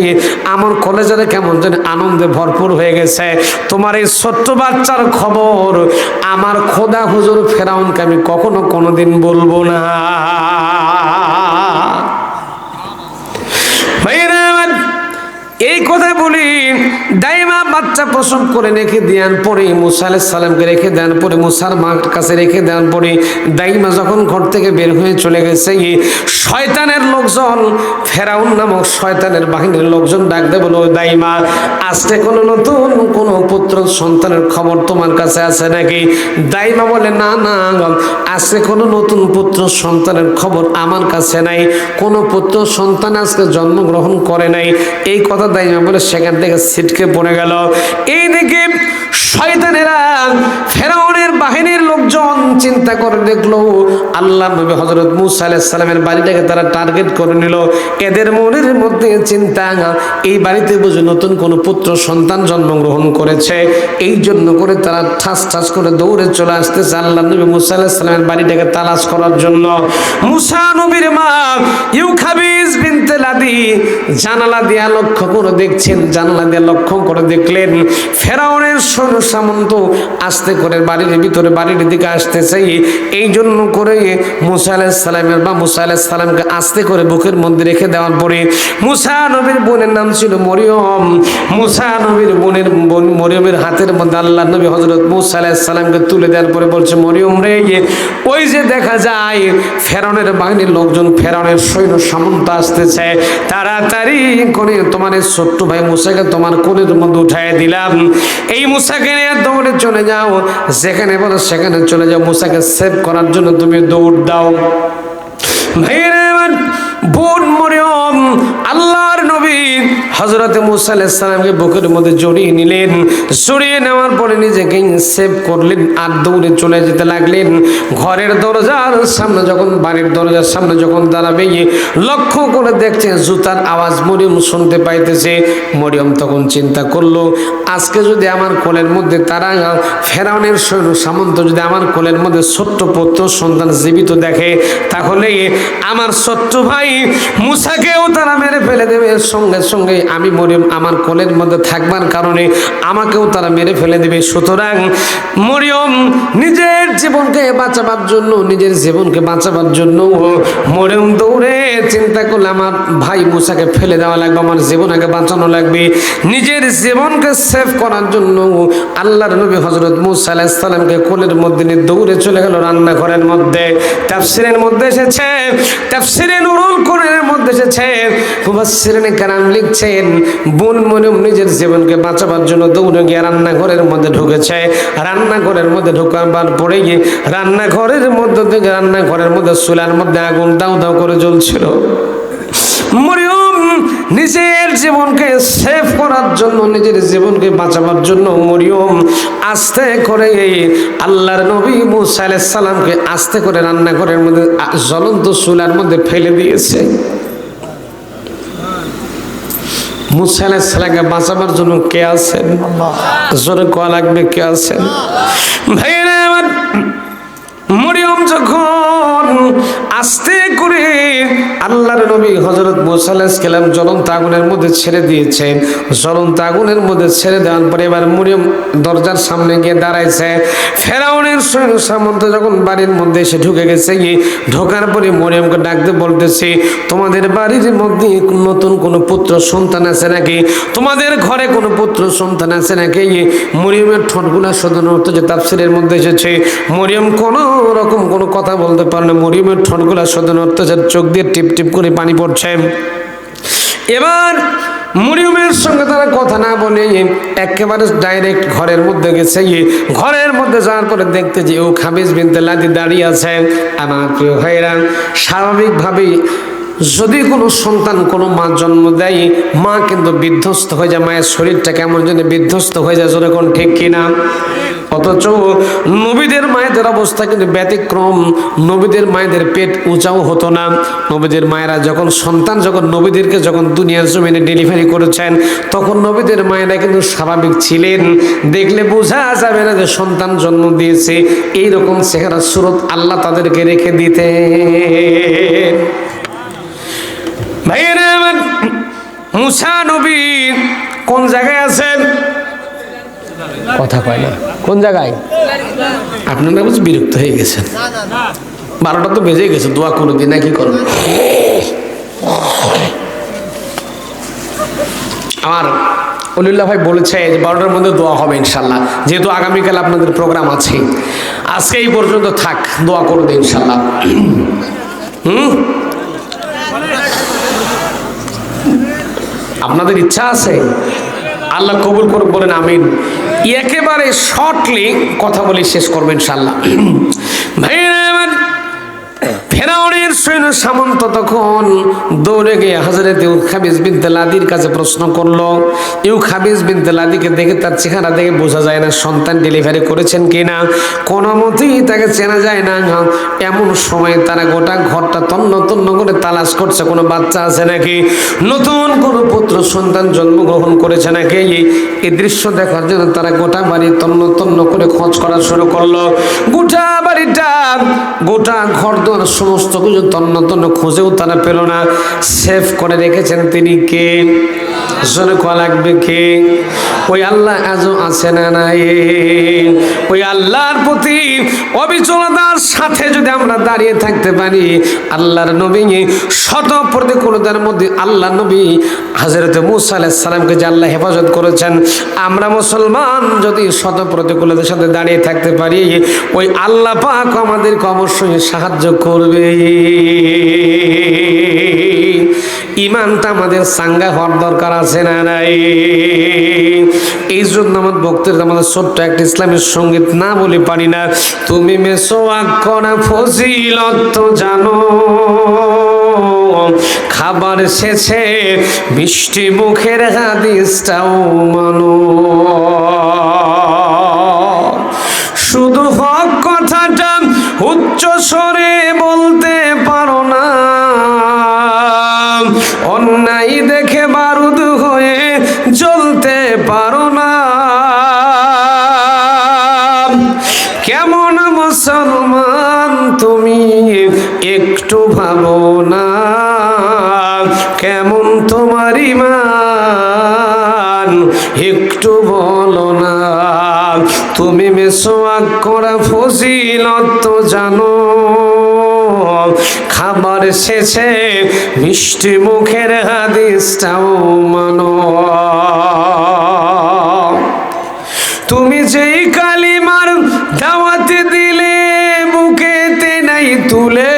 আমার কলেজাটা কেমন যেন আনন্দে ভরপুর হয়ে গেছে। তোমার এই ছোট্ট বাচ্চার খবর আমার খোদা হুজুর ফেরাউনকে আমি কখনো কোনোদিন বলবো না। এই কথা বলি, দাইমা বাচ্চা প্রসব করে রেখে দেওয়ার পরে মূসা আলাইহিস সালামকে রেখে দেওয়ার পরে, মূসার মার কাছে রেখে দেওয়ার পরে দাইমা যখন ঘর থেকে বের হয়ে চলে গেছে, শয়তানের লোকজন, ফেরাউন নামক শয়তানের বাহিনীর লোকজন ডাকতে বলো, দাইমা আজকে কোনো নতুন কোনো পুত্র সন্তানের খবর তোমার কাছে আছে নাকি? দাইমা বলে, না না, আজকে কোনো নতুন পুত্র সন্তানের খবর আমার কাছে নাই, কোনো পুত্র সন্তান আজকে জন্মগ্রহণ করে নাই। এই কথা দাইমা বলে সেখান থেকে ছিটকে পড়ে গেল। এইদিকে শয়তানেরা, ফেরাউনের বাহিনীর লোকজন চিন্তা করে দেখলো, আল্লাহ নবী হযরত মূসা আলাইহিস সালামের বাড়িটাকে তারা টার্গেট করে নিল। এদের মনের মধ্যে চিন্তা, এই বাড়িতে বুঝি নতুন কোনো পুত্র সন্তান জন্মগ্রহণ করেছে। এই জন্য করে তারা ঠাস ঠাস করে দৌড়ে চলে আসতেছে আল্লাহ নবী মূসা আলাইহিস সালামের বাড়িটাকে তালাশ করার জন্য। মূসা নবীর মা ইউখাবিজ বিনতে লাদি জানালা দিয়া লক্ষ্য করে দেখছেন, জানালা দিয়ে লক্ষ্য করে দেখলেন ফেরাউনের সৈন্য সামন্ত আস্তে করে বাড়ির ভিতরে, বাড়ির দিকে আসতেছে। এই জন্য করে মূসা আলাইহিস সালামের বা মূসা আলাইহিস সালামকে আস্তে করে বুকের মধ্যে রেখে দেওয়ার পরে, মূসা নবীর বোনের নাম ছিল মরিয়ম, মূসা নবীর বোনের মরিয়মের হাতের মধ্যে আল্লাহ নবী হযরত মূসা আলাইহিস সালামকে তুলে দেওয়ার পরে বলছে, মরিয়ম রে, ওই যে দেখা যায় ফেরাউনের বাহিনীর লোকজন, ফেরাউনের সৈন্য সামন্ত আসতেছে, তাড়াতাড়ি করে তোমার এই ছোট্ট ভাই মূসাকে তোমার কোলের মধ্যে উঠায় দিলাম, এই মূসাকে নিয়ে দৌড়ে চলে যাও, যেখানে বলো সেখানে চলে যাও, মূসাকে সেভ করার জন্য তুমি দৌড় দাও। ভাইয়েরা, বোন মরিয়ম আল্লাহর নবী হযরত মূসা আলাইহিস সালামকে বুকের মধ্যে জড়িয়ে নিলেন, জড়িয়ে নেওয়ার পরে নিজেকে সেভ করলেন আর দৌড়ে চলে যেতে লাগলেন। ঘরের দরজার সামনে যখন, বাড়ির দরজার সামনে যখন দাঁড়াবে, লক্ষ্য করে দেখছে জুতার আওয়াজ মরিয়ম শুনতে পাইতেছে। মরিয়ম তখন চিন্তা করলো, আজকে যদি আমার কোলের মধ্যে তারা, ফেরাউনের সৈন্য সামন্ত যদি আমার কোলের মধ্যে ছোট্ট পুত্র সন্তান জীবিত দেখে, তাহলে আমার ছোট্ট ভাই মূসাকেও তারা মেরে ফেলে দেবে, সঙ্গে সঙ্গে আমি মরিয়ম আমার কোলের মধ্যে থাকবার কারণে আমাকেও তারা মেরে ফেলে দেবে। সুতরাং মরিয়ম নিজের জীবনকে বাঁচাবার জন্য, নিজের জীবনকে বাঁচাবার জন্য মরিয়ম দৌড়ে চিন্তা করলে আমার ভাই মূসাকে ফেলে দেওয়া লাগবে, আমার জীবনকে বাঁচানো লাগবে। নিজের জীবনকে সেভ করার জন্য আল্লাহর নবী হযরত মূসা আলাইহিস সালামকে কোলের মধ্যে নিয়ে দৌড়ে চলে গেল রান্নাঘরের মধ্যে। তাফসীরের মধ্যে এসেছে, তাফসীরে নুরুল কোরআনের মধ্যে এসেছে, মুফাসসিরিনে কেরাম লিখছেন, বোন মরিয়ম নিজের জীবনকে বাঁচাবার জন্য দৌড়ে গিয়ে রান্নাঘরের মধ্যে ঢুকেছে। রান্নাঘরের মধ্যে ঢোকাবার পরে গিয়ে রান্নাঘরের মধ্যে থেকে, রান্নাঘরের মধ্যে চুলার মধ্যে আগুন দাউ দাউ করে জ্বলছিল। মরিয়ম নিজের জীবনকে সেভ করার জন্য, নিজের জীবনকে বাঁচাবার জন্য মরিয়ম আস্তে করে আল্লাহর নবী মূসা আলাইহিস সালামকে আস্তে করে রান্নাঘরের মধ্যে জ্বলন্ত চুলার মধ্যে ফেলে দিয়েছে। মূসা আলাইহিস সালামকে বাঁচাবার জন্য কে আছেন? জোরে কোয়া লাগবে, কে আছেন? ভাইরা আমার, মরিয়ম যখন আস্তে করে আল্লাহর নবী হযরত মুসা আলাইহিস সালাম জ্বলন্ত আগুনের মধ্যে ছেড়ে দিয়েছেন। জ্বলন্ত আগুনের মধ্যে ছেড়ে দেওয়ার পরে এবার মরিয়ম দরজার সামনে গিয়ে দাঁড়াইছে। ফেরাউনের সৈন্য সামন্ত যখন বাড়ির মধ্যে এসে ঢুকে গেছে, ঢোকার পরে মরিয়মকে ডাকতে বলতেছে, তোমাদের বাড়ির মধ্যে নতুন কোনো পুত্র সন্তান আছে নাকি? তোমাদের ঘরে কোনো পুত্র সন্তান আছে নাকি? মরিয়মের ঠোঁটগুলা শোধানো হতো, যে তাফসীরের মধ্যে এসেছে মরিয়ম কোনো রকম কোনো কথা বলতে পারে না। মরিয়মের ঠোঁটগুলা শোধানো হতো, যে চোখ দিয়ে টিপ টিপ করে পানি পড়ছে। এবার মরিয়মের সঙ্গে তারা কথা না বলে একেবারে ডাইরেক্ট ঘরের মধ্যে গেছে। ঘরের মধ্যে যাওয়ার পরে দেখতে যে ও খাবিজ বিনতে লাদি দাঁড়িয়ে আছে। আমার প্রিয় ভাইরা, স্বাভাবিকভাবেই যদি কোনো সন্তান কোনো মা জন্ম দেয়, মা কিন্তু বিধ্বস্ত হয়ে যায়, মায়ের শরীরটা কেমন যেন বিধ্বস্ত হয়ে যায়, জোরে কোন ঠিক কিনা? অথচ নবীদের মায়েদের অবস্থা কিন্তু ব্যতিক্রম। নবীদের মায়েদের পেট উঁচাও হতো না। নবীদের মায়েরা যখন সন্তান নবীদেরকে যখন দুনিয়ার জমিনে ডেলিভারি করেছেন, তখন নবীদের মায়েরা কিন্তু স্বাভাবিক ছিলেন। দেখলে বোঝা যাবে না যে সন্তান জন্ম দিয়েছে। এইরকম চেহারা সুরত আল্লাহ তাদেরকে রেখে দিতেন। ভাইয়েরা আমার, মুসা নবী কোন জায়গায় আছেন? কথা কয় না। কোন জায়গায়? আপনারা বুঝি বিরক্ত হয়ে গেছেন? 12টা তো বেজে গেছে, দোয়া করে দিন না, কি করবেন? আমার অলিউল্লাহ ভাই বলেছে যে 12টার মধ্যে দোয়া হবে ইনশাল্লাহ। যেহেতু আগামীকাল আপনাদের প্রোগ্রাম আছে, আজকে এই পর্যন্ত থাক, দোয়া করে দিন ইনশাল্লাহ। আপনাদের ইচ্ছা আছে? আল্লাহ কবুল করুক, বলেন আমিন। একেবারে শর্টলি কথা বলে শেষ করবেন ইনশাআল্লাহ। ভাইরা, ফেরাউনের সৈন্য সামন্ত তখন দৌড়ে গিয়ে হযরত ইউখাবিস বিনতে লাদির কাছে প্রশ্ন করলো। ইউখাবিস বিনতে লাদিকে দেখে, তার চেহারা দেখে বোঝা যায় না সন্তান ডেলিভারি করেছেন কিনা, কোনো মতেই তাকে চেনা যায় না। এমন সময় তারা গোটা ঘরটা তন্ন তন্ন করে তালাশ করছে, কোনো বাচ্চা আছে নাকি, নতুন কোনো পুত্র সন্তান জন্মগ্রহণ করেছে নাকি। এই দৃশ্য দেখার জন্য তারা গোটা বাড়ি তন্ন তন্ন করে খোঁজ করা শুরু করলো। গোটা বাড়িটা, গোটা ঘর দোর সমস্ত কিছু তন্ন তন্ন খুঁজেও তারা পেল না। সেভ করে রেখেছেন তিনি কে? জোরে কোয়া লাগবে কে? ওই আল্লাহ আজও আছে না নাই? ওই আল্লাহর প্রতি অবিচলতার সাথে যদি আমরা দাঁড়িয়ে থাকতে পারি, আল্লাহর নবী শত প্রতিকূলতার মধ্যে আল্লাহ নবী হযরত মুসা আলাইহিস সালামকে যে আল্লাহ হেফাজত করেছেন, আমরা মুসলমান যদি শত প্রতিকূলতার সাথে দাঁড়িয়ে থাকতে পারি, ওই আল্লাহ পাক আমাদেরকে অবশ্যই সাহায্য করবে। ইমানটা আমাদের সাঙ্গা হওয়ার দরকার আছে না নাই? এই জন্য আমার বক্তব্য, আমাদের ছোট্ট একটা ইসলামের সঙ্গীত না বলে পারি না। তুমি মেসোয়াক করা ফজিলত তো জানো, খাবার শেষে মিষ্টি মুখের হাদিসটাও মানো, শুধু হক কথাটা উচ্চ স্বরে বলতে পারো না, অন্যায় দেখে বারুদ হয়ে জ্বলতে পারো না। কেমন মুসলমান তুমি একটু ভাবো না, কেমন তোমার ঈমান একটু বলো না। তুমি মেসোয়াক করা ফজিলত তো জানো, খাবার শেষে মিষ্টি মুখের হাদিসটাও মানো। তুমি যেই কালিমার দাওয়াত দিলে বুকেতে নাই তুলে,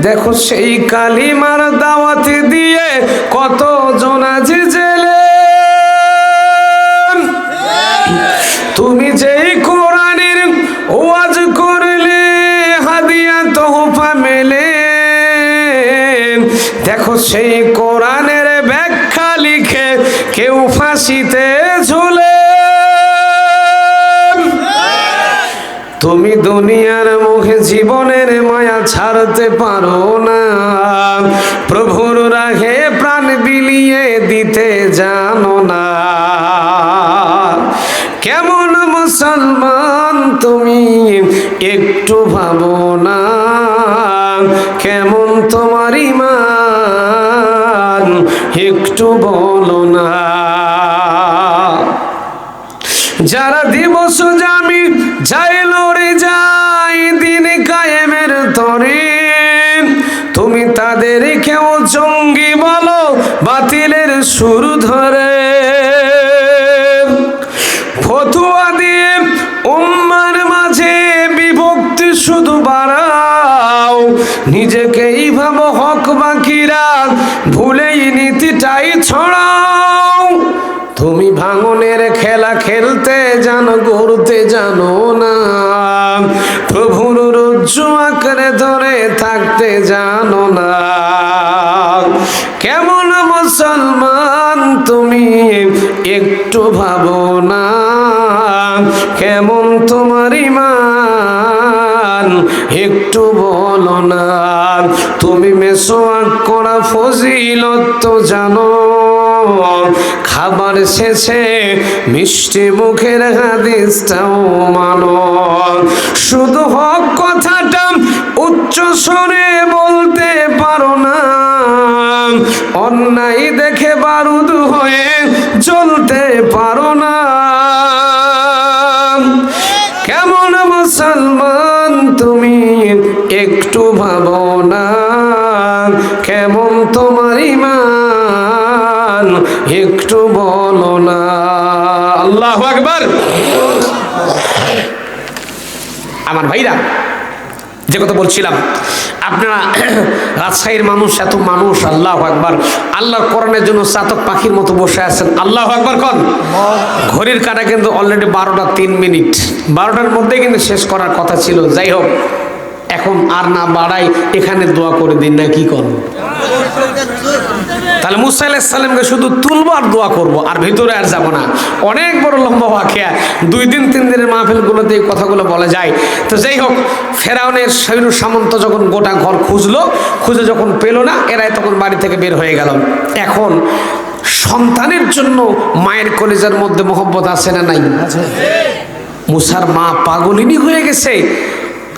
দেখো সেই কালিমার দাওয়াত দিয়ে কত জনাজি জেলে। তুমি যেই কোরআনের ওয়াজ করলে হাদিয়া তোহফা মেলে, দেখো সেই কোরআনের ব্যাখ্যা লিখে কেউ ফাঁসিতে ঝুলে। তুমি দুনিয়ার মুখে জীবনের মায়া ছাড়তে পারো না, প্রভুর রাহে প্রাণ বিলিয়ে দিতে জানো না। কেমন মুসলমান তুমি একটু ভাবো না, একটু বলো না। যারা দিবস জামি যাই লড়ে যায় দিন কায়েমের তরে, তুমি তাদের কেউ জঙ্গি বলো বাতিলের সুর ধরে। ফতুয়া দিয়ে উম্মার মাঝে বিভক্তি শুধু বাড়াও, নিজেকেই ভাবো হক বাকিরা ভুলেই নীতিটাই ছড়াও। তুমি ভাঙনের খেলা খেলতে জানো, গড়তে জানো না, প্রভুর রজ্জু আঁকড়ে ধরে থাকতে জানো না। কেমন মুসলমান তুমি একটু ভাবো না, কেমন তোমার ঈমান একটু বলো না। তুমি মেসওয়াক করা ফজিলত তো জানো, খাবার শেষে মিষ্টি মুখের হাদিসটাও মানো। শুধু হক কথাটা উচ্চ স্বরে বলতে পারো না, অন্যায় দেখে বারুদ হয়ে জ্বলতে পারো না। কেমন মুসলমান তুমি একটু ভাবো না, কেমন তোমার ঈমান একটু বলো না। আল্লাহু আকবার। আমার ভাইরা, যে কথা বলছিলাম, আপনারা রাজশাহীর মানুষ, এত মানুষ, আল্লাহু আকবার, আল্লাহর কোরআনের জন্য চাতক পাখির মতো বসে আছেন। আল্লাহু আকবার কোন। ঘড়ির কাঁটা কিন্তু অলরেডি 12টা 3 মিনিট, 12টার মধ্যে কিন্তু শেষ করার কথা ছিল। যাই হোক, এখন আর না বাড়াই, এখানে দোয়া করে দিন না, কি করব? তাহলে মুসা আলাইহিস সালামকে শুধু তুলবো আর দোয়া করব, আর ভিতরে আর যাব না। অনেক বড় লম্বা ওয়াকিয়া, 2 দিন 3 দিনের মাহফিলগুলোতে এই কথাগুলো বলা যায়। তো যাই হোক, ফেরাউনের সৈন্য সামন্ত যখন গোটা ঘর খুঁজে যখন পেল না, এরাই তখন বাড়ি থেকে বের হয়ে গেল। এখন সন্তানের জন্য মায়ের কলিজার মধ্যে মহব্বত আছে না নাই? মুসার মা পাগলিনী হয়ে গেছে।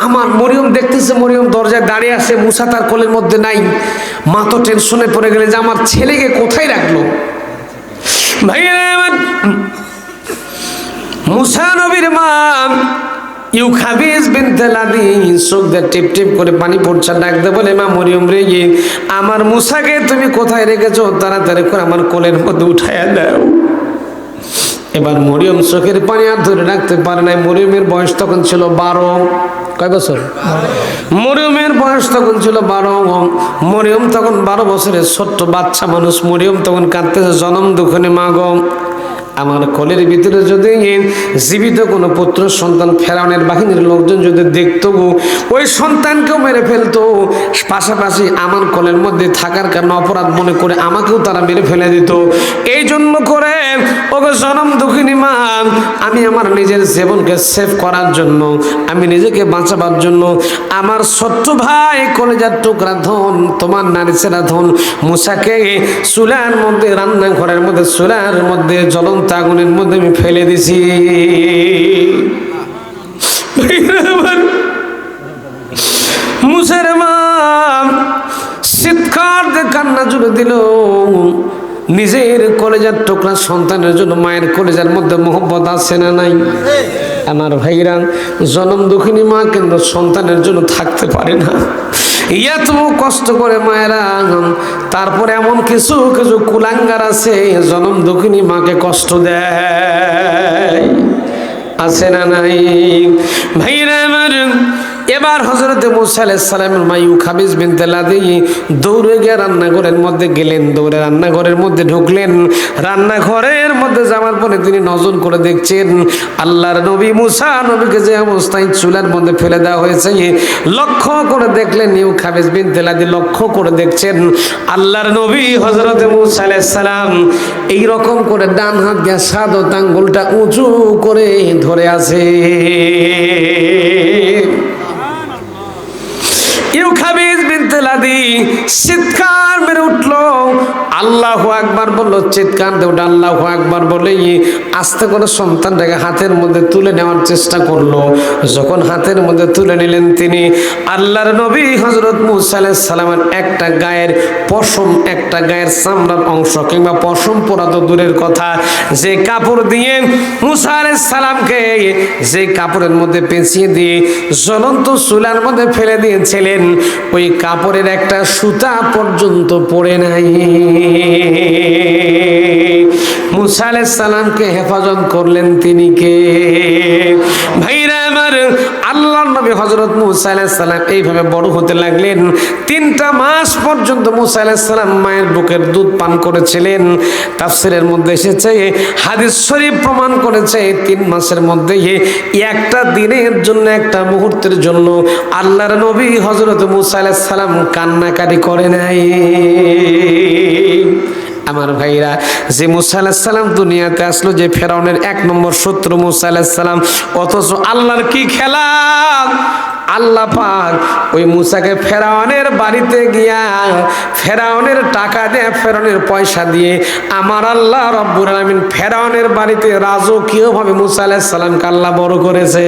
আমার মরিয়ম দেখতেছে, মরিয়ম দরজায় দাঁড়িয়ে আছে, মুসা তার কোলের মধ্যে নাই। মা তো টেনশনে পড়ে গেলে যে আমার ছেলেকে কোথায় রাখলো। ভাইয়া, মুসা নবীর মা ইউখাবিস বিনতে লাদি চোখ দিয়ে টিপ টিপ করে পানি পড়ছে, ডাকতে বলে, মা মরিয়ম রে, আমার মুসাকে তুমি কোথায় রেখেছো? তাড়াতাড়ি করে আমার কোলের মধ্যে উঠাইয়া দাও। এবার মরিয়ম চোখের পানি আর ধরে রাখতে পারে নাই। মরিয়মের বয়স তখন ছিল 12। কয় বছর? মরিয়মের বয়স তখন ছিল 12। মরিয়ম তখন 12 বছরের ছোট্ট বাচ্চা মানুষ। মরিয়ম তখন কাঁদতেছে, জনম দুঃখনে মা গো, আমার কোলের ভিতরে যদি জীবিত কোনো পুত্র সন্তান ফেরাউনের বাহিনীর লোকজন যদি দেখতো, ওই সন্তানকেও মেরে ফেলতো, পাশাপাশি আমার কোলের মধ্যে থাকার কারণে অপরাধ মনে করে আমাকেও তারা মেরে ফেলে দিত। এই জন্য করে ওগো জনম দুঃখিনী মা, আমি আমার নিজের জীবনকে সেভ করার জন্য, আমি নিজেকে বাঁচাবার জন্য আমার ছোট্ট ভাই কলেজার টুকরা ধন, তোমার নারীছেরা ধন মুসাকে চুলার মধ্যে, রান্নাঘরের মধ্যে, চুলার মধ্যে জ্বলন্ত আগুনের মধ্যে আমি ফেলে দিছি। মুসার মা চিৎকার দিয়ে কান্না জুড়ে দিল। নিজের কলেজার টুকরা সন্তানের জন্য মায়ের কলেজার মধ্যে মোহব্বত আছে না নাই? আমার ভাইরা, জনম দুঃখিনী মা কিন্তু সন্তানের জন্য থাকতে পারে না। এত কষ্ট করে মায়েরা, তারপরে এমন কিছু কিছু কুলাঙ্গার আছে জনম দুঃখিনী মাকে কষ্ট দেয়, আছে না নাই? ভাইরা আমার, এবার হযরতে মুসা আলাইহিস সালামের মা ইউখাবিস বিনতে লাদি দৌড়ে গিয়ে রান্নাঘরের মধ্যে গেলেন। দৌড়ে রান্নাঘরের মধ্যে ঢুকলেন। রান্নাঘরের মধ্যে যাওয়ার পরে তিনি নজর করে দেখছেন আল্লাহর নবী মুসা নবীকে যে অবস্থায় চুলার মধ্যে ফেলে দেওয়া হয়েছে, লক্ষ্য করে দেখলেন। ইউখাবিস বিনতে লাদি লক্ষ্য করে দেখছেন আল্লাহর নবী হযরতে মুসা আলাইহিস সালাম এইরকম করে ডান হাত দিয়ে সাদত আঙ্গুলটা উঁচু করে ধরে আছে। ইউখাবিস বিনতে লাদি চিৎকার মেরে উঠল, আল্লাহু আকবার বললো, চিৎকার দিয়ে ওটা আল্লাহু আকবার বলেই আস্তে করে সন্তানটাকে হাতের মধ্যে তুলে নেওয়ার চেষ্টা করলো। যখন হাতের মধ্যে তুলে নিলেন তিনি, আল্লাহর নবী হযরত মূসা আলাইহিস সালামের একটা গায়ের পশম, একটা গায়ের চামড়ার অংশ কিংবা পশম পরা তো দূরের কথা, যে কাপড় দিয়ে মূসা আলাইহিস সালামকে যে কাপড়ের মধ্যে পেঁচিয়ে দিয়ে জ্বলন্ত চুলার মধ্যে ফেলে দিয়েছিলেন, ওই কাপড়ের একটা সুতা পর্যন্ত পড়ে নাই। মূসা আলাইহিস সালামকে হেফাজত করলেন তিনি কে? ভাইরা আমার, আল্লাহর নবী হযরত মূসা আলাইহিস সালাম এইভাবে বড় হতে লাগলেন। 3টা মাস পর্যন্ত মূসা আলাইহিস সালাম মায়ের বুকের দুধ পান করেছিলেন। তাফসীরের মধ্যে এসেছে, হাদিস শরীফ প্রমাণ করেছে 3 মাসের মধ্যে একটা দিনের জন্য, একটা মুহূর্তের জন্য আল্লাহর নবী হযরত মূসা আলাইহিস সালাম কান্নাকাটি করে নাই। আমার ভাইরা, যে মূসা আলাইহিস সালাম দুনিয়াতে আসলো, যে ফেরাউনের 1 নম্বর শত্রু মূসা আলাইহিস সালাম, অথচ আল্লাহর কি খেলা! আল্লাহ পাক ওই মূসাকে ফেরাউনের বাড়িতে গিয়া ফেরাউনের টাকা দিয়ে, ফেরাউনের পয়সা দিয়ে আমার আল্লাহ রব্বুল আলামিন ফেরাউনের বাড়িতে রাজকীয়ভাবে মূসা আলাইহিস সালামকে আল্লাহ বড় করেছে।